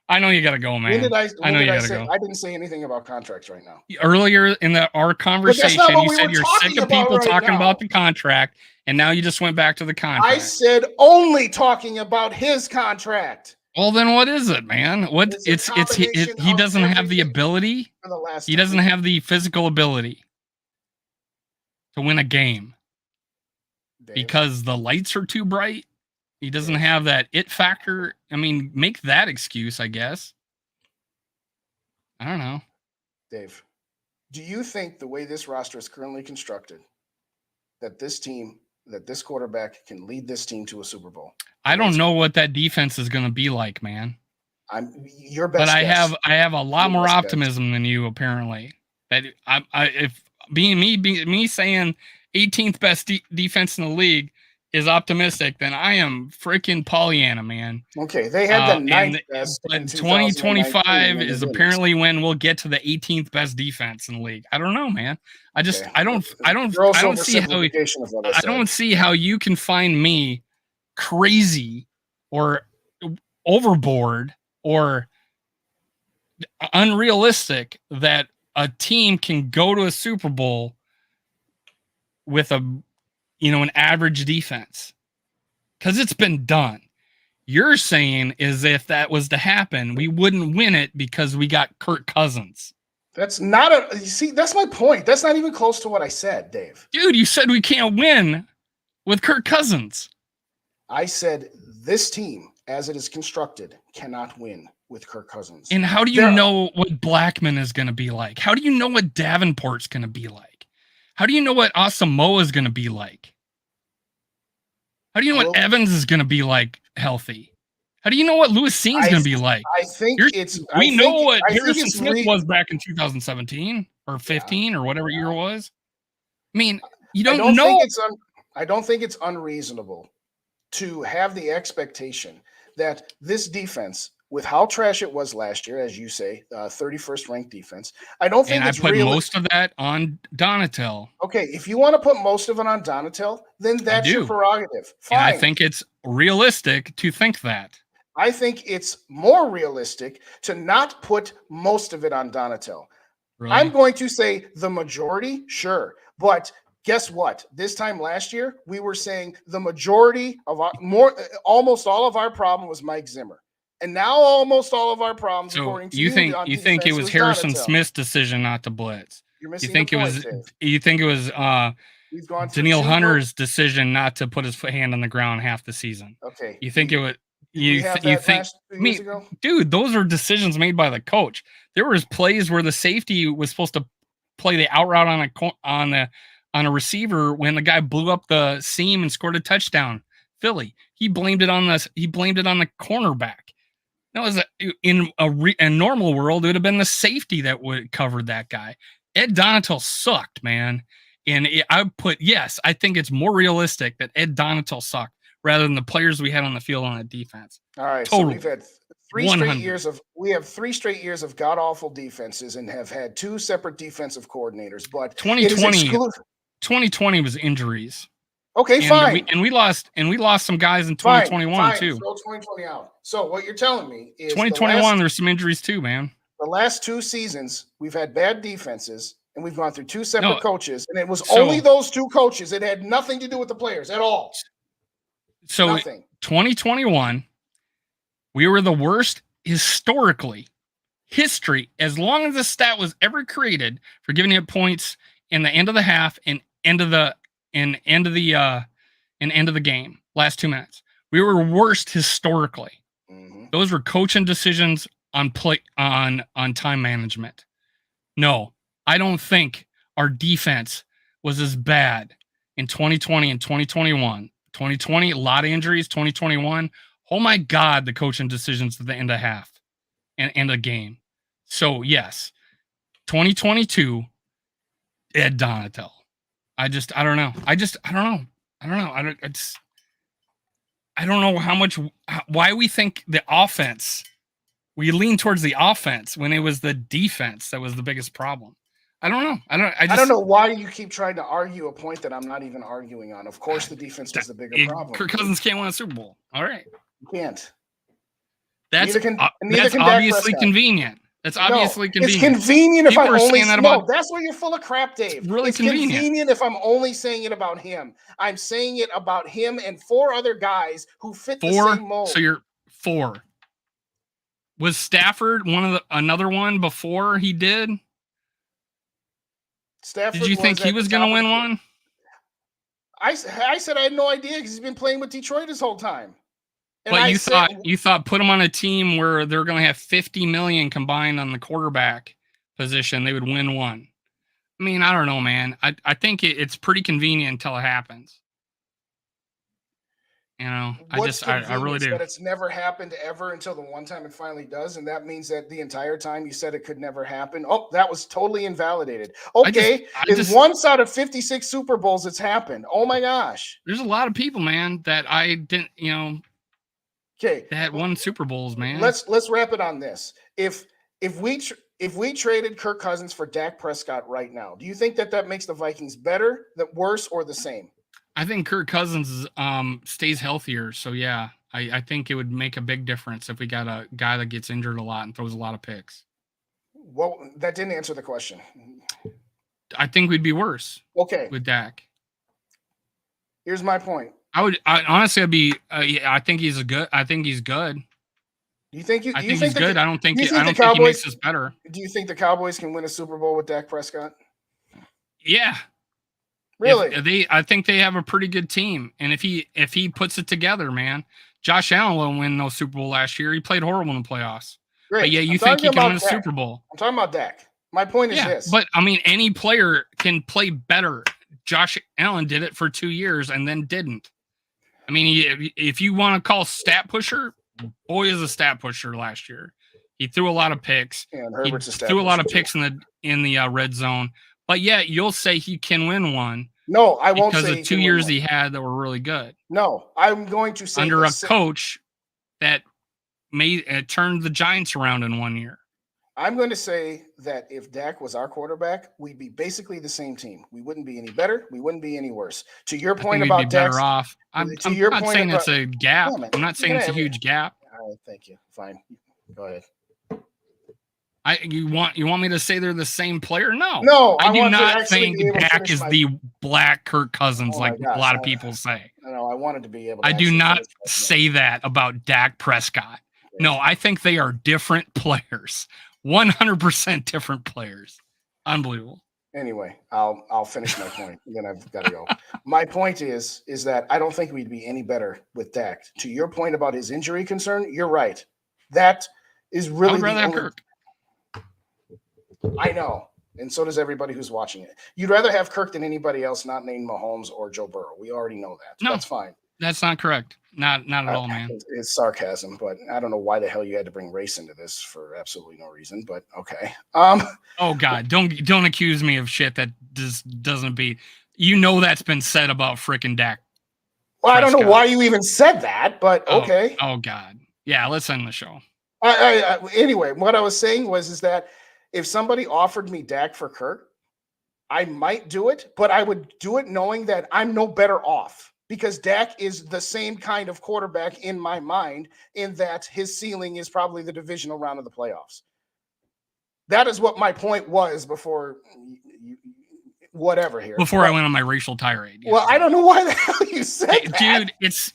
I know you got to go, man. I know you got to go. I didn't say anything about contracts right now. Earlier in our conversation, you said you're sick of people talking about the contract, and now you just went back to the contract. I said only talking about his contract. Well, then what is it, man? What he doesn't have the ability. He doesn't have the physical ability to win a game. Dave. Because the lights are too bright. He doesn't have that it factor. I mean, make that excuse, I guess. I don't know. Dave, do you think the way this roster is currently constructed, that this quarterback can lead this team to a Super Bowl? I don't know what that defense is going to be like, man. Your best. But I have a lot more optimism than you, apparently. That if being me saying 18th best defense in the league, is optimistic, then I am freaking Pollyanna, man. Okay, they had the ninth best. But 2025 is apparently when we'll get to the 18th best defense in the league. I don't know, man. I don't see how you can find me crazy or overboard or unrealistic that a team can go to a Super Bowl with an average defense, because it's been done. You're saying is if that was to happen, we wouldn't win it because we got Kirk Cousins. That's not that's my point. That's not even close to what I said, Dave. Dude, you said we can't win with Kirk Cousins. I said this team, as it is constructed, cannot win with Kirk Cousins. And how do you know what Blackman is going to be like? How do you know what Davenport's going to be like? How do you know what Asamoah is going to be like? How do you know what Evans is going to be like healthy? How do you know what Lewis Seen's going to be like? I think we know what Harrison Smith was back in 2017 or 15 or whatever year it was. I mean, you don't know. I don't think it's unreasonable to have the expectation that this defense, with how trash it was last year, as you say, 31st ranked defense, I don't think it's real. I put most of that on Donatel. Okay, if you want to put most of it on Donatel, then that's your prerogative. Fine. And I think it's realistic to think that. I think it's more realistic to not put most of it on Donatel. Really? I'm going to say the majority, sure, but guess what? This time last year, we were saying the majority of almost all of our problem was Mike Zimmer. And now almost all of our problems, according to you think it was Harrison Smith's decision not to blitz. You're missing you think it was Danielle Hunter's decision not to put his hand on the ground half the season. Okay. You think it was dude, those are decisions made by the coach. There was plays where the safety was supposed to play the out route on a receiver when the guy blew up the seam and scored a touchdown. Philly. He blamed it on the cornerback. That was in a normal world, it would have been the safety that would covered that guy. Ed Donatel sucked, man. And I think it's more realistic that Ed Donatel sucked rather than the players we had on the field on the defense. All right, totally. So we've had 3 straight years of 3 straight years of god awful defenses and have had 2 separate defensive coordinators. But 2020 was injuries. Okay, fine. We lost some guys in 2021 too. Throw 2020 out. So what you're telling me is 2021 there's some injuries too, man. The last 2 seasons we've had bad defenses and we've gone through 2 separate coaches, and it was only those 2 coaches. It had nothing to do with the players at all. So nothing. 2021, we were the worst historically. History, as long as the stat was ever created for giving it points in the end of the half and end of the game, last 2 minutes. We were worst historically. Mm-hmm. Those were coaching decisions on time management. No, I don't think our defense was as bad in 2020 and 2021. 2020, a lot of injuries. 2021, oh my God, the coaching decisions at the end of half and end of game. So yes, 2022, Ed Donatel. I don't know. I don't know why we think the offense, we lean towards the offense when it was the defense that was the biggest problem. I don't know. I don't know why you keep trying to argue a point that I'm not even arguing on. Of course, the defense was the bigger problem. Kirk Cousins can't win a Super Bowl. All right. You can't. That's obviously convenient. That's obviously convenient. It's convenient if I'm only saying that that's where you're full of crap, Dave. It's really convenient if I'm only saying it about him. I'm saying it about him and 4 other guys who fit the same mold. So you're 4. Was Stafford another one before he did? Stafford. Did you think he was going to win one? I said I had no idea because he's been playing with Detroit his whole time. And but you thought put him on a team where they're going to have $50 million combined on the quarterback position, they would win one. I mean, I don't know, man. I think it's pretty convenient until it happens. You know, What's I really do. that it's never happened ever until the one time it finally does, and that means that the entire time you said it could never happen. Oh, that was totally invalidated. Okay, in once out of 56 Super Bowls, it's happened. Oh my gosh. There's a lot of people, man, that I didn't, Okay, that won Super Bowls, man. Let's wrap it on this. If we traded Kirk Cousins for Dak Prescott right now, do you think that makes the Vikings better, worse, or the same? I think Kirk Cousins stays healthier. So, yeah, I think it would make a big difference if we got a guy that gets injured a lot and throws a lot of picks. Well, that didn't answer the question. I think we'd be worse. Okay. With Dak. Here's my point. Honestly, I think he's good. I think he's good. Do you think he's good? I don't think he makes us better. Do you think the Cowboys can win a Super Bowl with Dak Prescott? Yeah. Really? I think they have a pretty good team, and if he puts it together, man, Josh Allen won't win no Super Bowl last year. He played horrible in the playoffs. Great. But yeah, you think he can win a Super Bowl? I'm talking about Dak. My point is this. But I mean, any player can play better. Josh Allen did it for 2 years and then didn't. I mean, if you want to call stat pusher, boy is a stat pusher last year. He threw a lot of picks. Yeah, and Herbert's he threw a lot of picks in the red zone. But yeah, you'll say he can win one. No, I won't say because of 2 years he had that were really good. No, I'm going to say under a coach that turned the Giants around in 1 year. I'm going to say that if Dak was our quarterback, we'd be basically the same team. We wouldn't be any better. We wouldn't be any worse. To your point about Dak, better off. I'm not saying it's a gap. I'm not saying it's a huge gap. All right, thank you. Fine, go ahead. You want me to say they're the same player? No, I do not think Dak is the black Kirk Cousins like a lot of people say. No, I wanted to be able. I do not say that about Dak Prescott. No, I think they are different players, 100% different players. Unbelievable. Anyway, I'll finish my point. Then I've got to go. My point is that I don't think we'd be any better with Dak. To your point about his injury concern, you're right. That is really the only. Kirk. I know, and so does everybody who's watching it. You'd rather have Kirk than anybody else not named Mahomes or Joe Burrow. We already know that. No, that's fine. That's not correct. Not at all, man. It's sarcasm, but I don't know why the hell you had to bring race into this for absolutely no reason, but okay. Oh God, don't accuse me of shit that doesn't be. You know that's been said about frickin' Dak. Well, Prescott. I don't know why you even said that, but okay. Oh God. Yeah, let's end the show. Anyway, what I was saying is that if somebody offered me Dak for Kirk, I might do it, but I would do it knowing that I'm no better off because Dak is the same kind of quarterback in my mind in that his ceiling is probably the divisional round of the playoffs. That is what my point was before whatever here. Before I went on my racial tirade. Yeah. Well, I don't know why the hell you said that. Dude, it's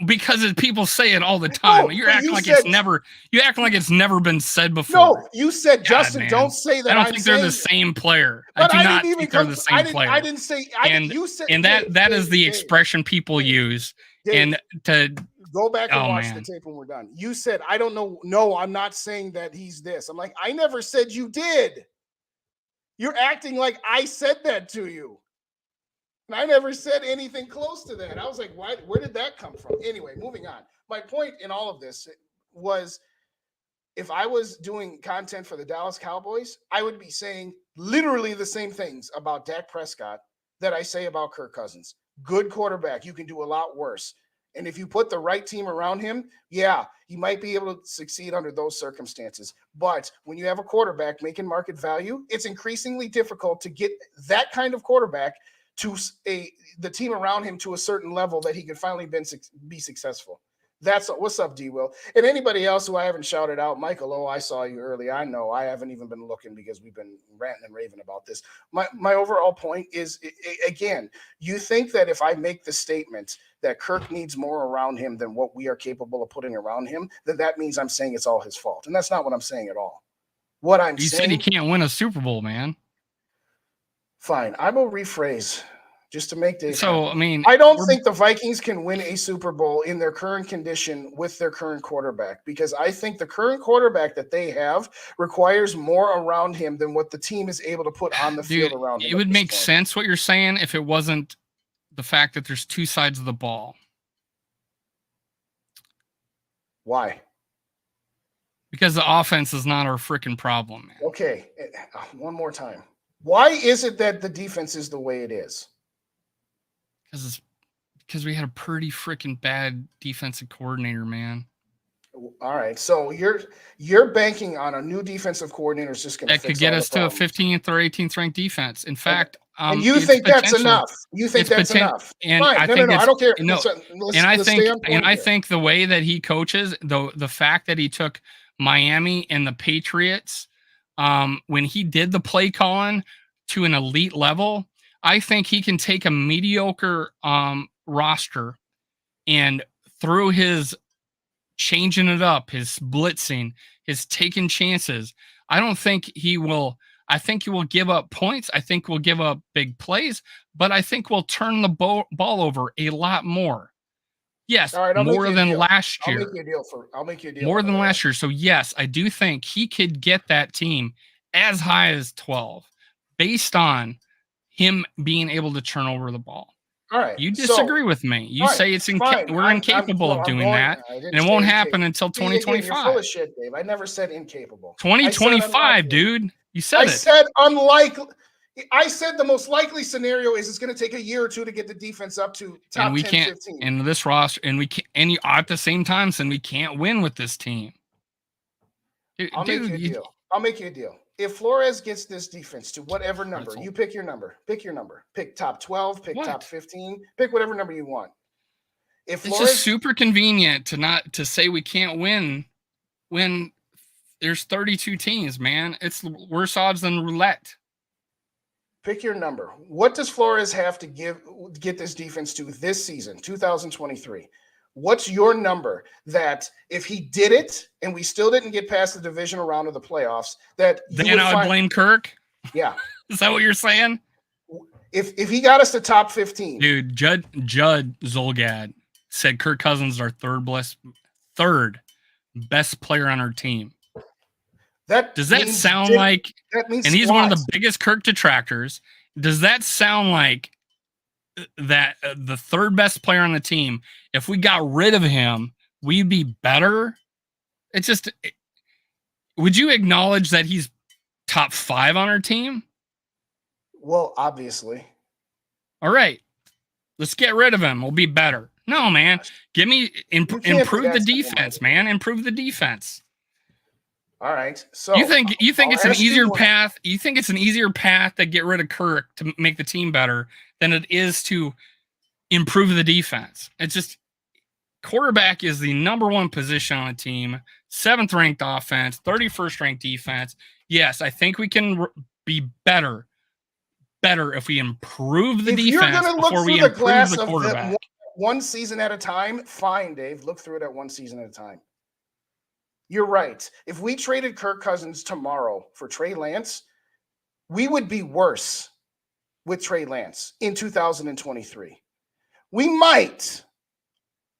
because people say it all the time. No, you're acting like it's never been said before. No, you said, Justin, man. Don't say that. I don't think they're the same player. I do not think they're the same player. I didn't say. You said, and that is the expression people use. And to go back and watch the tape when we're done. You said, I don't know. No, I'm not saying that he's this. I'm like, I never said you did. You're acting like I said that to you. And I never said anything close to that. I was like, why? Where did that come from? Anyway, moving on. My point in all of this was if I was doing content for the Dallas Cowboys, I would be saying literally the same things about Dak Prescott that I say about Kirk Cousins. Good quarterback. You can do a lot worse. And if you put the right team around him, yeah, he might be able to succeed under those circumstances. But when you have a quarterback making market value, it's increasingly difficult to get that kind of quarterback to the team around him to a certain level that he could finally be successful. That's what's up, D-Will. And anybody else who I haven't shouted out, Michael, I saw you early. I know I haven't even been looking because we've been ranting and raving about this. My overall point is, again, you think that if I make the statement that Kirk needs more around him than what we are capable of putting around him, then that means I'm saying it's all his fault. And that's not what I'm saying at all. What I'm saying— You said he can't win a Super Bowl, man. Fine. I will rephrase just to make this. So, I mean, I don't think the Vikings can win a Super Bowl in their current condition with their current quarterback, because I think the current quarterback that they have requires more around him than what the team is able to put on the field around him. It would make sense what you're saying if it wasn't the fact that there's two sides of the ball. Why? Because the offense is not our freaking problem, man. Okay, one more time. Why is it that the defense is the way it is? Because we had a pretty freaking bad defensive coordinator, man. All right, so you're banking on a new defensive coordinator is just going to That could get us to a 15th or 18th ranked defense. In fact, and you think that's enough? You think that's enough? And fine. I No, think I don't care. No, I think the way that he coaches, the fact that he took Miami and the Patriots, when he did the play calling to an elite level, I think he can take a mediocre roster and through his changing it up, his blitzing, his taking chances. I don't think he will. I think he will give up points. I think we'll give up big plays, but I think we'll turn the ball over a lot more. Yes, all right, more than last year. I'll make you a deal. More than last year. So yes, I do think he could get that team as high as 12 based on him being able to turn over the ball. All right. You disagree with me. You say it's we're incapable of doing that, and it won't happen until 2025. You're full of shit, Dave. I never said incapable. 2025, dude. You said it. I said unlikely. I said the most likely scenario is it's going to take a year or two to get the defense up to top and we 10, can't, 15. And this roster, and we can't, and at the same time, then we can't win with this team. I'll make you a deal. If Flores gets this defense to whatever number, you pick your number. Pick your number. Pick top 12, pick top 15, pick whatever number you want. If Flores, it's just super convenient to say we can't win when there's 32 teams, man. It's worse odds than roulette. Pick your number. What does Flores have to get this defense to this season, 2023? What's your number that if he did it and we still didn't get past the divisional round of the playoffs, that then I would blame Kirk? Yeah. Is that what you're saying? If he got us to top 15. Dude, Judd Zolgad said Kirk Cousins is our third best player on our team. Does that sound like that means and he's one of the biggest Kirk detractors. Does that sound like that the third best player on the team, if we got rid of him, we'd be better? It's just, would you acknowledge that he's top 5 on our team? Well, obviously. All right. Let's get rid of him. We'll be better. No, man. Give me improve the defense, man. Improve the defense. All right. So you think it's an easier path? You think it's an easier path to get rid of Kirk to make the team better than it is to improve the defense? It's just quarterback is the number 1 position on a team, 7th ranked offense, 31st ranked defense. Yes, I think we can be better if we improve the defense before we improve the quarterback. One season at a time, fine, Dave. Look through it at one season at a time. You're right. If we traded Kirk Cousins tomorrow for Trey Lance, we would be worse with Trey Lance in 2023. We might,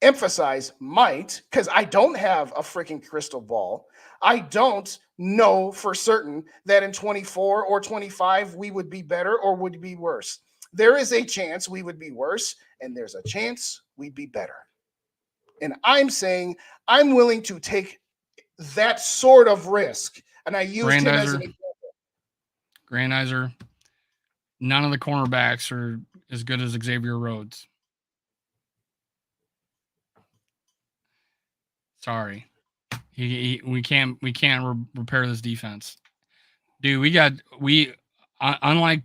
emphasize might, because I don't have a freaking crystal ball. I don't know for certain that in 24 or 25 we would be better or would be worse. There is a chance we would be worse, and there's a chance we'd be better. And I'm saying I'm willing to take that sort of risk. And I used him as an example. Grandizer, none of the cornerbacks are as good as Xavier Rhodes. Sorry. We can't repair this defense. Dude, unlike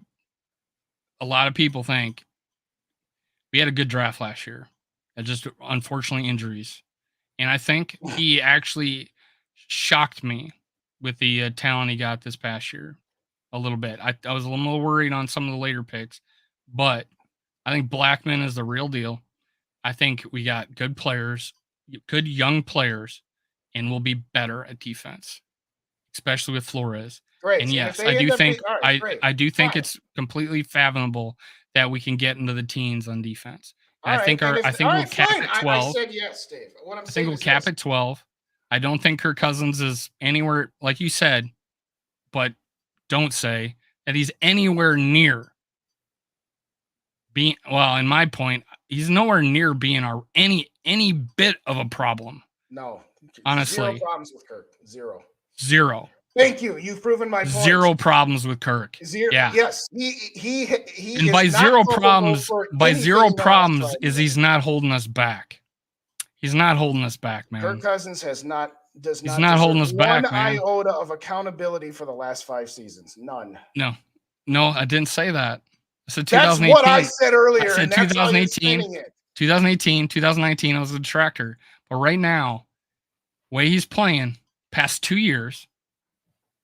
a lot of people think, we had a good draft last year. Just unfortunately injuries. And I think he actually shocked me with the talent he got this past year a little bit. I was a little more worried on some of the later picks, but I think Blackman is the real deal. I think we got good players, good young players, and we'll be better at defense, especially with Flores. Great. And yes, I do think it's completely fathomable that we can get into the teens on defense. I think we'll cap at 12. I said yes, Dave. I think we'll cap at 12. I don't think Kirk Cousins is anywhere, like you said, but don't say that he's anywhere near being, well, in my point, he's nowhere near being any bit of a problem. No. Honestly, 0 problems with Kirk. 0. Thank you. You've proven my point. 0 problems with Kirk. 0. Yeah. Yes. He And is by not 0 culpable problems, for by 0 anything problems that is he's not holding us back. He's not holding us back, man. Kirk Cousins does not He's not holding us back, one man. iota of accountability for the last 5 seasons. None. No, I didn't say that. I said 2018. That's what I said earlier. I said and that's 2018. 2018, 2019, I was a detractor. But right now, way he's playing, past 2 years,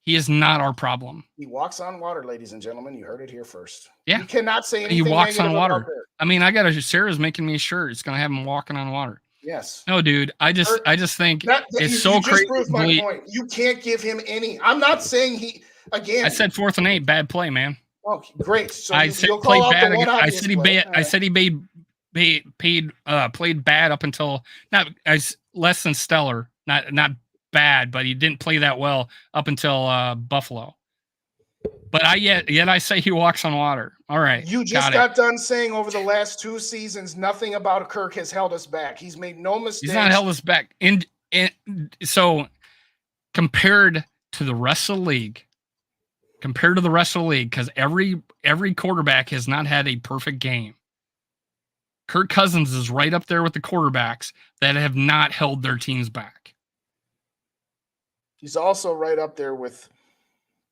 he is not our problem. He walks on water, ladies and gentlemen. You heard it here first. Yeah. You cannot say anything. He walks on water. I mean, Sarah's making me a shirt. It's gonna have him walking on water. Yes. No, dude. I just think it's so crazy. Proved my point. You can't give him any. I'm not saying he again. I said 4th and 8, bad play, man. Oh, great. So I said played bad. I said he played bad up until less than stellar, not bad, but he didn't play that well up until Buffalo. But yet I say he walks on water. All right. You just got done saying over the last 2 seasons, nothing about Kirk has held us back. He's made no mistakes. He's not held us back. And so compared to the rest of the league, because every quarterback has not had a perfect game. Kirk Cousins is right up there with the quarterbacks that have not held their teams back. He's also right up there with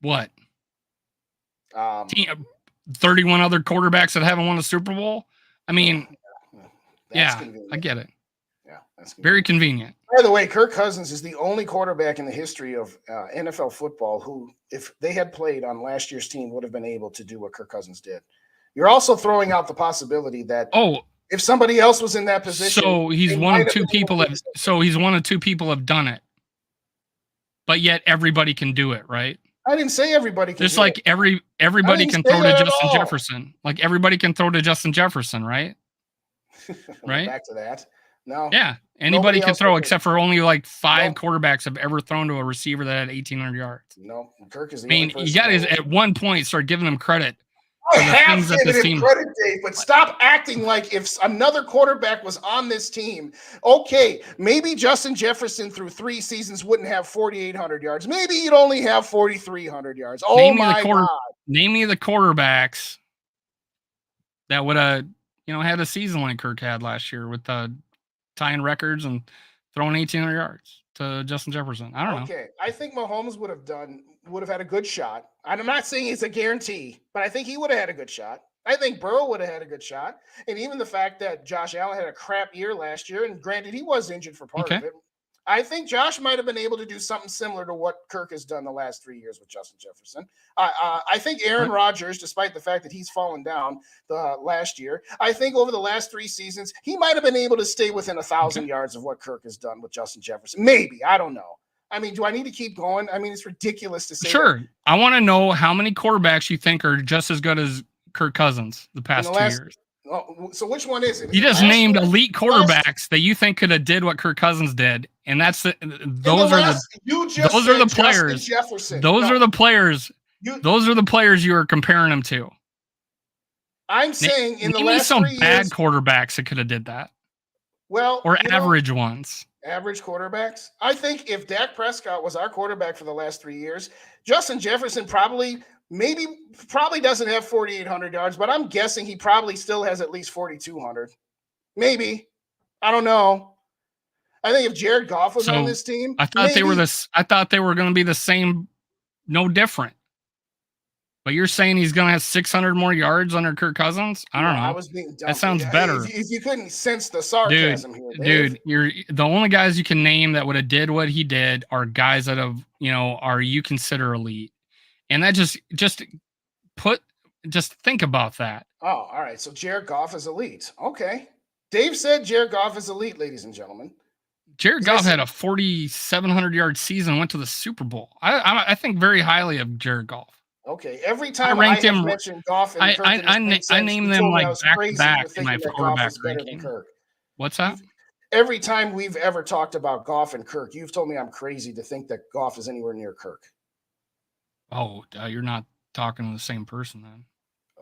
what? 31 other quarterbacks that haven't won a Super Bowl. I mean, I get it. Yeah, that's very convenient. By the way, Kirk Cousins is the only quarterback in the history of NFL football who, if they had played on last year's team, would have been able to do what Kirk Cousins did. You're also throwing out the possibility that if somebody else was in that position, so he's one of 2 people have done it, but yet everybody can do it, right? I didn't say everybody can. Just like everybody can throw to Justin Jefferson. Like everybody can throw to Justin Jefferson, right? Right. Back to that. No. Yeah. Anybody can throw except for only like 5 quarterbacks have ever thrown to a receiver that had 1,800 yards. No, Kirk is the only person. You got to at one point start giving him credit. I have given him credit, Dave, but stop acting like if another quarterback was on this team, okay, maybe Justin Jefferson through 3 seasons wouldn't have 4,800 yards. Maybe you'd only have 4,300 yards. Oh, my God. Name me the quarterbacks that would have, had a season like Kirk had last year with tying records and throwing 1,800 yards to Justin Jefferson. I don't know. Okay, I think Mahomes would have had a good shot. I'm not saying it's a guarantee, but I think he would have had a good shot. I think Burrow would have had a good shot. And even the fact that Josh Allen had a crap year last year, and granted, he was injured for part of it. I think Josh might have been able to do something similar to what Kirk has done the last 3 years with Justin Jefferson. I think Aaron Rodgers, despite the fact that he's fallen down the last year, I think over the last 3 seasons, he might have been able to stay within 1,000 yards of what Kirk has done with Justin Jefferson. Maybe. I don't know. I mean, do I need to keep going? I mean, it's ridiculous to say. Sure. That. I want to know how many quarterbacks you think are just as good as Kirk Cousins the past 2 years. So which one is it? You just named elite quarterbacks that you think could have did what Kirk Cousins did, and those are the players. Those are the players. Those are the players you are comparing them to. I'm saying in the last some 3 years, bad quarterbacks that could have did that. Well, or average ones. Average quarterbacks. I think if Dak Prescott was our quarterback for the last 3 years, Justin Jefferson probably doesn't have 4,800 yards, but I'm guessing he probably still has at least 4,200. Maybe. I don't know. I think if Jared Goff was on this team, I thought they were going to be the same, no different. But you're saying he's going to have 600 more yards under Kirk Cousins? I don't know. I was being dumb. That sounds better. If you couldn't sense the sarcasm here, dude, you're the only guys you can name that would have did what he did are guys that have, you consider elite. And that just think about that. Oh, all right. So Jared Goff is elite. Okay. Dave said Jared Goff is elite, ladies and gentlemen. Jared Goff had a 4,700 yard season, went to the Super Bowl. I think very highly of Jared Goff. Okay. Every time I have mentioned Goff, and I name them like back to back in my quarterback ranking. What's that? Every time we've ever talked about Goff and Kirk, you've told me I'm crazy to think that Goff is anywhere near Kirk. Oh, you're not talking to the same person then.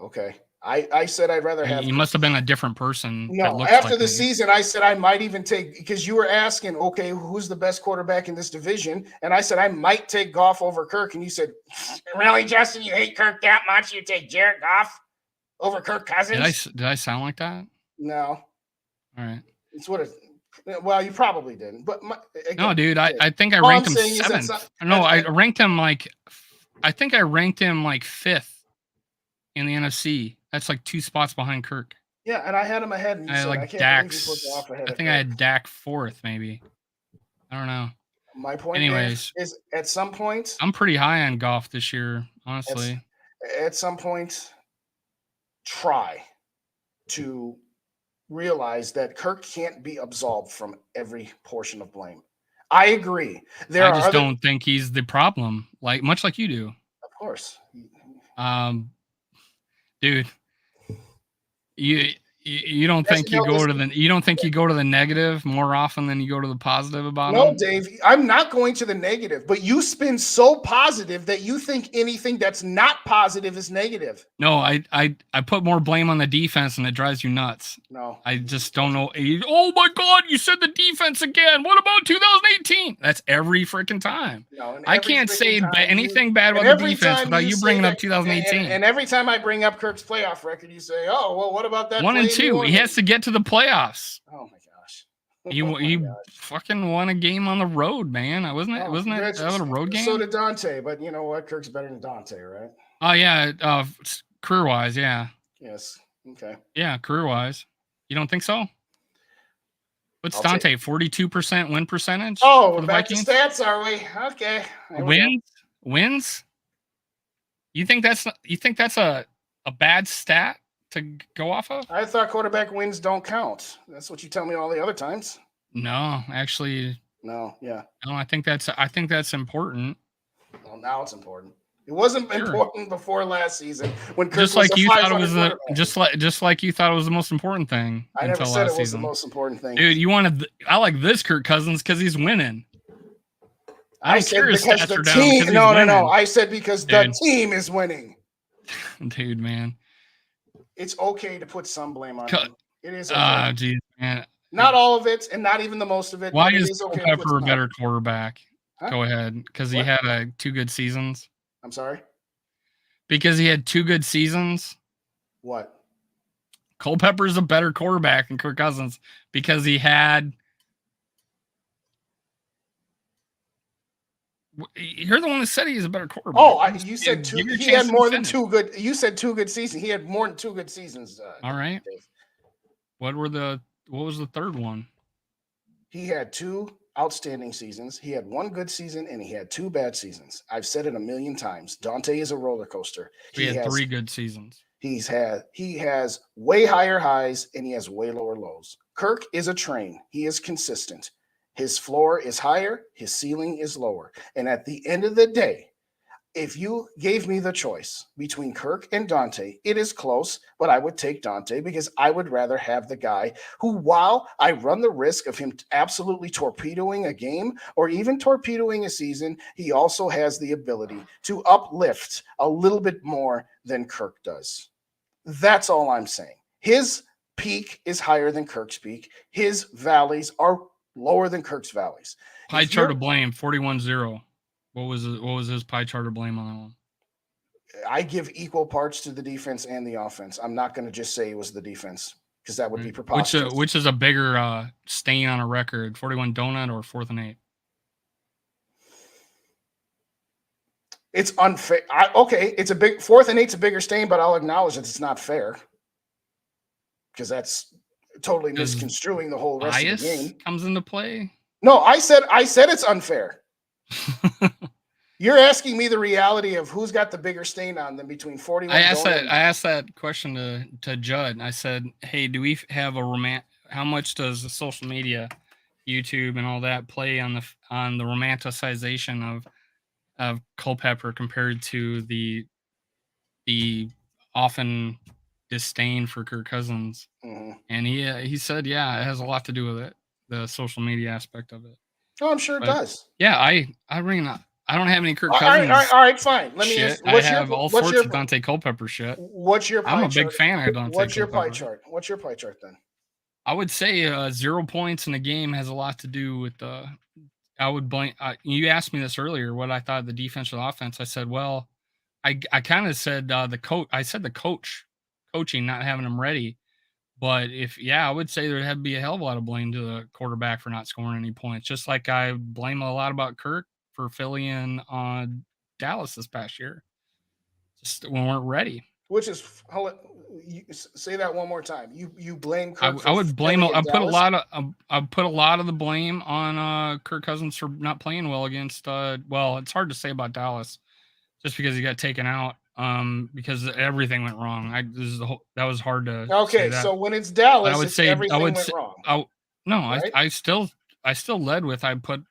Okay. I said I'd rather have. You must have been a different person. No, after the season, I said I might even take, because you were asking, okay, who's the best quarterback in this division? And I said I might take Goff over Kirk. And you said, really, Justin, you hate Kirk that much? You take Jared Goff over Kirk Cousins? Did I sound like that? No. All right. It's what it. Well, you probably didn't. But again, no, dude, I think I ranked him 7th. No, I ranked him like, I think I ranked him like 5th in the NFC. That's like 2 spots behind Kirk. Yeah, and I had him ahead. And I had like Dak's. I think I had Dak 4th, maybe. I don't know. My point, anyways, is at some point, I'm pretty high on Goff this year, honestly. At some point, try to realize that Kirk can't be absolved from every portion of blame. I agree. I just don't think he's the problem, much like you do. Of course. Dude, you don't think you go to the negative more often than you go to the positive about him? No, Dave, I'm not going to the negative, but you spin so positive that you think anything that's not positive is negative. No, I put more blame on the defense and it drives you nuts. No. I just don't know. Oh my God, you said the defense again. What about 2018? That's every freaking time. No, I can't say anything bad about the defense without you bringing up 2018. And every time I bring up Kirk's playoff record, you say, oh, well, what about that? 1 and 2. He has to get to the playoffs. Oh my gosh. He fucking won a game on the road, man. Wasn't it a road game? So did Dante, but you know what? Kirk's better than Dante, right? Oh yeah, career-wise, yeah. Yes. Okay. Yeah, career-wise. You don't think so? What's Dante? 42% win percentage? Oh, we're back to stats, are we? Okay. Wins? You think that's a bad stat to go off of? I thought quarterback wins don't count. That's what you tell me all the other times. No, actually. No, yeah. No, I think that's important. Well, now it's important. It wasn't important before last season when Kirk just like you thought it was just like you thought it was the most important thing. I never said it was the most important thing. Dude, I like this Kirk Cousins because he's winning. I said because the team. No. I said because the team is winning. Dude, man. It's okay to put some blame on him. It is okay. Geez, man. Not all of it, and not even the most of it. Why is Culpepper a better quarterback? Huh? Go ahead. Because he had 2 good seasons. I'm sorry? Because he had 2 good seasons. What? Culpepper's a better quarterback than Kirk Cousins because he had. You're the one that said he's a better quarterback. Oh, you said 2. He had more than 2 good. You said 2 good seasons. He had more than 2 good seasons. All right. Dave. What was the third one? He had 2 outstanding seasons. He had 1 good season and he had 2 bad seasons. I've said it a million times. Dante is a roller coaster. He had 3 good seasons. He has way higher highs and he has way lower lows. Kirk is a train. He is consistent. His floor is higher, his ceiling is lower. And at the end of the day, if you gave me the choice between Kirk and Dante, it is close, but I would take Dante because I would rather have the guy who, while I run the risk of him absolutely torpedoing a game or even torpedoing a season, he also has the ability to uplift a little bit more than Kirk does. That's all I'm saying. His peak is higher than Kirk's peak. His valleys are lower than Kirk's valleys. Pie chart of blame, 41-0. What was his pie chart of blame on that one? I give equal parts to the defense and the offense. I'm not going to just say it was the defense because that would be preposterous. Which is a bigger stain on a record, 41 donut or 4th and 8? It's unfair. It's a big 4th and 8's a bigger stain, but I'll acknowledge that it's not fair because that's totally misconstruing the whole rest of the game. Comes into play. No, I said it's unfair. You're asking me the reality of who's got the bigger stain on them between 41. I asked that question to Judd. I said, "Hey, do we have how much does the social media, YouTube, and all that play on the romanticization of Culpepper compared to the often disdain for Kirk Cousins?" Mm-hmm. And he said, "Yeah, it has a lot to do with it, the social media aspect of it." Oh, I'm sure it does. Yeah, I mean, I don't have any Kirk Cousins. All right, fine. Let me shit. ask. I have all sorts of Dante Culpepper shit. What's your pie I'm a chart? big fan of Dante What's your Culpepper. pie chart? What's your pie chart then? I would say 0 points in a game has a lot to do with I would blame. You asked me this earlier, what I thought of the defense or the offense. I said, well, I kind of said the coach. I said the coaching, not having them ready. But I would say there'd have to be a hell of a lot of blame to the quarterback for not scoring any points. Just like I blame a lot about Kirk for Philly and Dallas this past year. Just when we weren't ready. Which is, say that one more time. You blame Kirk. I would blame. I put a lot of the blame on Kirk Cousins for not playing well against. Well, it's hard to say about Dallas, just because he got taken out. Because everything went wrong. That was hard to. Okay, so when it's Dallas, I would say everything went wrong. Right? I still led with. I put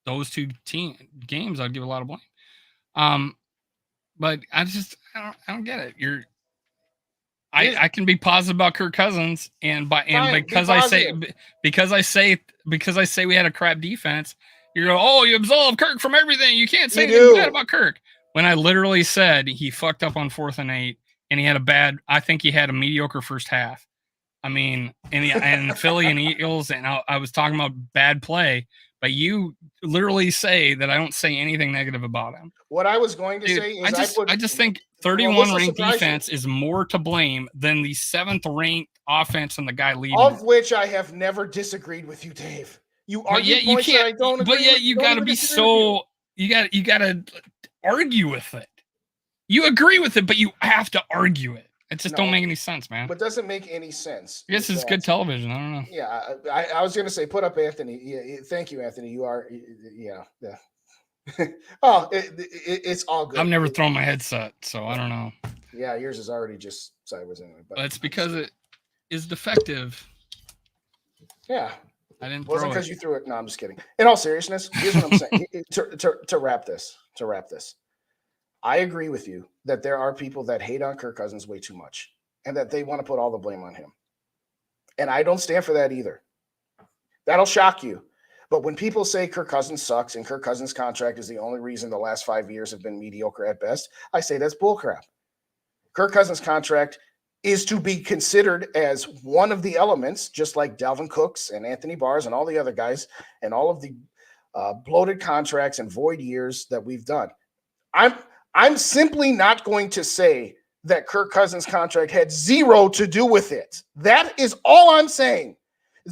those two games. I'd give a lot of blame. But I don't get it. I can be positive about Kirk Cousins, because I say we had a crap defense. You go, oh, you absolve Kirk from everything. You can't say anything bad about Kirk. When I literally said he fucked up on 4th and 8, and he had I think he had a mediocre first half. I mean, and Philly and Eagles, and I was talking about bad play, but you literally say that I don't say anything negative about him. What I was going to say is I just think 31 ranked defense is more to blame than the 7th ranked offense and the guy leading. Of which I have never disagreed with you, Dave. You argue points that I don't agree with. But you got to be so you got to argue with it. You agree with it, but you have to argue it. It just don't make any sense, man. But doesn't make any sense. I guess it's good television. I don't know. Yeah, I was going to say, put up Anthony. Yeah, thank you, Anthony. You are, yeah. Oh, it's all good. I've never thrown my headset, so I don't know. Yeah, yours is already just sideways anyway. But it's because it is defective. Yeah. I didn't. It wasn't because you threw it. No, I'm just kidding. In all seriousness, here's what I'm saying. To wrap this. I agree with you that there are people that hate on Kirk Cousins way too much and that they want to put all the blame on him. And I don't stand for that either. That'll shock you. But when people say Kirk Cousins sucks and Kirk Cousins' contract is the only reason the last 5 years have been mediocre at best, I say that's bullcrap. Kirk Cousins' contract is to be considered as one of the elements, just like Dalvin Cook's and Anthony Barr's and all the other guys and all of the bloated contracts and void years that we've done. I'm simply not going to say that Kirk Cousins' contract had zero to do with it. That is all I'm saying.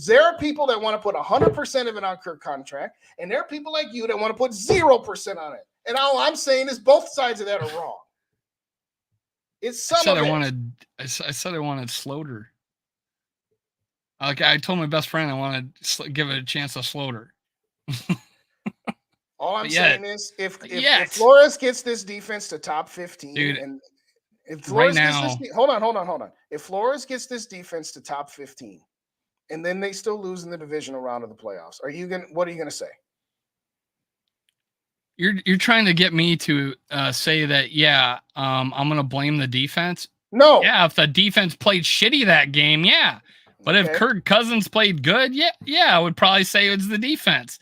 There are people that want to put 100% of it on Kirk contract, and there are people like you that want to put 0% on it. And all I'm saying is both sides of that are wrong. It's some of it. I said I wanted Sloter. Like I told my best friend I wanted to give it a chance to Sloter. All I'm saying is if Flores gets this defense to top 15, dude, and if Flores gets this, hold on. If Flores gets this defense to top 15, and then they still lose in the divisional round of the playoffs, what are you gonna say? You're trying to get me to say that I'm gonna blame the defense. No. Yeah, if the defense played shitty that game, yeah. But if Kirk Cousins played good, yeah, I would probably say it's the defense.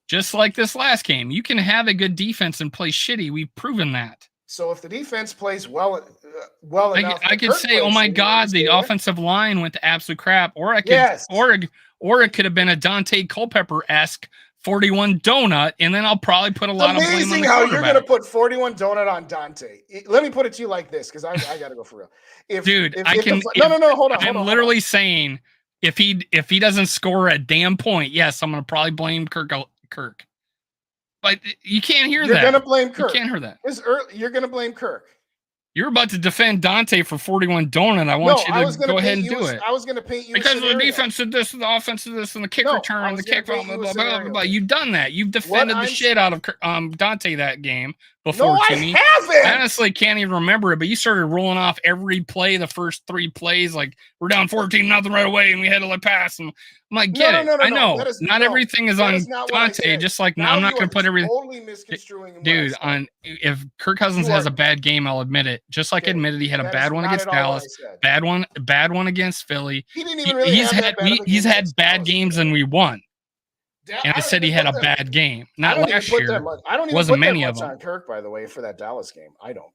Just like this last game, you can have a good defense and play shitty. We've proven that. So if the defense plays well enough, I could say, "Oh my God, the offensive line went to absolute crap," or I could, or it could have been a Dante Culpepper-esque 41 donut, and then I'll probably put a lot of blame on the Amazing how you're going to put 41 donut on Dante. Let me put it to you like this, because I got to go for real. Hold on. I'm literally saying if he doesn't score a damn point, yes, I'm going to probably blame Kirk. But you can't hear that. You're going to blame Kirk. You can't hear that. You're going to blame Kirk. You're about to defend Dante for 41 donut. I want you to go ahead and do it. I was going to paint you because the defense did this, the offense did this, and the kick return, and the kick, blah, blah, blah, blah, blah. You've done that. You've defended the shit out of Dante that game before. No, I haven't. I honestly can't even remember it, but you started rolling off every play, the first 3 plays, like we're down 14-0 right away, and we had to pass. And I'm like, get it. I know. Not everything is on Dante. Just like I'm not going to put everything. Totally misconstruing. Dude, if Kirk Cousins has a bad game, I'll admit it. Just like I admitted he had a bad one against Dallas, bad one against Philly. He didn't even really he's had bad games and we won. And I said he had a bad game. Not last year. I don't even Wasn't put many that of much them. on Kirk, by the way, for that Dallas game. I don't.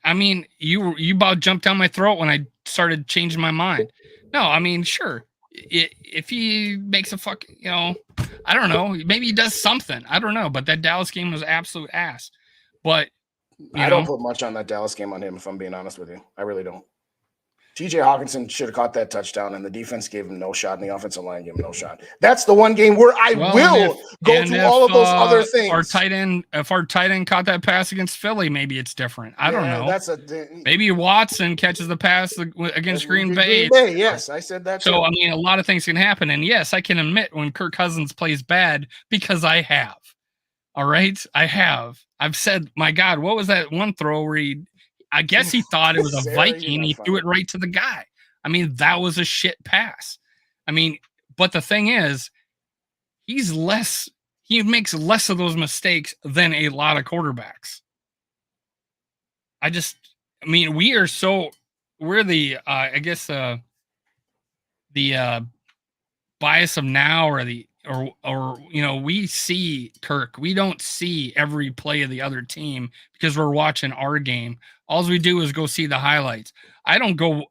I mean, you about jumped down my throat when I started changing my mind. No, I mean, sure. If he makes a I don't know, maybe he does something. I don't know, but that Dallas game was absolute ass. But I don't put much on that Dallas game on him, if I'm being honest with you. I really don't. TJ Hawkinson should have caught that touchdown, and the defense gave him no shot, and the offensive line gave him no shot. That's the one game where I will go through all of those other things. If our tight end caught that pass against Philly, maybe it's different. I don't know. Maybe Watson catches the pass against Green Bay. Yes, I said that. So, I mean, a lot of things can happen. And yes, I can admit when Kirk Cousins plays bad because I have. All right? I have. I've said, my God, what was that one throw where I guess he thought it was a Viking. He threw it right to the guy. I mean, that was a shit pass. I mean, but the thing is, he makes less of those mistakes than a lot of quarterbacks. We're the bias of now, or we see Kirk. We don't see every play of the other team because we're watching our game. All we do is go see the highlights. I don't go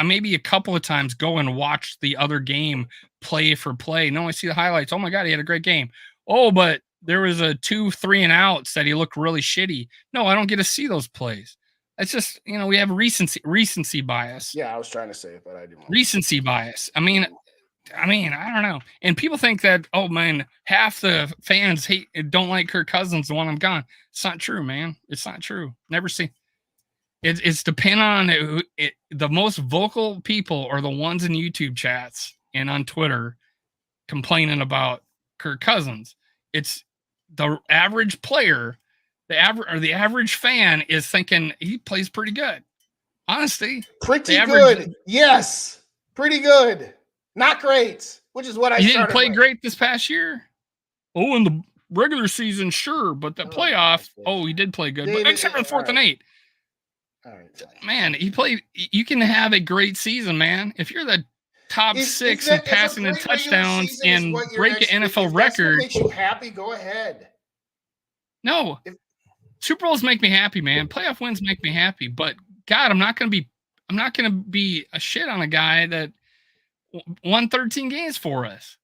maybe a couple of times go and watch the other game play for play. No, I see the highlights. Oh my God, he had a great game. Oh, but there was a 2-3 and outs that he looked really shitty. No, I don't get to see those plays. It's just, we have recency bias. Yeah, I was trying to say it, but I didn't. Recency bias. I mean, I don't know. And people think that, oh man, half the fans don't like Kirk Cousins the one I'm gone. It's not true, man. It's not true. Never seen. It's depend on the most vocal people are the ones in YouTube chats and on Twitter complaining about Kirk Cousins. It's the average player, the average fan is thinking he plays pretty good. Honestly, pretty good. Yes, pretty good. Not great, which is what I started. He didn't play great this past year. Oh, in the regular season, sure, but the playoff, he did play good. But except for the 4th and 8. All right, man, he played. You can have a great season, man. If you're the top 6 in passing and touchdowns and break an NFL record, makes you happy. Go ahead. No, Super Bowls make me happy, man. Playoff wins make me happy. But God, I'm not gonna be a shit on a guy that won 13 games for us.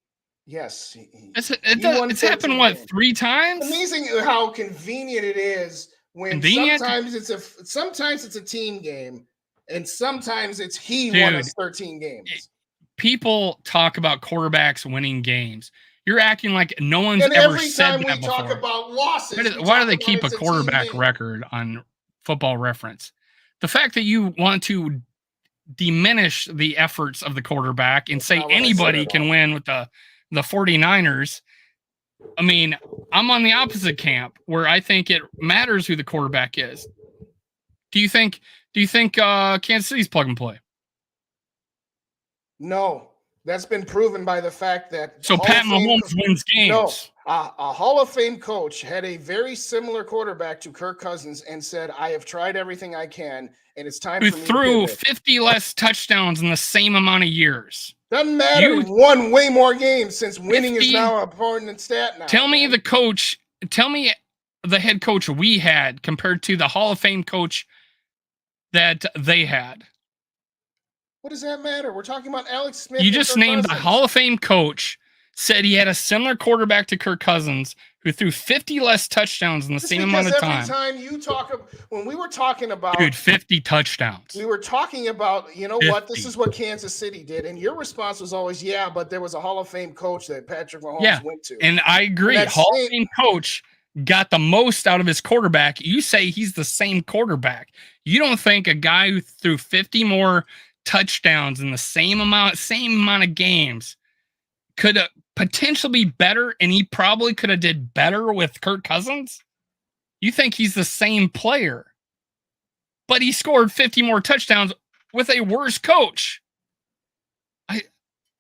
Yes, it's happened what 3 times. Amazing how convenient it is when sometimes it's a team game and sometimes it's won us 13 games. People talk about quarterbacks winning games. You're acting like no one's ever said that before. Talk about losses. Why do they keep a quarterback record on Football Reference? The fact that you want to diminish the efforts of the quarterback and say anybody can win with the 49ers. I mean, I'm on the opposite camp where I think it matters who the quarterback is. Do you think Kansas City's plug and play? No, that's been proven by the fact that Pat Mahomes wins games. No, a Hall of Fame coach had a very similar quarterback to Kirk Cousins and said, "I have tried everything I can, and it's time for me to threw 50 less touchdowns in the same amount of years." Doesn't matter. He won way more games since winning is now an important stat now. Tell me the head coach we had compared to the Hall of Fame coach that they had. What does that matter? We're talking about Alex Smith. You just named the Hall of Fame coach, said he had a similar quarterback to Kirk Cousins who threw 50 less touchdowns in the same amount of time. Every time you talk, when we were talking about 50 touchdowns, we were talking about, what, this is what Kansas City did, and your response was always, yeah, but there was a Hall of Fame coach that Patrick Mahomes went to. And I agree. Hall of Fame coach got the most out of his quarterback. You say he's the same quarterback. You don't think a guy who threw 50 more touchdowns in the same amount of games could potentially be better, and he probably could have did better with Kirk Cousins? You think he's the same player, but he scored 50 more touchdowns with a worse coach.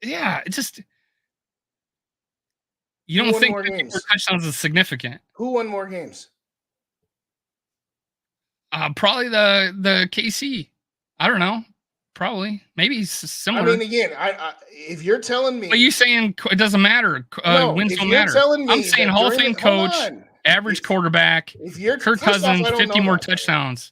It's just, you don't think 50 more touchdowns is significant. Who won more games? Probably the KC. I don't know. Probably. Maybe he's similar. I mean, again, if you're telling me, but you saying it doesn't matter. Wins don't matter. I'm saying Hall of Fame coach, average quarterback. If you're Kirk Cousins, 50 more touchdowns.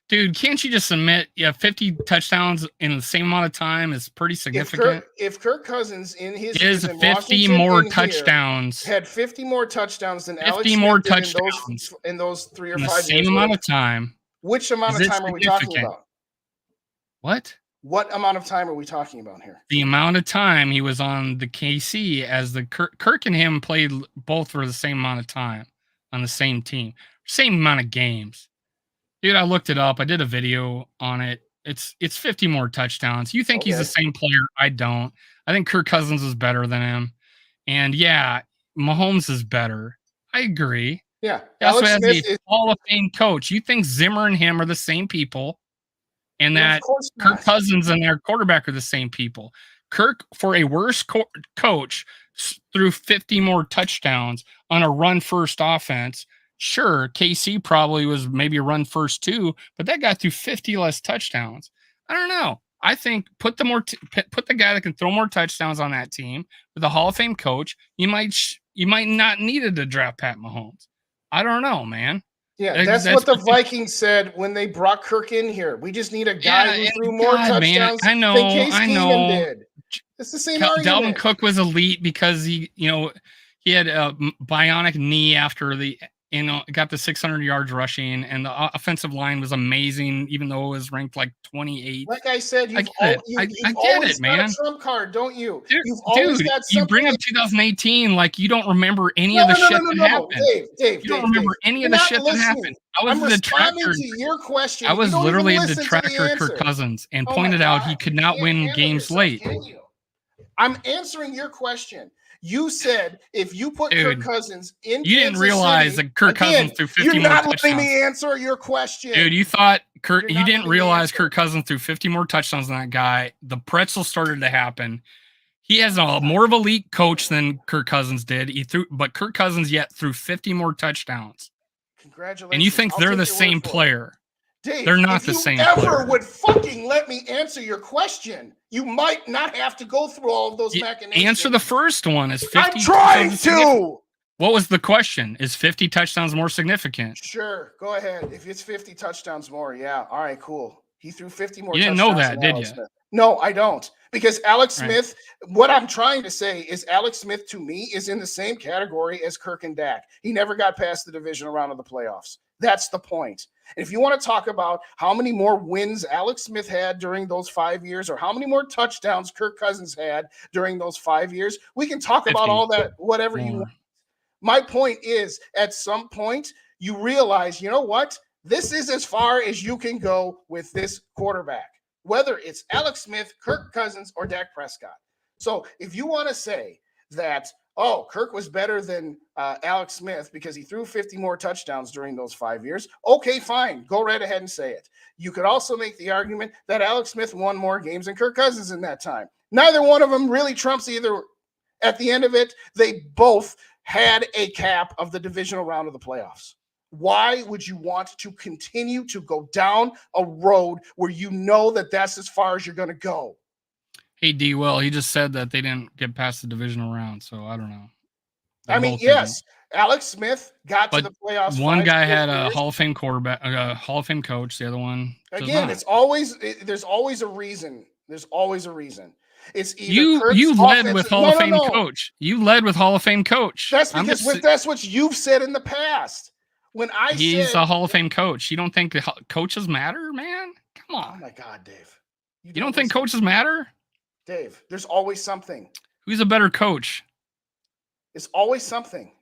Dude, can't you just admit, 50 touchdowns in the same amount of time is pretty significant? If Kirk Cousins in his is 50 more touchdowns, had 50 more touchdowns than 50 Alex more Smith touchdowns in those 3 or 5 in years, the same amount of time. Which amount of time are we talking about? What amount of time are we talking about here? The amount of time he was on the KC as the Kirk and him played both for the same amount of time on the same team, same amount of games. Dude, I looked it up. I did a video on it. It's 50 more touchdowns. You think he's the same player? I don't. I think Kirk Cousins is better than him. And yeah, Mahomes is better. I agree. Yeah. Alex Smith is Hall of Fame coach. You think Zimmer and him are the same people? And that Kirk Cousins and their quarterback are the same people. Kirk, for a worse coach, threw 50 more touchdowns on a run-first offense. Sure, KC probably was maybe a run first too, but that guy threw 50 less touchdowns. I don't know. I think put the guy that can throw more touchdowns on that team with a Hall of Fame coach. You might not need to draft Pat Mahomes. I don't know, man. Yeah, that's what the Vikings said when they brought Kirk in here. We just need a guy who threw more touchdowns than Case Keenum did. It's the same argument. Dalvin Cook was elite because he had a bionic knee after got the 600 yards rushing, and the offensive line was amazing, even though it was ranked like 28. Like I said, you've I get it, man. Got a trump card, don't you? Dude, you bring up 2018 like you don't remember any of the shit that happened. Dave, you don't remember any of the shit that happened. I was a detractor to your question. I was literally a detractor of Kirk Cousins and pointed out he could not win games late. I'm answering your question. You said if you put Kirk Cousins in, you didn't realize that Kirk Cousins threw 50 more touchdowns. You're not letting me answer your question, dude. You thought you didn't realize Kirk Cousins threw 50 more touchdowns than that guy. The pretzel started to happen. He has a more of a elite coach than Kirk Cousins did. But Kirk Cousins yet threw 50 more touchdowns. Congratulations! And you think they're the same player? Dave, they're not the same player. If you ever would fucking let me answer your question, you might not have to go through all of those machinations. Answer the first one. Is 50 I'm trying to. What was the question? Is 50 touchdowns more significant? Sure. Go ahead. If it's 50 touchdowns more, yeah. All right, cool. He threw 50 more touchdowns. You didn't know that, did you? Smith. No, I don't. Because Alex Smith, what I'm trying to say is Alex Smith, to me, is in the same category as Kirk and Dak. He never got past the divisional round of the playoffs. That's the point. And if you want to talk about how many more wins Alex Smith had during those 5 years or how many more touchdowns Kirk Cousins had during those 5 years, we can talk about all that, whatever you want. My point is, at some point, you realize, you know what? This is as far as you can go with this quarterback, whether it's Alex Smith, Kirk Cousins, or Dak Prescott. So if you want to say that, Kirk was better than Alex Smith because he threw 50 more touchdowns during those 5 years. Okay, fine. Go right ahead and say it. You could also make the argument that Alex Smith won more games than Kirk Cousins in that time. Neither one of them really trumps either. At the end of it, they both had a cap of the divisional round of the playoffs. Why would you want to continue to go down a road where you know that that's as far as you're going to go? Hey, D. Well, he just said that they didn't get past the divisional round, so I don't know. I mean, yes, Alex Smith got to the playoffs. One guy had a Hall of Fame quarterback, a Hall of Fame coach. The other one, again, there's always a reason. There's always a reason. It's either you led with Hall of Fame coach. You led with Hall of Fame coach. That's because that's what you've said in the past. When he's a Hall of Fame coach. You don't think coaches matter, man? Come on. Oh my God, Dave. You don't think coaches matter? Dave, there's always something. Who's a better coach? It's always something.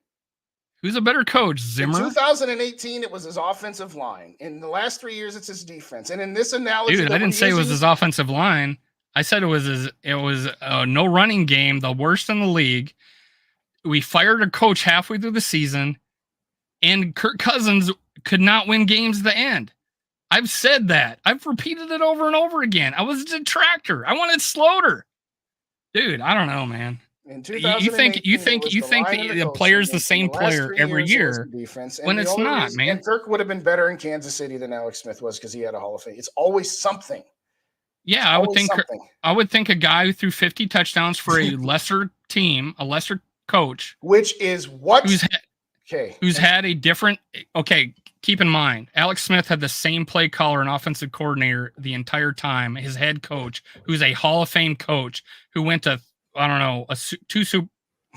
Who's a better coach, Zimmer? In 2018, it was his offensive line. In the last 3 years, it's his defense. And in this analogy, dude, I didn't say it was his offensive line. I said it was a no running game, the worst in the league. We fired a coach halfway through the season, and Kirk Cousins could not win games at the end. I've said that. I've repeated it over and over again. I was a detractor. I wanted Slaughter. Dude, I don't know, man. You think the player's the same player every year when it's not, man. And Kirk would have been better in Kansas City than Alex Smith was because he had a Hall of Fame. It's always something. Yeah, I would think a guy who threw 50 touchdowns for a lesser team, a lesser coach, which is what who's had a different. Okay, keep in mind, Alex Smith had the same play caller and offensive coordinator the entire time. His head coach, who's a Hall of Fame coach, who went to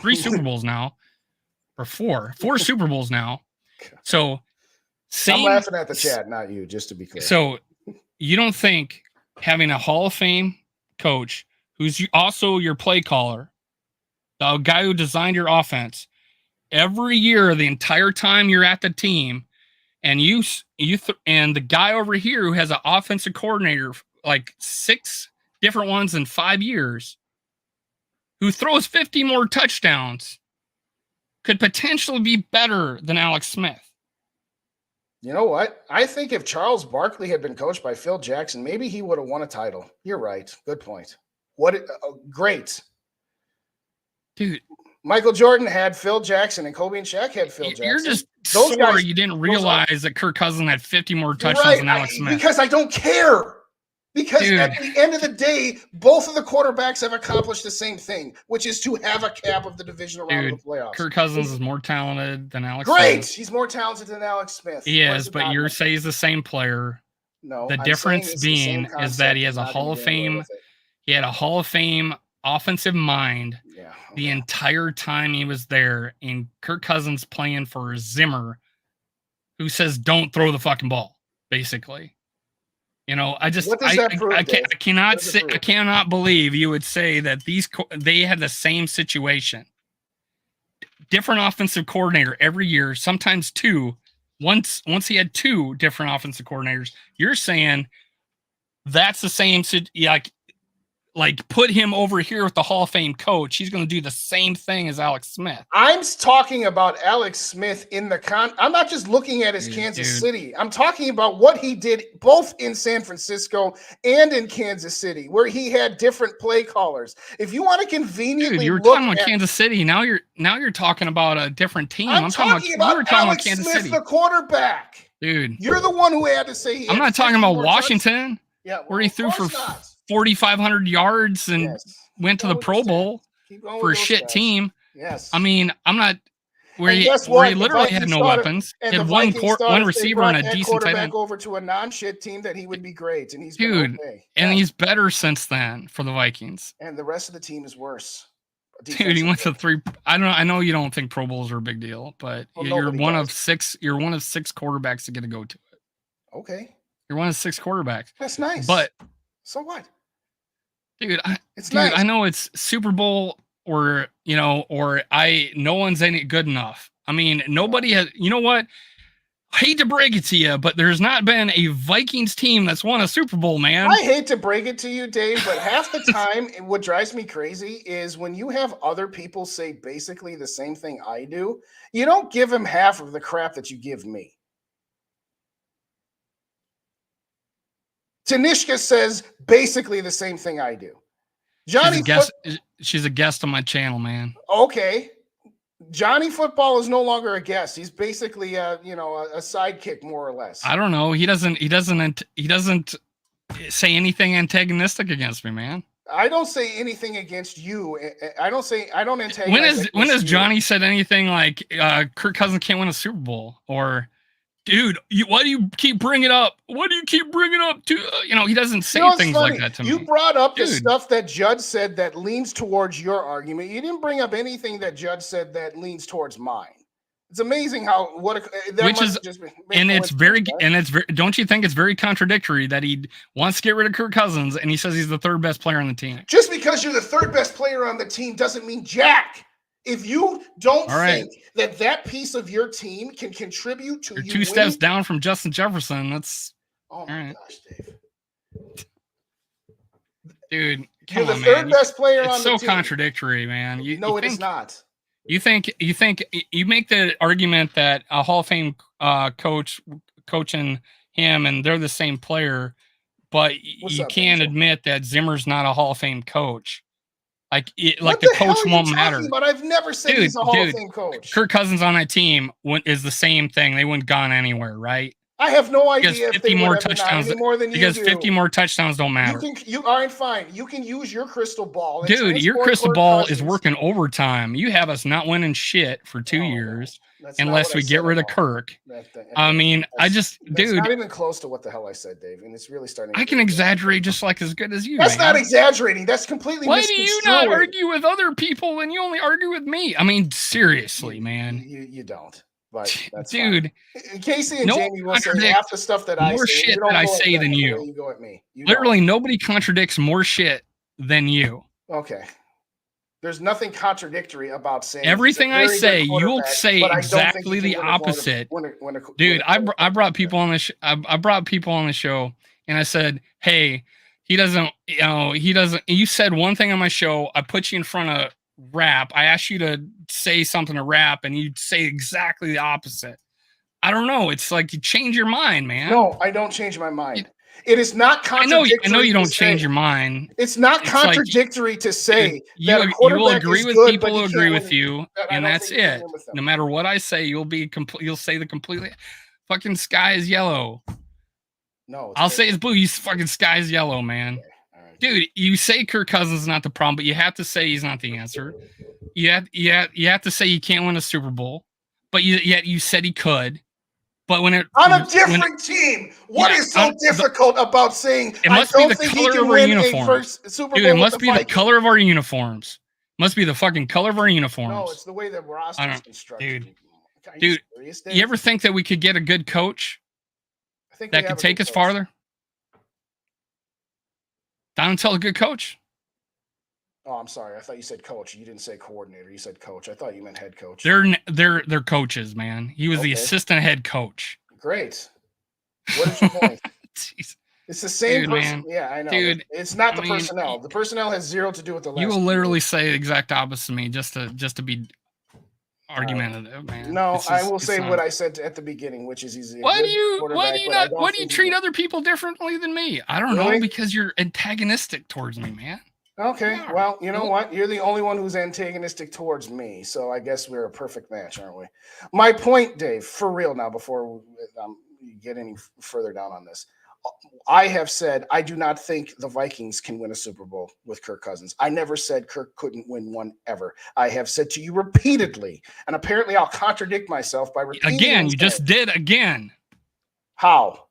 three Super Bowls now, or four Super Bowls now. So, I'm laughing at the chat, not you, just to be clear. So, you don't think having a Hall of Fame coach who's also your play caller, the guy who designed your offense, every year, the entire time you're at the team, and and the guy over here who has an offensive coordinator, like 6 different ones in 5 years, who throws 50 more touchdowns, could potentially be better than Alex Smith. You know what? I think if Charles Barkley had been coached by Phil Jackson, maybe he would have won a title. You're right. Good point. Great. Dude. Michael Jordan had Phil Jackson, and Kobe and Shaq had Phil Jackson. You're just sore guys, you didn't realize that Kirk Cousins had 50 more touchdowns than Alex Smith. Because I don't care. Because at the end of the day, both of the quarterbacks have accomplished the same thing, which is to have a cap of the divisional round of the playoffs. Kirk Cousins is more talented than Alex Smith. Smith. He's more talented than Alex Smith. He is, but you say he's the same player. No. The difference being is that he has a Hall of Fame. He had a Hall of Fame offensive mind the entire time he was there. And Kirk Cousins playing for Zimmer, who says, don't throw the fucking ball, basically. You know, I cannot believe you would say that they had the same situation. Different offensive coordinator every year, sometimes 2. Once he had 2 different offensive coordinators, you're saying that's the same. Like put him over here with the Hall of Fame coach. He's going to do the same thing as Alex Smith. I'm talking about Alex Smith in I'm not just looking at his Kansas City. I'm talking about what he did both in San Francisco and in Kansas City, where he had different play callers. If you want to conveniently, you were talking about Kansas City. Now you're talking about a different team. I'm talking about Alex Kansas Smith, City, the quarterback. Dude, you're the one who had to say. I'm not talking about Washington. Where he threw for 4,500 yards and went to the Pro Bowl for a shit team. Yes. I mean, I'm not where he literally had no weapons. He had one receiver and a decent tight end. Over to a non-shit team that he would be great, and he's and he's better since then for the Vikings. And the rest of the team is worse. Dude, he went to 3. I know you don't think Pro Bowls are a big deal, but you're one of 6. You're one of 6 quarterbacks to get to go to it. Okay. You're one of 6 quarterbacks. That's nice. But so what? Dude, I know it's Super Bowl or no one's any good enough. I mean, nobody has, you know what? I hate to break it to you, but there's not been a Vikings team that's won a Super Bowl, man. I hate to break it to you, Dave, but half the time, what drives me crazy is when you have other people say basically the same thing I do, you don't give them half of the crap that you give me. Tanishka says basically the same thing I do. She's a guest on my channel, man. Okay. Johnny Football is no longer a guest. He's basically a sidekick, more or less. I don't know. He doesn't say anything antagonistic against me, man. I don't say anything against you. I don't antagonize. When has Johnny said anything like Kirk Cousins can't win a Super Bowl or dude, why do you keep bringing it up? Why do you keep bringing up to he doesn't say things like that to me. You brought up the stuff that Judd said that leans towards your argument. You didn't bring up anything that Judd said that leans towards mine. It's amazing how don't you think it's very contradictory that he wants to get rid of Kirk Cousins and he says he's the 3rd best player on the team? Just because you're the 3rd best player on the team doesn't mean jack. If you don't think that piece of your team can contribute to you're 2 steps down from Justin Jefferson. That's gosh, Dave. Dude, you're the 3rd best player on the team. It's so contradictory, man. It is not. You think you make the argument that a Hall of Fame coach coaching him and they're the same player, but you can't admit that Zimmer's not a Hall of Fame coach. Like the coach won't matter. But I've never said he's a Hall of Fame coach. Kirk Cousins on that team is the same thing. They wouldn't gone anywhere, right? I have no Because idea if 50 they more would have touchdowns. any more than you Because do. 50 more touchdowns don't matter. You all right, fine. You can use your crystal ball. And Dude, your transport crystal Kirk ball Cousins. is working overtime. You have us not winning shit for 2 years That's not unless what I we get said rid at of all. Kirk. That's Dude, not even close to what the hell I said, Dave, and it's really starting. I can exaggerate just like as good as you. That's man. not exaggerating. That's completely Why misconstruing. do you not argue with other people when you only argue with me? I mean, seriously, man. You don't. But that's dude. Fine. Casey and Jamie will say half the stuff that more shit that I say than you. You go at me. Literally, nobody contradicts more shit than you. Okay. There's nothing contradictory about saying everything I say. You'll say exactly the opposite, dude. I brought people on the I brought people on the show, and I said, "Hey, he doesn't. He doesn't." You said one thing on my show. I put you in front of rap. I asked you to say something to rap, and you say exactly the opposite. I don't know. It's like you change your mind, man. No, I don't change my mind. It is not contradictory. I know you don't change your mind. It's not contradictory to say you will agree with good, people who agree with you, and that's it. No matter what I say, you'll say the completely fucking sky is yellow. No, I'll say it's blue. You fucking sky is yellow, man. Okay. Right. Dude, you say Kirk Cousins is not the problem, but you have to say he's not the answer. You have to say you can't win a Super Bowl, but yet you said he could. But when it on a different team, what is so difficult about saying it must be the color of our uniforms? Dude, it must be the color of our uniforms. Must be the fucking color of our uniforms. No, it's the way that roster is constructed. Dude, you ever think that we could get a good coach that could take us farther? Donatell, a good coach. Oh, I'm sorry. I thought you said coach. You didn't say coordinator. You said coach. I thought you meant head coach. They're coaches, man. He was the assistant head coach. Great. What is your point? It's the same person. Man. Yeah, I know. Dude, it's not the personnel. The personnel has zero to do with the last. You will literally say the exact opposite of me just to be argumentative, man. No, I will say what I said at the beginning, which is easy. Why do you treat other people differently than me? I don't know, because you're antagonistic towards me, man. Okay, well, you know what? You're the only one who's antagonistic towards me, so I guess we're a perfect match, aren't we? My point, Dave, for real now, before we get any further down on this, I have said I do not think the Vikings can win a Super Bowl with Kirk Cousins. I never said Kirk couldn't win one ever. I have said to you repeatedly, and apparently I'll contradict myself by repeating again. You just did again. How?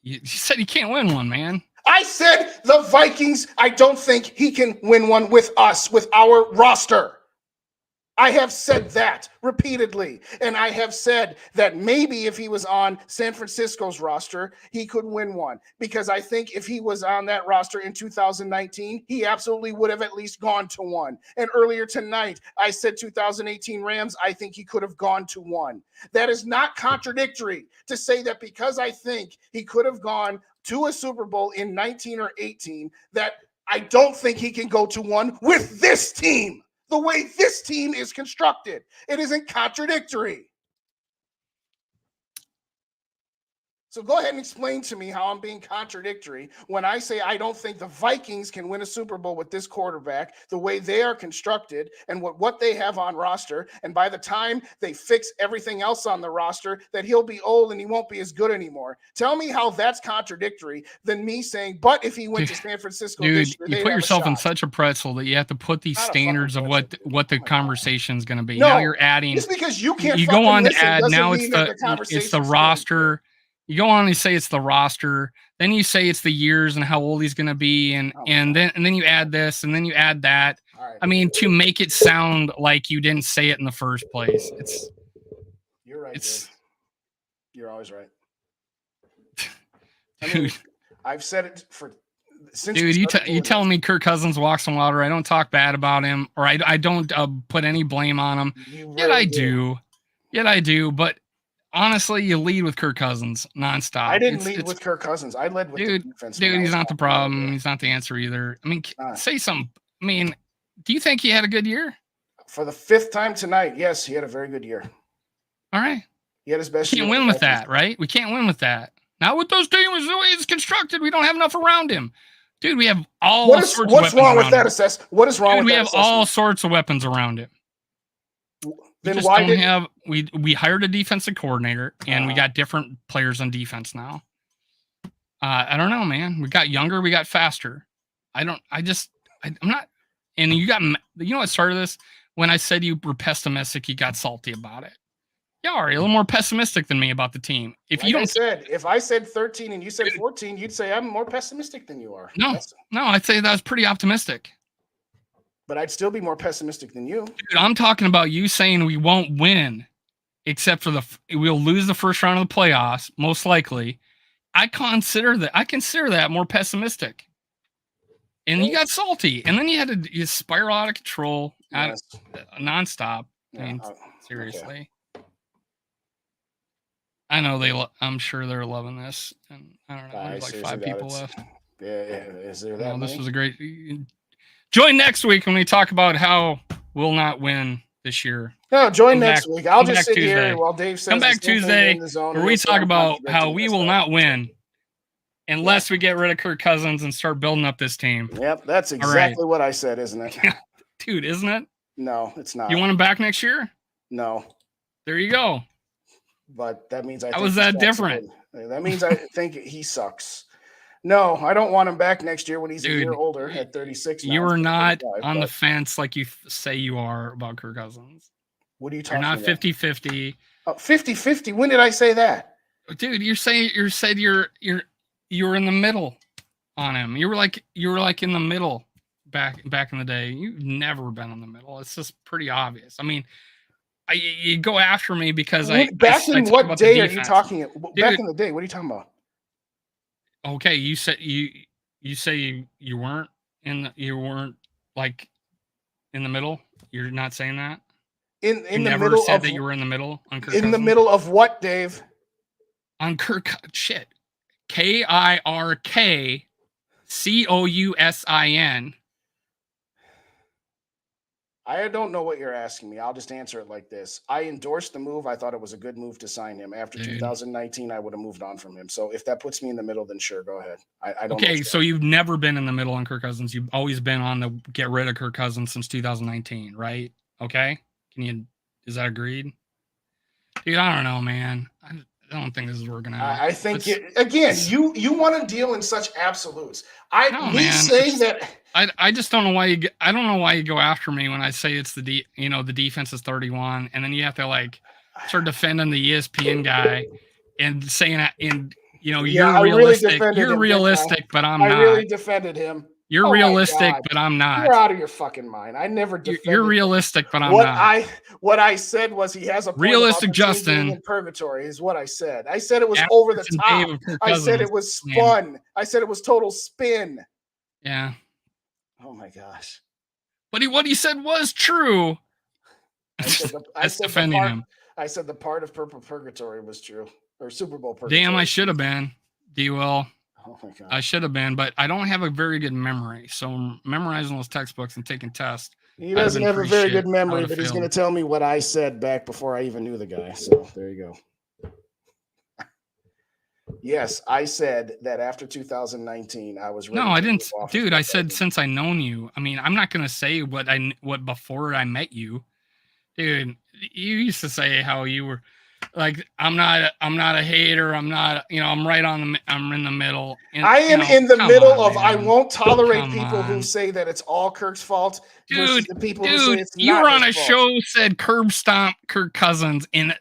You said you can't win one, man. I said the Vikings, I don't think he can win one with us, with our roster. I have said that repeatedly. And I have said that maybe if he was on San Francisco's roster, he could win one. Because I think if he was on that roster in 2019, he absolutely would have at least gone to one. And earlier tonight, I said 2018 Rams, I think he could have gone to one. That is not contradictory to say that because I think he could have gone to a Super Bowl in 19 or 18, that I don't think he can go to one with this team. The way this team is constructed, it isn't contradictory. So go ahead and explain to me how I'm being contradictory when I say I don't think the Vikings can win a Super Bowl with this quarterback, the way they are constructed and what they have on roster. And by the time they fix everything else on the roster, that he'll be old and he won't be as good anymore. Tell me how that's contradictory than me saying, but if he went to San Francisco this year, you put yourself in such a pretzel that you have to put these standards of what the conversation is going to be. No, now you're adding. Just because you can't you go on to add now it's the roster. You go on and say it's the roster, then you say it's the years and how old he's going to be, and then you add this, and then you add that. Right. I mean, to make it sound like you didn't say it in the first place. You're right. Dave. You're always right. Dude, I mean, I've said it since. Dude, you telling me Kirk Cousins walks on water? I don't talk bad about him, or I don't put any blame on him. Yet I do, but. Honestly, you lead with Kirk Cousins nonstop. I didn't lead with Kirk Cousins. I led with the defense. Dude, he's not the problem. He's not the answer either. I mean, say something. I mean, do you think he had a good year? For the 5th time tonight, yes, he had a very good year. All right. He had his best year. We can't win with that, right? We can't win with that. Not with those teams, the way it's constructed. We don't have enough around him. Dude, we have all sorts of weapons. What's wrong with that assessment? What is wrong with that assessment? We have all sorts of weapons around him. We just don't have. We hired a defensive coordinator, and we got different players on defense now. I don't know, man. We got younger, we got faster. I'm not. And you know what started this? When I said you were pessimistic, you got salty about it. You are a little more pessimistic than me about the team. If I said 13 and you said 14, you'd say I'm more pessimistic than you are. No, I'd say that was pretty optimistic. But I'd still be more pessimistic than you. Dude, I'm talking about you saying we won't win, except for we'll lose the first round of the playoffs, most likely. I consider that more pessimistic. And you got salty, and then you spiral out of control, nonstop. I mean, seriously. Okay. I know I'm sure they're loving this, and I don't know. There's like 5 people left. Yeah. Is there that? This was a great. Join next week when we talk about how we'll not win this year. No, join next week. I'll just sit here while Dave says. Come back Tuesday, where we talk about how we will not win unless we get rid of Kirk Cousins and start building up this team. Yep, that's exactly what I said, isn't it? Dude, isn't it? No, it's not. You want him back next year? No. There you go. But that means how was that different? That means I think he sucks. No, I don't want him back next year when he's a year older at 36. You are not on the fence like you say you are about Kirk Cousins. What are you talking about? You're not 50-50. 50-50? When did I say that? Dude, you said you were in the middle on him. You were like in the middle back in the day. You've never been in the middle. It's just pretty obvious. I mean, you go after me because back in what day are you talking about? Back in the day, what are you talking about? Okay, you said you say you weren't like in the middle. You're not saying that. In you the never middle said of that you were in the middle on Kirk. In the middle of what, Dave? On Kirk shit. KIRKCOUSIN. I don't know what you're asking me. I'll just answer it like this. I endorsed the move. I thought it was a good move to sign him. After 2019, I would have moved on from him. So if that puts me in the middle, then sure, go ahead. I don't. Okay, so you've never been in the middle on Kirk Cousins. You've always been on the get rid of Kirk Cousins since 2019, right? Okay, is that agreed? Dude, I don't know, man. I don't think this is working out. I think you want to deal in such absolutes. I just don't know why I don't know why you go after me when I say it's the defense is 31, and then you have to like start defending the ESPN guy and saying that you're realistic. You're realistic, but I'm not. I really defended him. You're realistic, but I'm not. You're out of your fucking mind. I never defended You're realistic, but I'm not. What I said was he has a point realistic Justin in purgatory is what I said. I said it was over the top. I said it was spun. I said it was total spin. Yeah. Oh my gosh. But what he said was true. I said defending him. I said the part of purgatory was true. Or Super Bowl purgatory. Damn, I should have been. D-Will. Oh my God. I should have been, but I don't have a very good memory. So memorizing those textbooks and taking tests. He doesn't have a very good memory, but he's going to tell me what I said back before I even knew the guy. So there you go. Yes, I said that after 2019, I was ready. No, I didn't. Dude, I said since I known you. I mean, I'm not going to say what before I met you. Dude, you used to say how you were like, I'm not a hater. I'm not, I'm I'm in the middle. And, I am in the middle of, man. I won't tolerate people who say that it's all Kirk's fault. Dude, the people who say it's you not were on a fault. show said curb stomp Kirk Cousins and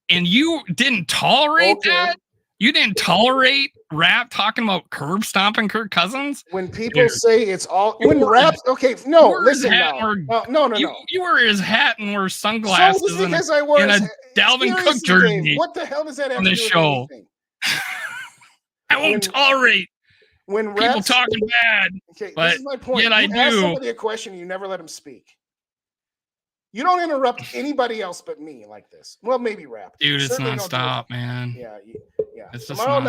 you didn't tolerate that? You didn't tolerate rap talking about curb stomping Kirk Cousins? When people say it's all when rap, listen now. No. You wear his hat and wear sunglasses so because I wore a Dalvin Cook jersey. What the hell does that have on to this do show? with anything? I won't tolerate when people talking bad. Okay, but this is my point. Yet you I ask do. somebody a question, you never let them speak. You don't interrupt anybody else but me like this. Well, maybe rap. Dude, it's nonstop, man. Yeah. It's tomorrow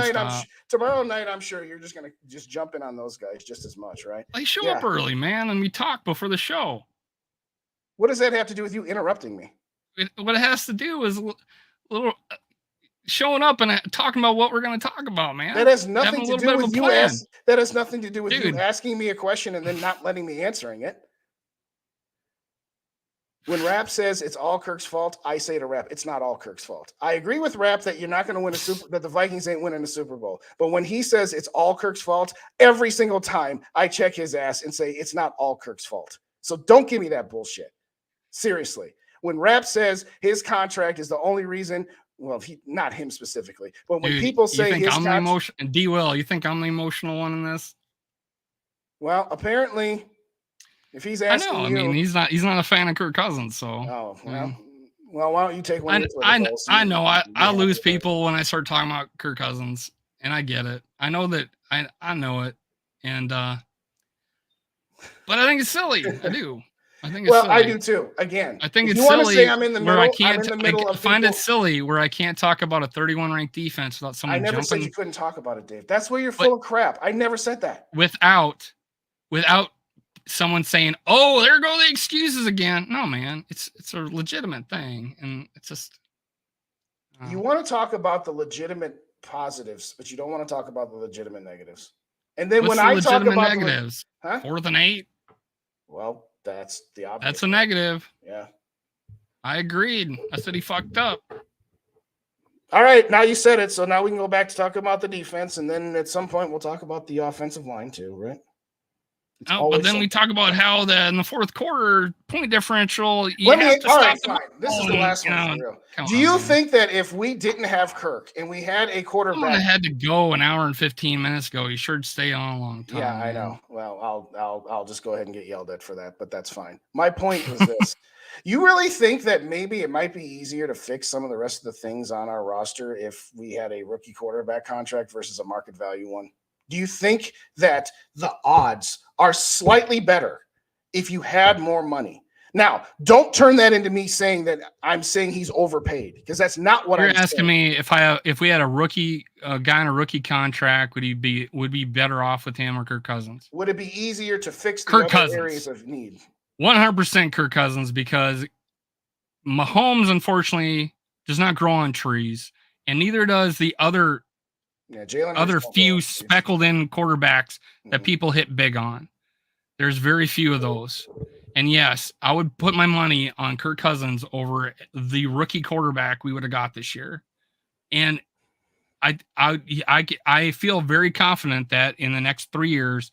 night, I'm sure you're just gonna jump in on those guys just as much, right? They show up early, man, and we talk before the show. What does that have to do with you interrupting me? What it has to do is little showing up and talking about what we're going to talk about, man. That has nothing to do with you. That has nothing to do with you asking me a question and then not letting me answering it. When Rap says it's all Kirk's fault, I say to Rap, it's not all Kirk's fault. I agree with Rap that you're not going to win that the Vikings ain't winning a Super Bowl. But when he says it's all Kirk's fault, every single time I check his ass and say it's not all Kirk's fault. So don't give me that bullshit. Seriously. When Rap says his contract is the only reason, well, not him specifically, but when people say his contract, D-Will, you think I'm the emotional one in this? Well, apparently. If he's asking I mean, he's not a fan of Kirk Cousins, so. Oh, well, why don't you take one? I know. I lose people when I start talking about Kirk Cousins, and I get it. I know that. I know it, and but I think it's silly. I do. I think it's silly. I do too. Again, I think it's silly. Say I'm in the middle. Where I can't. I'm in the middle I find it silly where I can't talk about a 31 ranked defense without someone. I never said you couldn't talk about it, Dave. That's where you're full of crap. I never said that. Without someone saying, "Oh, there go the excuses again." No, man, it's a legitimate thing, and it's just. You want to talk about the legitimate positives, but you don't want to talk about the legitimate negatives. And then when I talk about negatives, 4th and 8. Well, that's the obvious. That's a negative. Yeah, I agreed. I said he fucked up. All right, now you said it, so now we can go back to talking about the defense, and then at some point we'll talk about the offensive line too, right? But then we talk about how in the fourth quarter point differential. This is the last one for real. Do you think that if we didn't have Kirk and we had a quarterback, I had to go an hour and 15 minutes ago. You sure stay on a long time. Yeah, I know. Well, I'll just go ahead and get yelled at for that, but that's fine. My point is this: you really think that maybe it might be easier to fix some of the rest of the things on our roster if we had a rookie quarterback contract versus a market value one? Do you think that the odds are slightly better if you had more money? Now, don't turn that into me saying that I'm saying he's overpaid, because that's not what you're asking me. If we had a guy on a rookie contract, would be better off with him or Kirk Cousins? Would it be easier to fix the other areas of need? 100% Kirk Cousins, because Mahomes unfortunately does not grow on trees, and neither does the other few speckled in quarterbacks that people hit big on. There's very few of those. And yes, I would put my money on Kirk Cousins over the rookie quarterback we would have got this year. And I feel very confident that in the next 3 years,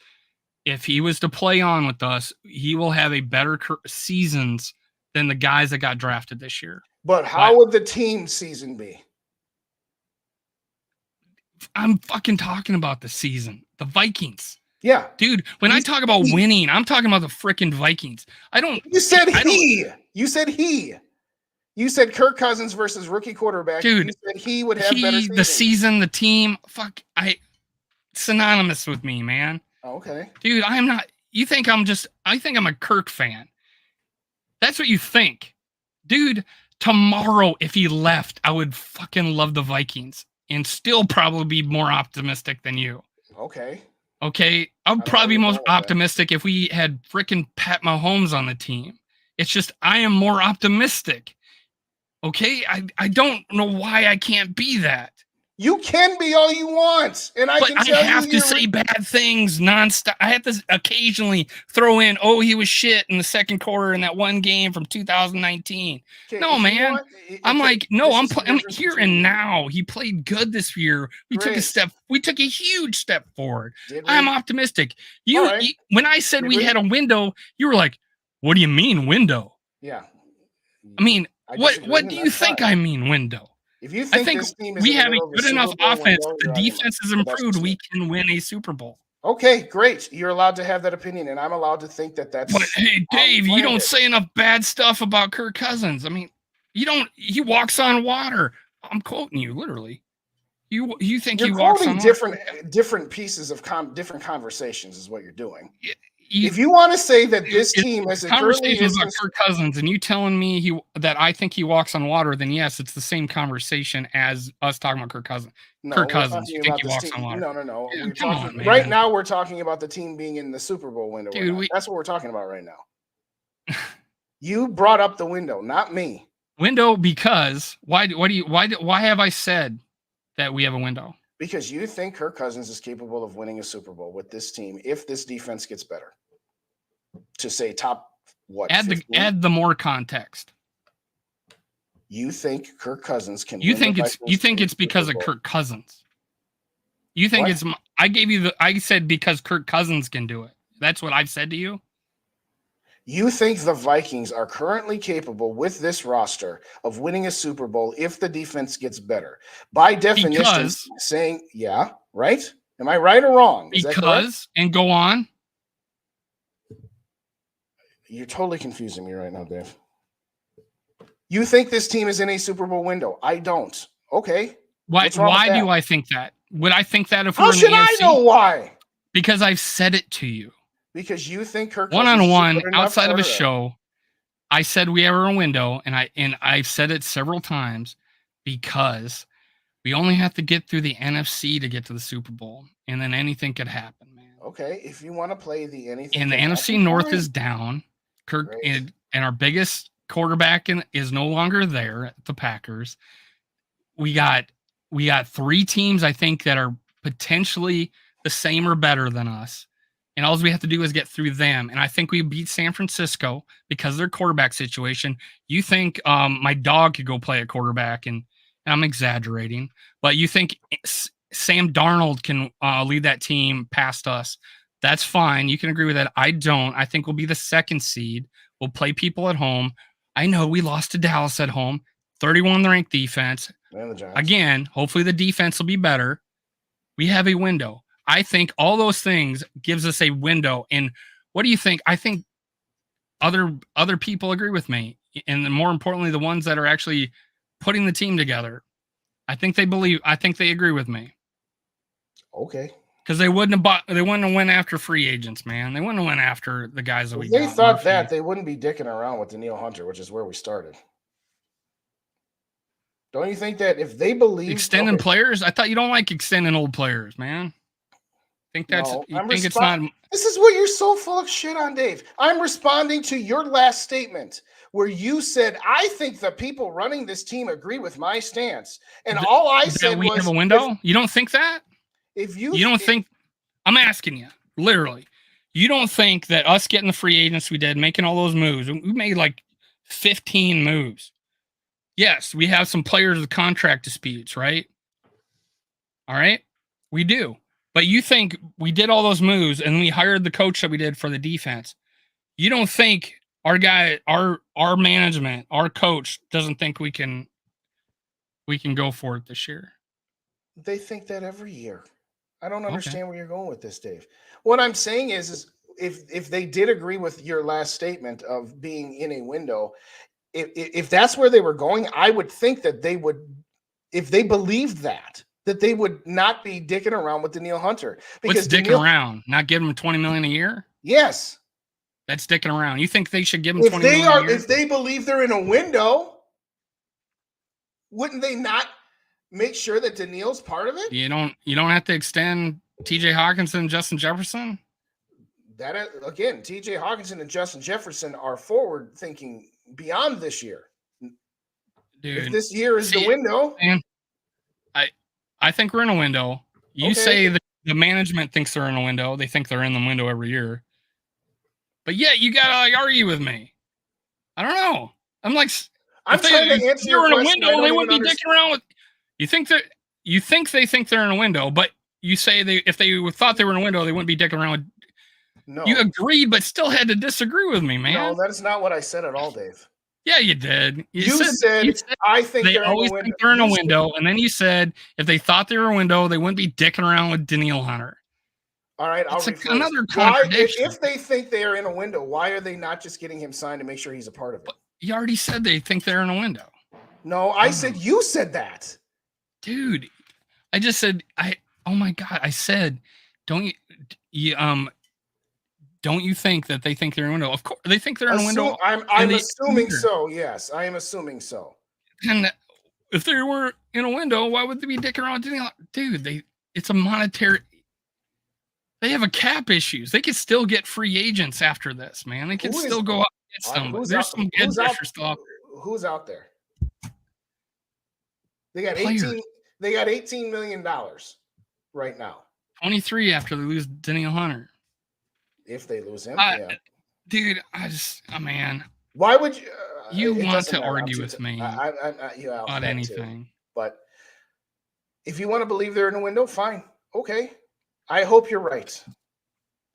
if he was to play on with us, he will have a better seasons than the guys that got drafted this year. But how would the team season be? I'm fucking talking about the season. The Vikings. Yeah. Dude, when I talk about winning, I'm talking about the freaking Vikings. You said he. You said Kirk Cousins versus rookie quarterback. Dude, you said he would have better season. The season, the team, synonymous with me, man. Okay. Dude, I'm not. You think I think I'm a Kirk fan. That's what you think. Dude, tomorrow, if he left, I would fucking love the Vikings and still probably be more optimistic than you. Okay. I'm probably most optimistic if we had frickin' Pat Mahomes on the team. It's just I am more optimistic. Okay? I don't know why I can't be that. You can be all you want, and I have to say bad things nonstop. I have to occasionally throw in, he was shit in the second quarter in that one game from 2019. No, man. I'm here and now. He played good this year. We took a huge step forward. I'm optimistic. When I said we had a window, you were like, "What do you mean window?" Yeah. I mean, what do you think I mean window? If you think this team we have a good enough offense, the defense is improved, we can win a Super Bowl. Okay, great. You're allowed to have that opinion, and I'm allowed to think that that's. But hey, Dave, you don't say enough bad stuff about Kirk Cousins. I mean, he walks on water. I'm quoting you literally. You think he walks on water? different pieces of different conversations is what you're doing. If you want to say that this team has a conversation about Kirk Cousins, and you telling me that I think he walks on water, then yes, it's the same conversation as us talking about Kirk Cousins. No, Kirk Cousins, you think he walks on water? No. Yeah, right now, we're talking about the team being in the Super Bowl window. Dude, that's what we're talking about right now. You brought up the window, not me. Window because why have I said that we have a window? Because you think Kirk Cousins is capable of winning a Super Bowl with this team if this defense gets better. To say top what? Add the more context. You think Kirk Cousins can? You think it's because of Kirk Cousins. You think it's? I said because Kirk Cousins can do it. That's what I've said to you. You think the Vikings are currently capable with this roster of winning a Super Bowl if the defense gets better? By definition, saying, yeah, right? Am I right or wrong? Is that correct? And go on. You're totally confusing me right now, Dave. You think this team is in a Super Bowl window? I don't. Okay. Why do I think that? Would I think that if we How were in should the I AFC? know why? Because I've said it to you. Because you think Kirk Cousins one-on-one outside of a show, I said we are a window, and I've said it several times because we only have to get through the NFC to get to the Super Bowl, and then anything could happen, man. Okay, if you want to play the anything, and the NFC North is down. Kirk and our biggest quarterback is no longer there at the Packers. We got 3 teams I think that are potentially the same or better than us. And all we have to do is get through them. And I think we beat San Francisco because of their quarterback situation. You think my dog could go play at quarterback, and I'm exaggerating, but you think Sam Darnold can lead that team past us. That's fine. You can agree with that. I don't. I think we'll be the 2nd seed. We'll play people at home. I know we lost to Dallas at home, 31 ranked defense. Again, hopefully the defense will be better. We have a window. I think all those things gives us a window. And what do you think? I think other people agree with me. And more importantly, the ones that are actually putting the team together. I think they agree with me. Okay. Because they wouldn't have went after free agents, man. They wouldn't have went after the guys that we got. They thought that they wouldn't be dicking around with Danielle Hunter, which is where we started. Don't you think that if they believe extending players? I thought you don't like extending old players, man. This is what you're so full of shit on, Dave. I'm responding to your last statement where you said, I think the people running this team agree with my stance. And all I said we have a window. You don't think that? I'm asking you, literally, you don't think that us getting the free agents we did, making all those moves, we made like 15 moves. Yes, we have some players with contract disputes, right? All right, we do. But you think we did all those moves and we hired the coach that we did for the defense. You don't think our guy, our management, our coach doesn't think we can go for it this year? They think that every year. I don't understand where you're going with this, Dave. What I'm saying is if they did agree with your last statement of being in a window, if that's where they were going, I would think that they would, if they believed that they would not be dicking around with Danielle Hunter. Because dicking around? Not giving him $20 million a year? Yes. That's dicking around. You think they should give him $20 million a year? If they believe they're in a window, wouldn't they not make sure that Danielle's part of it? You don't have to extend TJ Hawkinson and Justin Jefferson? That again, TJ Hawkinson and Justin Jefferson are forward thinking beyond this year. Dude, if this year is the window. Man, I think we're in a window. You say the management thinks they're in a window. They think they're in the window every year. But yeah, you gotta argue with me. I don't know. I'm trying to answer your question. If they were in a window, they wouldn't be dicking around with. You think they think they're in a window, but you say if they thought they were in a window, they wouldn't be dicking around with. No. You agreed, but still had to disagree with me, man. No, that is not what I said at all, Dave. Yeah, you did. You said I think they always think they're in a window, and then you said if they thought they were in a window, they wouldn't be dicking around with Danielle Hunter. All right, I'll another contradiction. If they think they are in a window, why are they not just getting him signed to make sure he's a part of it? But you already said they think they're in a window. No, I said you said that. Dude, I just said oh my God, I said don't you think that they think they're in a window? Of course, they think they're in a window. I'm assuming so. Yes, I am assuming so. And if they were in a window, why would they be dicking around? Dude, it's a monetary. They have a cap issues. They could still get free agents after this, man. They could still go out and get some. There's some good stuff. Who's out there? They got 18. They got $18 million right now. 23 after they lose Danielle Hunter. If they lose him, yeah. Dude, man. Why would you? You it want doesn't to matter. argue with me Yeah, about that anything. too. But if you want to believe they're in a window, fine. Okay. I hope you're right.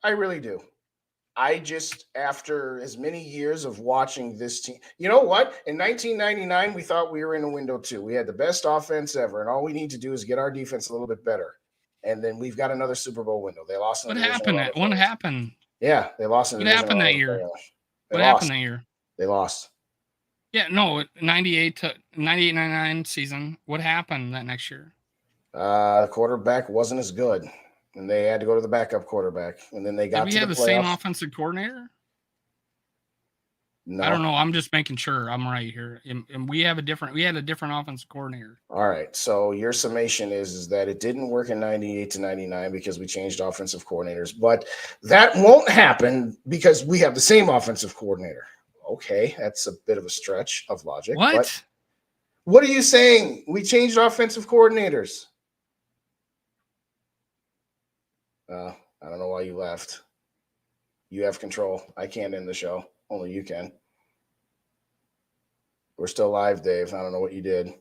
I really do. I just, after as many years of watching this team, you know what? In 1999, we thought we were in a window too. We had the best offense ever, and all we need to do is get our defense a little bit better. And then we've got another Super Bowl window. They lost in the divisional round of What playoffs. happened? Yeah, they lost in the What divisional happened round that of year? playoffs. What happened that year? They lost. Yeah, no, 98 to 98, 99 season. What happened that next year? The quarterback wasn't as good, and they had to go to the backup quarterback. And then they got to the playoffs. Did we have the same offensive coordinator? No. I don't know. I'm just making sure I'm right here. And we had a different offensive coordinator. All right. So your summation is that it didn't work in 98 to 99 because we changed offensive coordinators. But that won't happen because we have the same offensive coordinator. Okay. That's a bit of a stretch of logic. What? But what are you saying? We changed offensive coordinators. I don't know why you left. You have control. I can't end the show. Only you can. We're still live, Dave. I don't know what you did.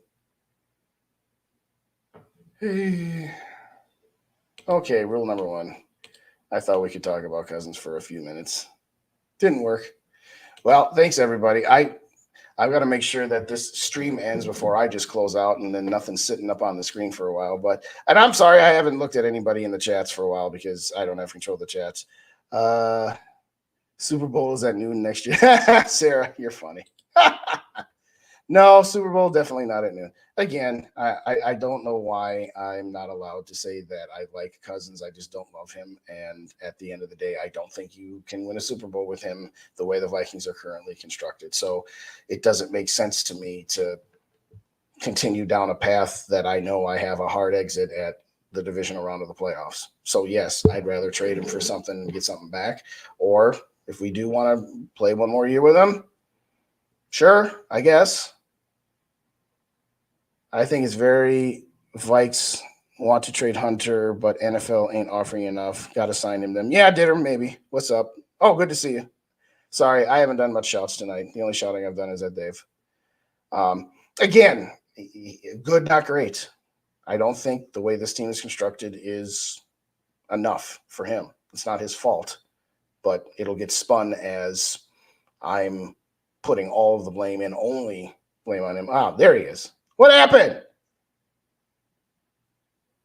Hey. Okay, rule number 1. I thought we could talk about Cousins for a few minutes. Didn't work. Well, thanks, everybody. I've got to make sure that this stream ends before I just close out and then nothing's sitting up on the screen for a while. And I'm sorry I haven't looked at anybody in the chats for a while because I don't have control of the chats. Super Bowl is at noon next year. Sarah, you're funny. No, Super Bowl definitely not at noon. Again, I don't know why I'm not allowed to say that I like Cousins. I just don't love him. And at the end of the day, I don't think you can win a Super Bowl with him the way the Vikings are currently constructed. So it doesn't make sense to me to continue down a path that I know I have a hard exit at the divisional round of the playoffs. So yes, I'd rather trade him for something and get something back. Or if we do want to play one more year with him, sure, I guess. I think it's very Vikes want to trade Hunter, but NFL ain't offering enough. Got to sign him then. Yeah, Ditter, maybe. What's up? Oh, good to see you. Sorry, I haven't done much shouts tonight. The only shouting I've done is at Dave. Again, good, not great. I don't think the way this team is constructed is enough for him. It's not his fault, but it'll get spun as I'm putting all of the blame and only blame on him. Ah, there he is. What happened?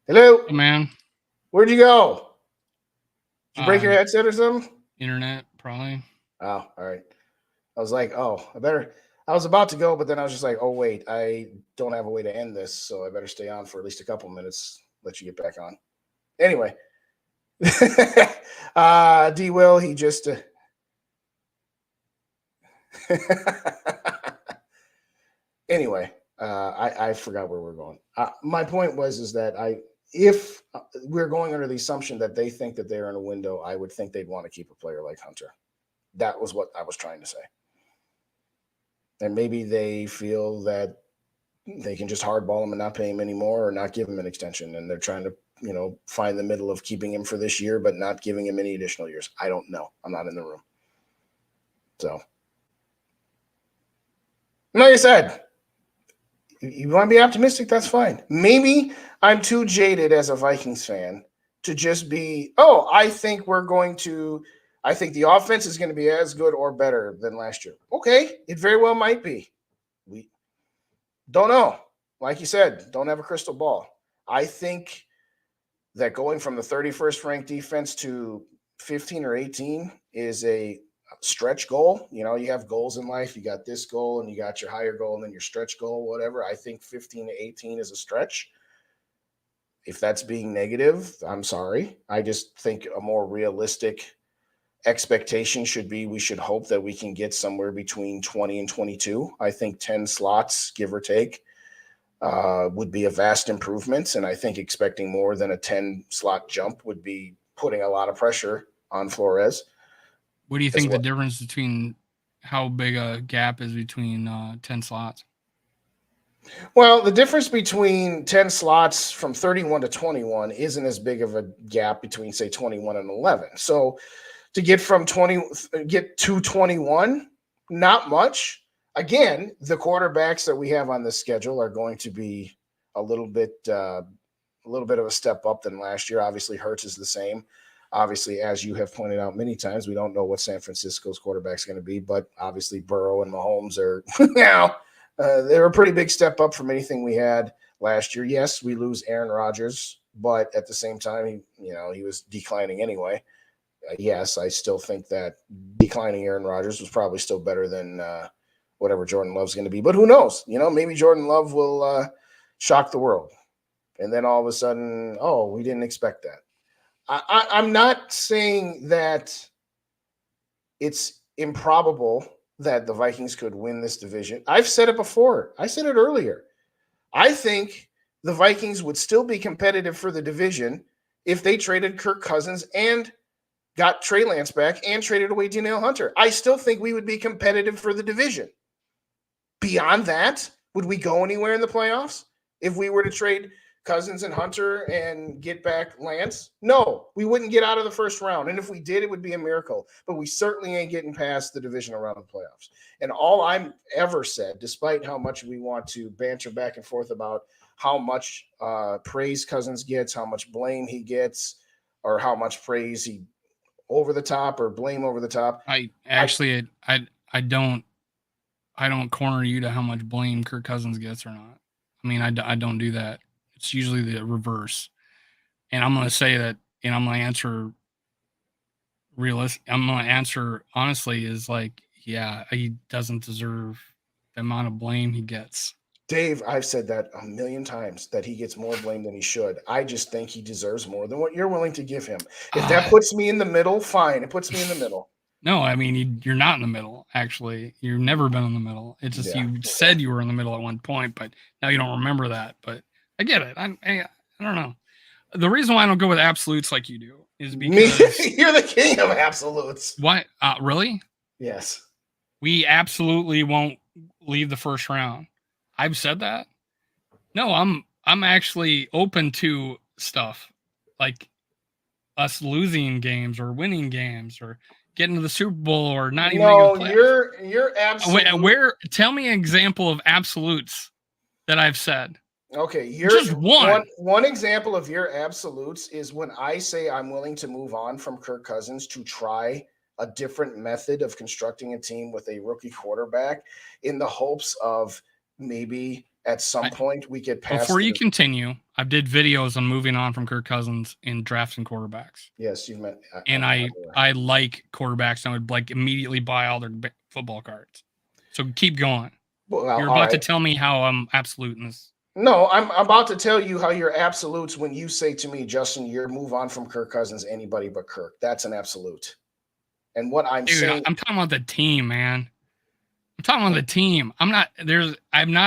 Hello? Hey, man. Where'd you go? Did you break your headset or something? Internet, probably. Oh, all right. I was like, I was about to go, but then I was just like, oh, wait, I don't have a way to end this, so I better stay on for at least a couple minutes, let you get back on. Anyway. D. Will, he just... Anyway. I forgot where we're going. My point is that if we're going under the assumption that they think that they're in a window, I would think they'd want to keep a player like Hunter. That was what I was trying to say. And maybe they feel that they can just hardball him and not pay him anymore or not give him an extension. And they're trying to, find the middle of keeping him for this year, but not giving him any additional years. I don't know. I'm not in the room. So, like I said, you want to be optimistic, that's fine. Maybe I'm too jaded as a Vikings fan to just be, I think the offense is going to be as good or better than last year. Okay, it very well might be. We don't know. Like you said, don't have a crystal ball. I think that going from the 31st ranked defense to 15 or 18 is a stretch goal. You have goals in life. You got this goal and you got your higher goal and then your stretch goal, whatever. I think 15 to 18 is a stretch. If that's being negative, I'm sorry. I just think a more realistic expectation should be we should hope that we can get somewhere between 20 and 22. I think 10 slots, give or take, would be a vast improvement. And I think expecting more than a 10 slot jump would be putting a lot of pressure on Flores. What do you think the difference between how big a gap is between 10 slots? Well, the difference between 10 slots from 31 to 21 isn't as big of a gap between, say, 21 and 11. So to get to 21? Not much. Again, the quarterbacks that we have on this schedule are going to be a little bit of a step up than last year. Obviously, Hurts is the same. Obviously, as you have pointed out many times, we don't know what San Francisco's quarterback is going to be, but obviously Burrow and Mahomes are they're a pretty big step up from anything we had last year. Yes, we lose Aaron Rodgers, but at the same time, he was declining anyway. Yes, I still think that declining Aaron Rodgers was probably still better than whatever Jordan Love's going to be. But who knows? Maybe Jordan Love will shock the world. And then all of a sudden, we didn't expect that. I'm not saying that it's improbable that the Vikings could win this division. I've said it before. I said it earlier. I think the Vikings would still be competitive for the division if they traded Kirk Cousins and got Trey Lance back and traded away Danielle Hunter. I still think we would be competitive for the division. Beyond that, would we go anywhere in the playoffs if we were to trade Cousins and Hunter and get back Lance? No, we wouldn't get out of the first round. And if we did, it would be a miracle. But we certainly ain't getting past the divisional round of the playoffs. And all I'm ever said, despite how much we want to banter back and forth about how much praise Cousins gets, how much blame he gets, or how much praise he over the top or blame over the top. I don't corner you to how much blame Kirk Cousins gets or not. I mean, I don't do that. It's usually the reverse. And I'm going to say that, and I'm going to answer honestly is like, yeah, he doesn't deserve the amount of blame he gets. Dave, I've said that a million times, that he gets more blame than he should. I just think he deserves more than what you're willing to give him. If that puts me in the middle, fine. It puts me in the middle. No, I mean, you're not in the middle, actually. You've never been in the middle. It's just you said you were in the middle at one point, but now you don't remember that. But I get it. I don't know. The reason why I don't go with absolutes like you do is because you're the king of absolutes. Why? Really? Yes. We absolutely won't leave the first round. I've said that. No, I'm actually open to stuff like us losing games or winning games or getting to the Super Bowl or not even making the playoffs. You're absolutely. Where? Tell me an example of absolutes that I've said. Okay, you're just one example of your absolutes is when I say I'm willing to move on from Kirk Cousins to try a different method of constructing a team with a rookie quarterback in the hopes of maybe at some point we get past. Before you continue, I did videos on moving on from Kirk Cousins and drafting quarterbacks. Yes, you meant. I like quarterbacks. And I would like immediately buy all their football cards. So keep going. Well, you're about to tell me how I'm absolute in this. No, I'm about to tell you how you're absolutes when you say to me, Justin, you're move on from Kirk Cousins, anybody but Kirk. That's an absolute. And what I'm saying, I'm talking about the team, man. I'm talking about the team. I'm not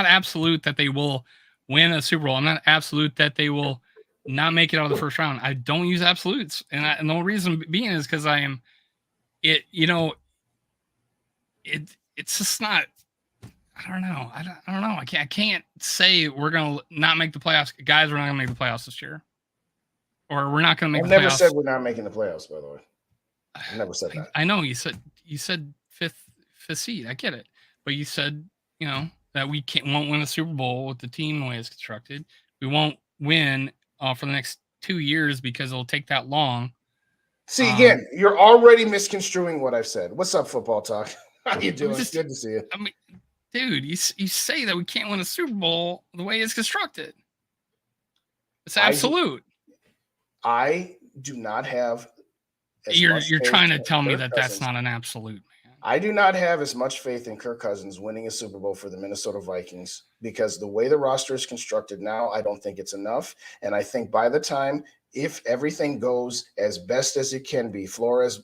absolute that they will win a Super Bowl. I'm not absolute that they will not make it out of the first round. I don't use absolutes. And the reason being is because it's just not, I don't know. I don't know. I can't say we're going to not make the playoffs. Guys, we're not going to make the playoffs this year. Or we're not going to make the playoffs. I never said we're not making the playoffs, by the way. I never said that. I know you said fifth seed. I get it. But you said, that we won't win a Super Bowl with the team the way it's constructed. We won't win for the next 2 years because it'll take that long. See, again, you're already misconstruing what I've said. What's up, Football Talk? How you doing? Good to see you. I mean, dude, you say that we can't win a Super Bowl the way it's constructed. It's absolute. I do not have. You're trying to tell me that that's not an absolute, man. I do not have as much faith in Kirk Cousins winning a Super Bowl for the Minnesota Vikings because the way the roster is constructed now, I don't think it's enough. And I think by the time, if everything goes as best as it can be, Flores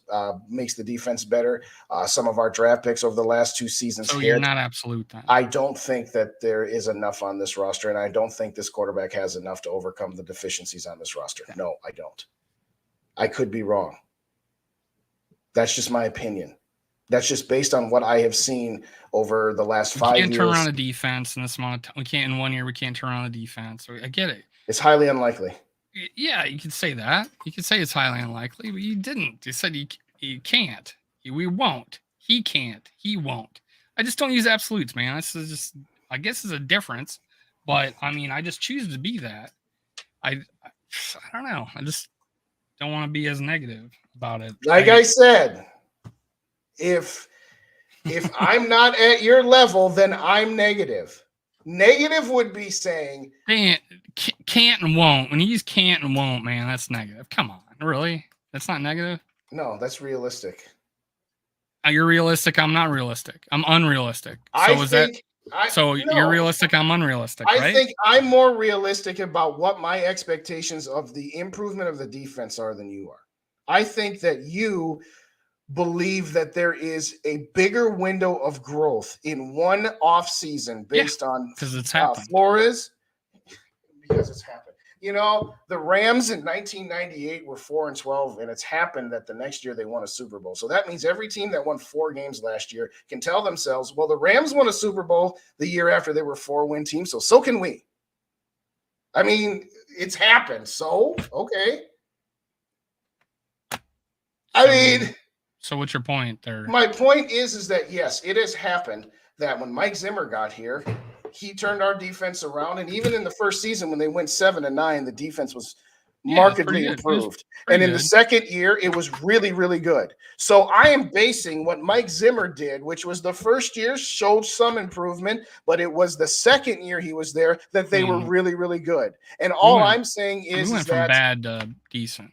makes the defense better. Some of our draft picks over the last 2 seasons. So you're not absolute then. I don't think that there is enough on this roster, and I don't think this quarterback has enough to overcome the deficiencies on this roster. No, I don't. I could be wrong. That's just my opinion. That's just based on what I have seen over the last 5 years. We can't turn around a defense in this amount of time. We can't in 1 year. We can't turn around a defense. So I get it. It's highly unlikely. Yeah, you could say that. You could say it's highly unlikely, but you didn't. You said You can't. We won't. He can't. He won't. I just don't use absolutes, man. This is just, I guess, is a difference. But I mean, I just choose to be that. I don't know. I just don't want to be as negative about it. Like I said, if I'm not at your level, then I'm negative. Negative would be saying can't and won't. When you use can't and won't, man, that's negative. Come on, really? That's not negative? No, that's realistic. You're realistic. I'm not realistic. I'm unrealistic. So you're realistic. I'm unrealistic, right? I think I'm more realistic about what my expectations of the improvement of the defense are than you are. I think that you believe that there is a bigger window of growth in one off season based on because it's happened. Flores, because it's happened. You know, the Rams in 1998 were 4-12, and it's happened that the next year they won a Super Bowl. So that means every team that won 4 games last year can tell themselves, well, the Rams won a Super Bowl the year after they were a 4-win team, so can we. I mean, it's happened. So, okay. So what's your point there? My point is that, yes, it has happened that when Mike Zimmer got here, he turned our defense around. And even in the first season, when they went 7-9, the defense was markedly improved. And in the second year, it was really, really good. So I am basing what Mike Zimmer did, which was the first year showed some improvement, but it was the second year he was there that they were really, really good. And all I'm saying is, we went from bad to decent.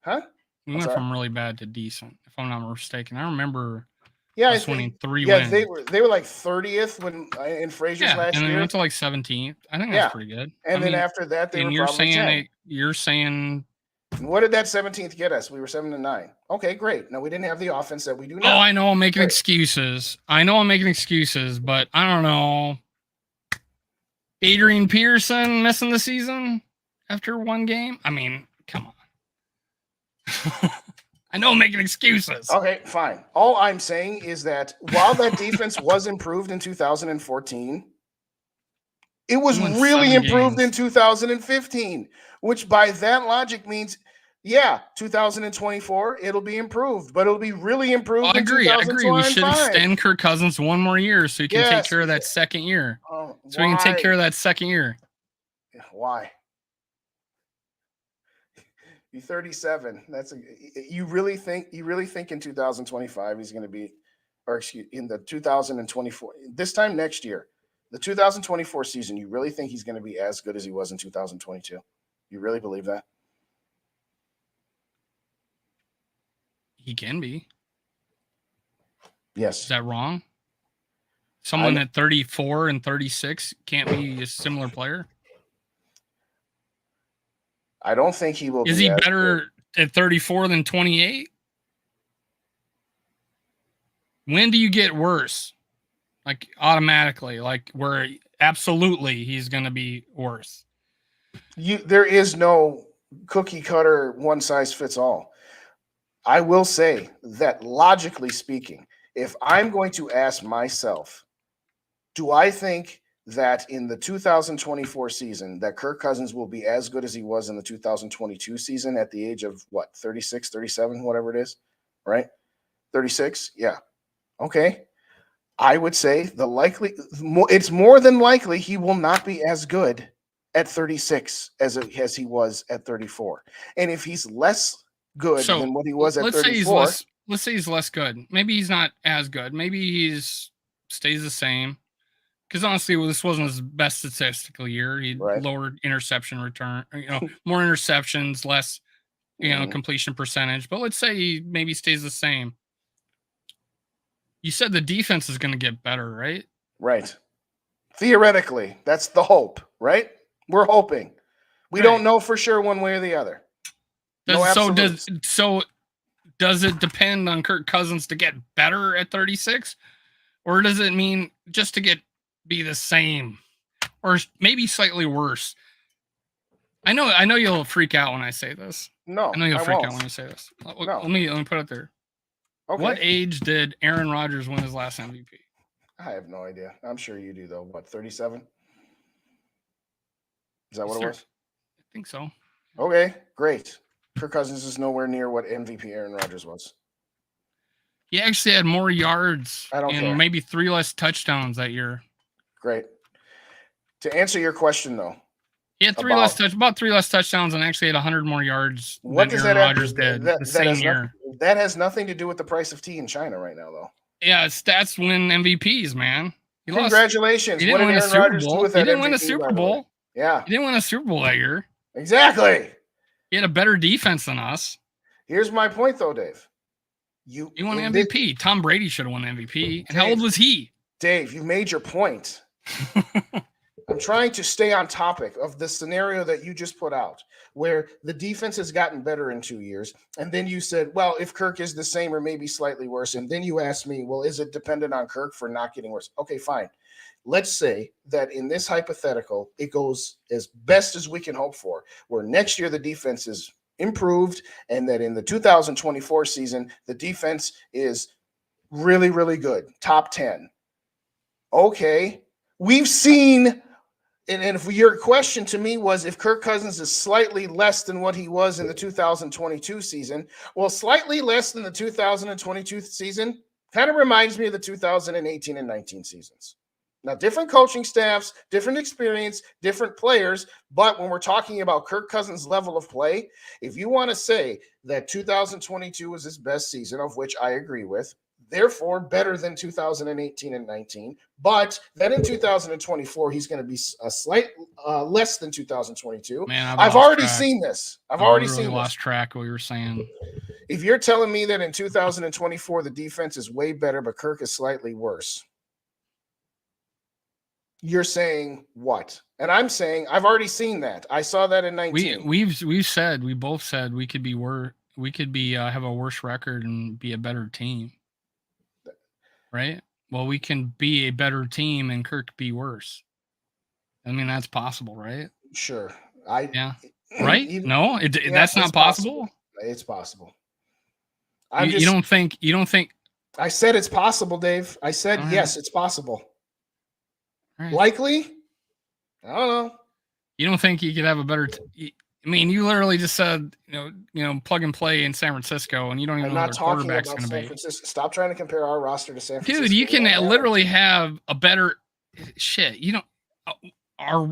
Huh? We went from really bad to decent, if I'm not mistaken. I remember us winning 3 wins. They were like 30th when in Frazier's last year. And they went to like 17th. I think that's pretty good. And then after that, they were probably 10. You're saying what did that 17th get us? We were 7-9. Okay, great. No, we didn't have the offense that we do now. Oh, I know I'm making excuses. But I don't know. Adrian Peterson missing the season after 1 game? I mean, come on. I know I'm making excuses. Okay, fine. All I'm saying is that while that defense was improved in 2014, it was really improved in 2015, which by that logic means, 2024, it'll be improved, but it'll be really improved in 2025. I agree. We should extend Kirk Cousins 1 more year so he can take care of that second year. So he can take care of that second year. Why? You're 37. You really think in 2025 he's going to be, or excuse, in the 2024, this time next year, the 2024 season, you really think he's going to be as good as he was in 2022? You really believe that? He can be. Yes. Is that wrong? Someone at 34 and 36 can't be a similar player? I don't think he will. Is he better at 34 than 28? When do you get worse? Like automatically, like where absolutely he's going to be worse. There is no cookie cutter, one size fits all. I will say that logically speaking, if I'm going to ask myself, do I think that in the 2024 season that Kirk Cousins will be as good as he was in the 2022 season at the age of 36, 37, whatever it is, right? 36. Yeah. Okay. I would say it's more than likely he will not be as good at 36 as he was at 34. And if he's less good than what he was at 34, let's say he's less good. Maybe he's not as good. Maybe he's stays the same. Because honestly, this wasn't his best statistical year. He lowered interception return, more interceptions, less, completion percentage. But let's say he maybe stays the same. You said the defense is going to get better, right? Right. Theoretically, that's the hope, right? We're hoping. We don't know for sure one way or the other. Does it depend on Kirk Cousins to get better at 36? Or does it mean just to be the same or maybe slightly worse? I know you'll freak out when I say this. No, I know you'll freak out when you say this. No. Let me put it there. Okay. What age did Aaron Rodgers win his last MVP? I have no idea. I'm sure you do though. What, 37? Is that what it was? I think so. Okay, great. Kirk Cousins is nowhere near what MVP Aaron Rodgers was. He actually had more yards I don't and care. maybe 3 less touchdowns that year. Great. To answer your question, though, he had about 3 less touchdowns and actually had 100 more yards what than does Aaron that have Rodgers did the same year. That has nothing to do with the price of tea in China right now, though. Yeah, stats win MVPs, man. Congratulations. He didn't win a Super Bowl. He didn't win a Super Bowl. Yeah. He didn't win a Super Bowl that year. Exactly. He had a better defense than us. Here's my point, though, Dave. He won MVP. Tom Brady should have won MVP. And Dave, how old was he? Dave, you made your point. I'm trying to stay on topic of the scenario that you just put out, where the defense has gotten better in 2 years. And then you said, well, if Kirk is the same or maybe slightly worse. And then you asked me, well, is it dependent on Kirk for not getting worse? Okay, fine. Let's say that in this hypothetical, it goes as best as we can hope for, where next year the defense is improved and that in the 2024 season, the defense is really, really good, top 10. Okay, we've seen, and if your question to me was if Kirk Cousins is slightly less than what he was in the 2022 season, well, slightly less than the 2022 season kind of reminds me of the 2018 and 19 seasons. Now, different coaching staffs, different experience, different players, but when we're talking about Kirk Cousins' level of play, if you want to say that 2022 was his best season, of which I agree with, therefore better than 2018 and 19, but then in 2024 he's going to be a slight less than 2022. Man, I've already seen this. I've already lost track of what you were saying. If you're telling me that in 2024 the defense is way better, but Kirk is slightly worse, you're saying what? And I'm saying I've already seen that. I saw that in 19. We both said we could be have a worse record and be a better team. Right? Well, we can be a better team and Kirk be worse. I mean, that's possible, right? Sure. Right? No, that's not possible. It's possible. You don't think? I said it's possible, Dave. I said yes, it's possible. Right. Likely? I don't know. You don't think you could have a better? I mean, you literally just said, plug and play in San Francisco, and you don't even know what quarterback's going to be. Stop trying to compare our roster to San Francisco. Dude, you can literally have a better shit.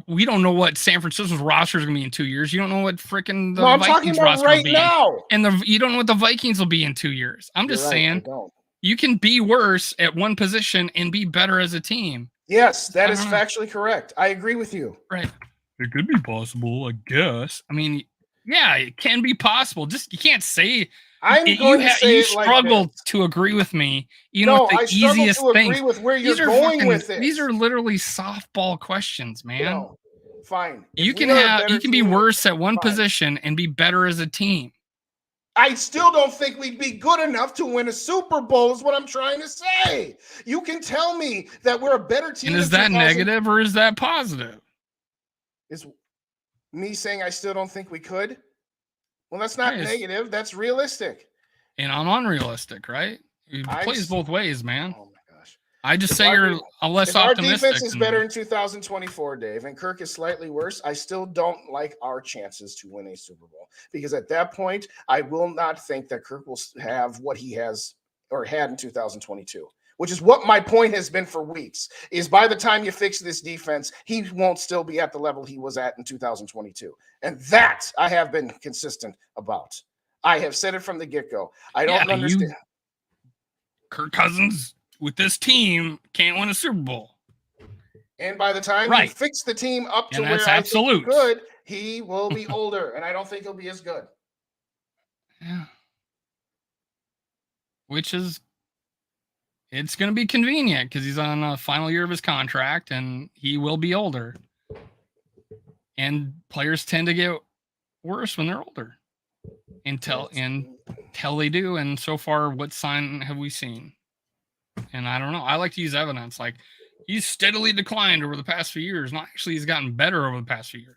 We don't know what San Francisco's roster is going to be in 2 years. You don't know what freaking the Vikings roster will be now. And you don't know what the Vikings will be in 2 years. I'm just saying, you can be worse at one position and be better as a team. Yes, that is factually correct. I agree with you. Right. It could be possible, I guess. I mean, yeah, it can be possible. Just you can't say. You struggle to agree with me. The easiest thing. Agree with where you're going with it. These are literally softball questions, man. Fine. You can be worse at one position and be better as a team. I still don't think we'd be good enough to win a Super Bowl is what I'm trying to say. You can tell me that we're a better team. And is that negative or is that positive? Is me saying I still don't think we could? Well, that's not negative. That's realistic. And I'm unrealistic, right? It plays both ways, man. Oh, my gosh. I just say you're less optimistic. Our defense is better in 2024, Dave, and Kirk is slightly worse. I still don't like our chances to win a Super Bowl because at that point, I will not think that Kirk will have what he has or had in 2022. Which is what my point has been for weeks, is by the time you fix this defense, he won't still be at the level he was at in 2022. And that I have been consistent about. I have said it from the get-go. I don't understand. Kirk Cousins with this team can't win a Super Bowl. And by the time you fix the team up to where I think he could, he will be older, and I don't think he'll be as good. Yeah. Which is... It's going to be convenient because he's on the final year of his contract and he will be older. And players tend to get worse when they're older until they do. And so far, what sign have we seen? And I don't know. I like to use evidence. Like he's steadily declined over the past few years. Not actually, he's gotten better over the past few years.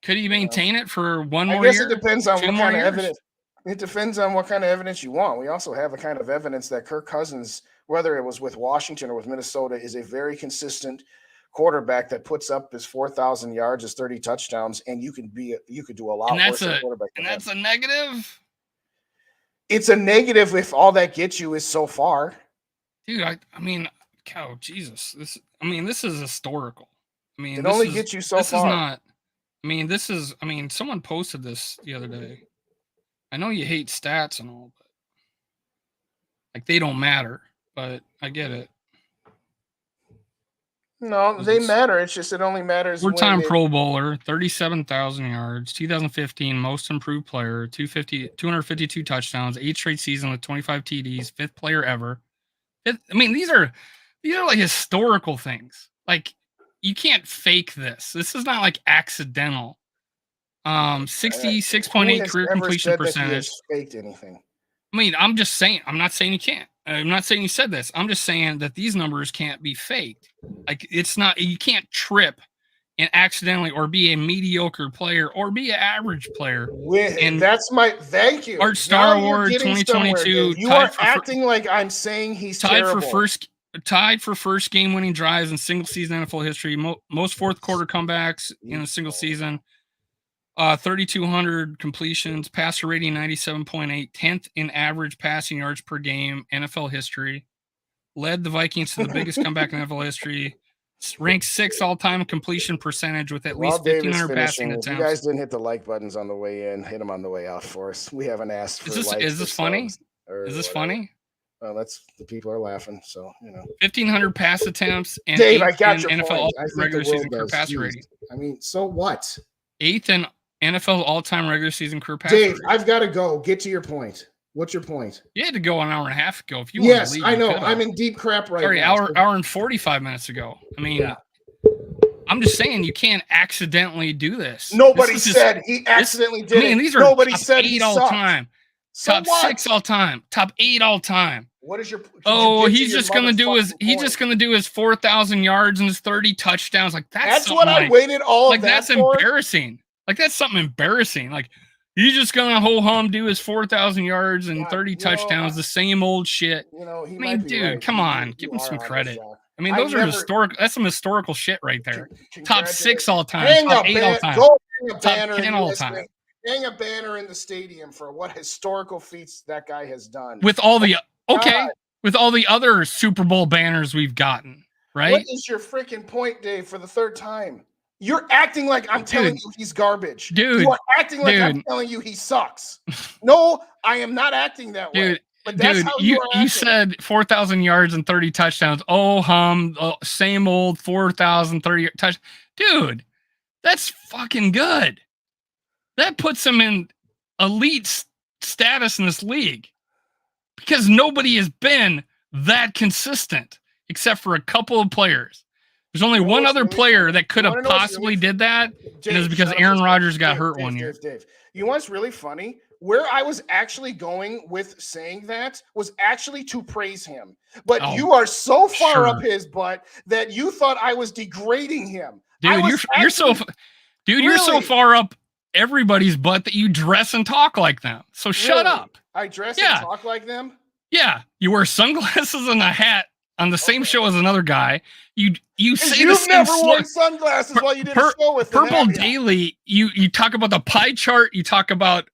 Could he maintain it for one more year? I guess it depends on what kind of evidence. It depends on what kind of evidence you want. We also have a kind of evidence that Kirk Cousins, whether it was with Washington or with Minnesota, is a very consistent quarterback that puts up his 4,000 yards, his 30 touchdowns, and you could do a lot worse than quarterback. And that's a negative? it's a negative if all that gets you is so far. Dude, I mean, oh, Jesus. This is historical. I mean, It only gets you so this far. is not, someone posted this the other day. I know you hate stats and all, but like they don't matter, but I get it. No, they matter. It's just it only matters. Four-time Pro Bowler, 37,000 yards, 2015 Most Improved Player, 252 touchdowns, 8 straight seasons with 25 TDs, 5th player ever. These are like historical things. Like you can't fake this. This is not like accidental. 66.8 career completion percentage. Faked anything? I mean, I'm just saying. I'm not saying you can't. I'm not saying you said this. I'm just saying that these numbers can't be faked. Like it's not. You can't trip and accidentally or be a mediocre player or be an average player. And that's my thank you. Art Star Award 2022. You are acting like I'm saying he's terrible. Tied for first game-winning drives in single-season NFL history. Most fourth-quarter comebacks in a single season. 3,200 completions, passer rating 97.8, 10th in average passing yards per game, NFL history. Led the Vikings to the biggest comeback in NFL history. Ranked 6th all-time completion percentage with at least 1,500 passing attempts. If you guys didn't hit the like buttons on the way in, hit them on the way out for us. We haven't asked for likes. Is this funny? Is this funny? Well, that's the people are laughing, so 1,500 pass attempts and Dave, I got your NFL point. regular season career passer rating. I mean, so what? 8th in NFL all-time regular season career passer rating. Dave, I've got to go. Get to your point. What's your point? You had to go an hour and a half ago. If you want to leave, I know. I'm in deep crap now. Hour and 45 minutes ago. I mean, I'm just saying you can't accidentally do this. Nobody said he accidentally did it. These are Nobody top said 8 all time. So top 6 all time. Top 8 all time. What is your? He's just gonna do his 4,000 yards and his 30 touchdowns. Like that's what I waited all of that that's for. Embarrassing. Like that's something embarrassing. Like he's just gonna ho hum do his 4,000 yards and 30 touchdowns, the same old shit. Dude, come on, give him some credit. I mean, those are historical. That's some historical shit right there. Top 6 all time. Top 8 all time. Top 10 all time. Hang a banner in the stadium for what historical feats that guy has done. With all the with all the other Super Bowl banners we've gotten, right? What is your freaking point, Dave? For the 3rd time, you're acting like I'm telling you he's garbage. Dude, you are acting like I'm telling you he sucks. No, I am not acting that way. But that's how you said 4,000 yards and 30 touchdowns. Same old 4,030 touch. Dude, that's fucking good. That puts him in elite status in this league because nobody has been that consistent except for a couple of players. There's only one other player that could have possibly did that, and it was because Aaron Rodgers got hurt one year. Dave, you know what's really funny? Where I was actually going with saying that was actually to praise him. But you are so far up his butt that you thought I was degrading him. Dude, you're so far up everybody's butt that you dress and talk like them. So shut up. I dress and talk like them? Yeah. You wear sunglasses and a hat on the same show as another guy. You say you've never worn sunglasses while you did a show with Purple Daily. You talk about the pie chart. You talk about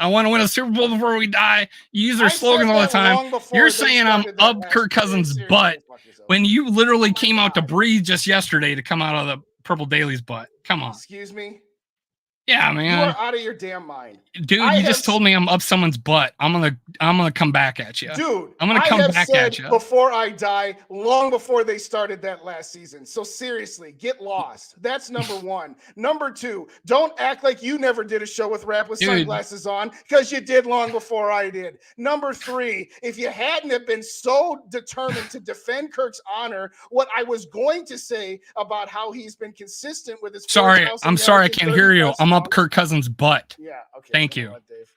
I want to win a Super Bowl before we die. You use their slogans all the time. You're saying I'm up Kirk Cousins' butt when you literally came out to breathe just yesterday to come out of the Purple Daily's butt. Come on. Excuse me? Yeah, man. You are out of your damn mind. Dude, you just told me I'm up someone's butt. I'm gonna come back at you. Dude, I'm gonna come back at you. Before I die, long before they started that last season. So seriously, get lost. That's number 1. Number 2, don't act like you never did a show with rap with sunglasses on, because you did long before I did. Number 3, if you hadn't have been so determined to defend Kirk's honor, what I was going to say about how he's been consistent with his I'm sorry, I can't hear you. I'm up Kirk Cousins' butt. Yeah, okay. Thank you. Dave.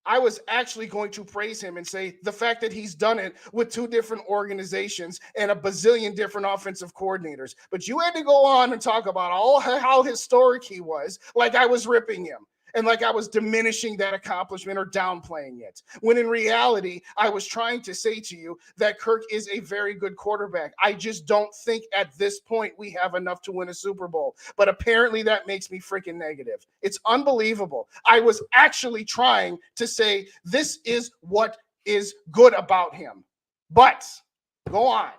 I was actually going to praise him and say the fact that he's done it with 2 different organizations and a bazillion different offensive coordinators. But you had to go on and talk about how historic he was, like I was ripping him. and like I was diminishing that accomplishment or downplaying it. When in reality, I was trying to say to you that Kirk is a very good quarterback. I just don't think at this point we have enough to win a Super Bowl. But apparently that makes me freaking negative. It's unbelievable. I was actually trying to say this is what is good about him. But go on.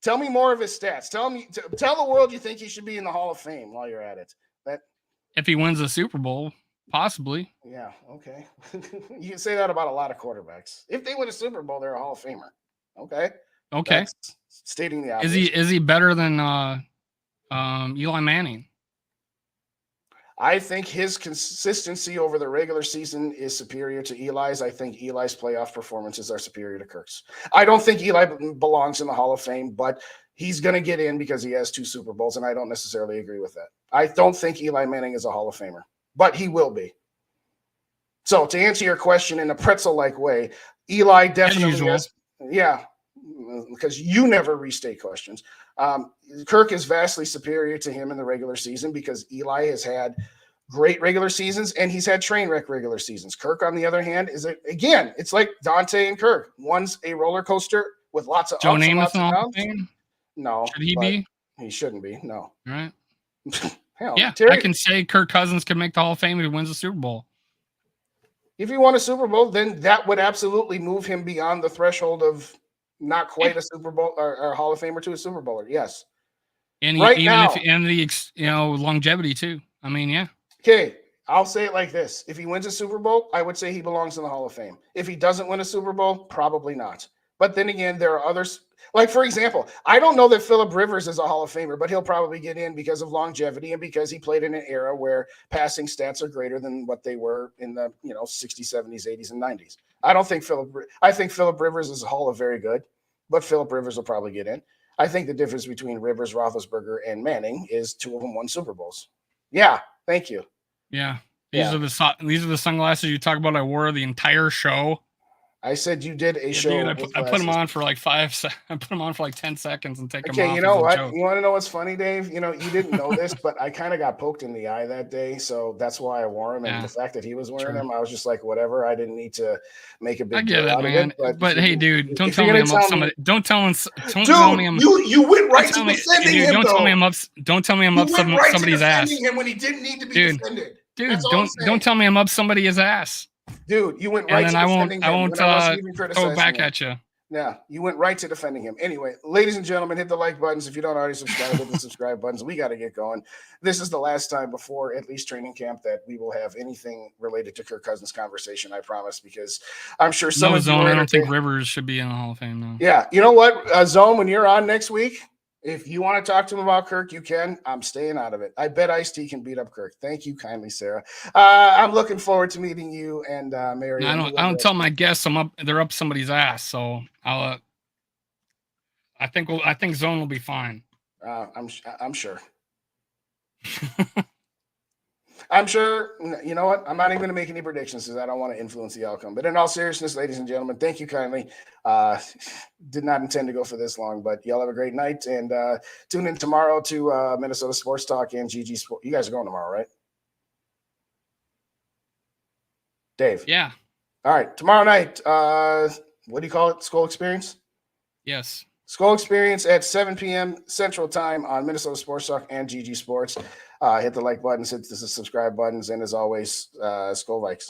Tell me more of his stats. Tell the world you think he should be in the Hall of Fame while you're at it. If he wins a Super Bowl, possibly. Yeah, okay. You can say that about a lot of quarterbacks. If they win a Super Bowl, they're a Hall of Famer. Okay. That's stating the obvious. Is he better than Eli Manning? I think his consistency over the regular season is superior to Eli's. I think Eli's playoff performances are superior to Kirk's. I don't think Eli belongs in the Hall of Fame, but he's going to get in because he has 2 Super Bowls, and I don't necessarily agree with that. I don't think Eli Manning is a Hall of Famer, but he will be. So to answer your question in a pretzel-like way, Eli definitely has, yeah, because you never restate questions. Kirk is vastly superior to him in the regular season because Eli has had great regular seasons and he's had train wreck regular seasons. Kirk, on the other hand, again, it's like Dante and Kirk. One's a roller coaster with lots of Joe ups and lots Namath of downs. No. Should he be? He shouldn't be. No. All right. Hell, yeah, Terry, I can say Kirk Cousins could make the Hall of Fame if he wins a Super Bowl. If he won a Super Bowl, then that would absolutely move him beyond the threshold of not quite a Super Bowl or Hall of Famer to a Super Bowler. Yes. And longevity too. I mean, yeah. Okay, I'll say it like this. If he wins a Super Bowl, I would say he belongs in the Hall of Fame. If he doesn't win a Super Bowl, probably not. But then again, there are others. Like, for example, I don't know that Phillip Rivers is a Hall of Famer, but he'll probably get in because of longevity and because he played in an era where passing stats are greater than what they were in the 60s, 70s, 80s, and 90s. I think Phillip Rivers is a Hall of very good, but Phillip Rivers will probably get in. I think the difference between Rivers, Roethlisberger, and Manning is 2 of them won Super Bowls. Yeah, thank you. Yeah, these are the sunglasses you talk about. I wore the entire show. I said you did a show. Dude, I put them on for like 5 seconds. I put them on for like 10 seconds and take them off. Okay, you know what? You want to know what's funny, Dave? You didn't know this, but I kind of got poked in the eye that day, so that's why I wore them. And the fact that he was wearing them, I was just like, whatever. I didn't need to make a big deal out of it. But hey, dude, don't tell me I'm up somebody. Don't tell me. You went right to defending him. Don't tell me I'm up somebody's ass. Him when he didn't need to be defended. Dude, don't tell me I'm up somebody's ass. Dude, you went right to defending him. I won't throw back at you. Yeah, you went right to defending him. Anyway, ladies and gentlemen, hit the like buttons. If you don't already subscribe, hit the subscribe buttons. We got to get going. This is the last time before at least training camp that we will have anything related to Kirk Cousins conversation, I promise, because I'm sure some of you I don't think Rivers should be in the Hall of Fame now. Yeah, you know what, Zone, when you're on next week, if you want to talk to him about Kirk, you can. I'm staying out of it. I bet Ice-T can beat up Kirk. Thank you kindly, Sarah. I'm looking forward to meeting you and Mary. I don't tell my guests they're up somebody's ass. So I think Zone will be fine. I'm sure. I'm sure. You know what? I'm not even going to make any predictions because I don't want to influence the outcome. But in all seriousness, ladies and gentlemen, thank you kindly. Did not intend to go for this long, but y'all have a great night. And tune in tomorrow to Minnesota Sports Talk and GG Sport. You guys are going tomorrow, right? Dave? Yeah. All right. Tomorrow night, what do you call it? Skull Experience? Yes. Skull Experience at 7 p.m. Central Time on Minnesota Sports Talk and GG Sports. Hit the like buttons, hit the subscribe buttons, and as always, Skull Vikes.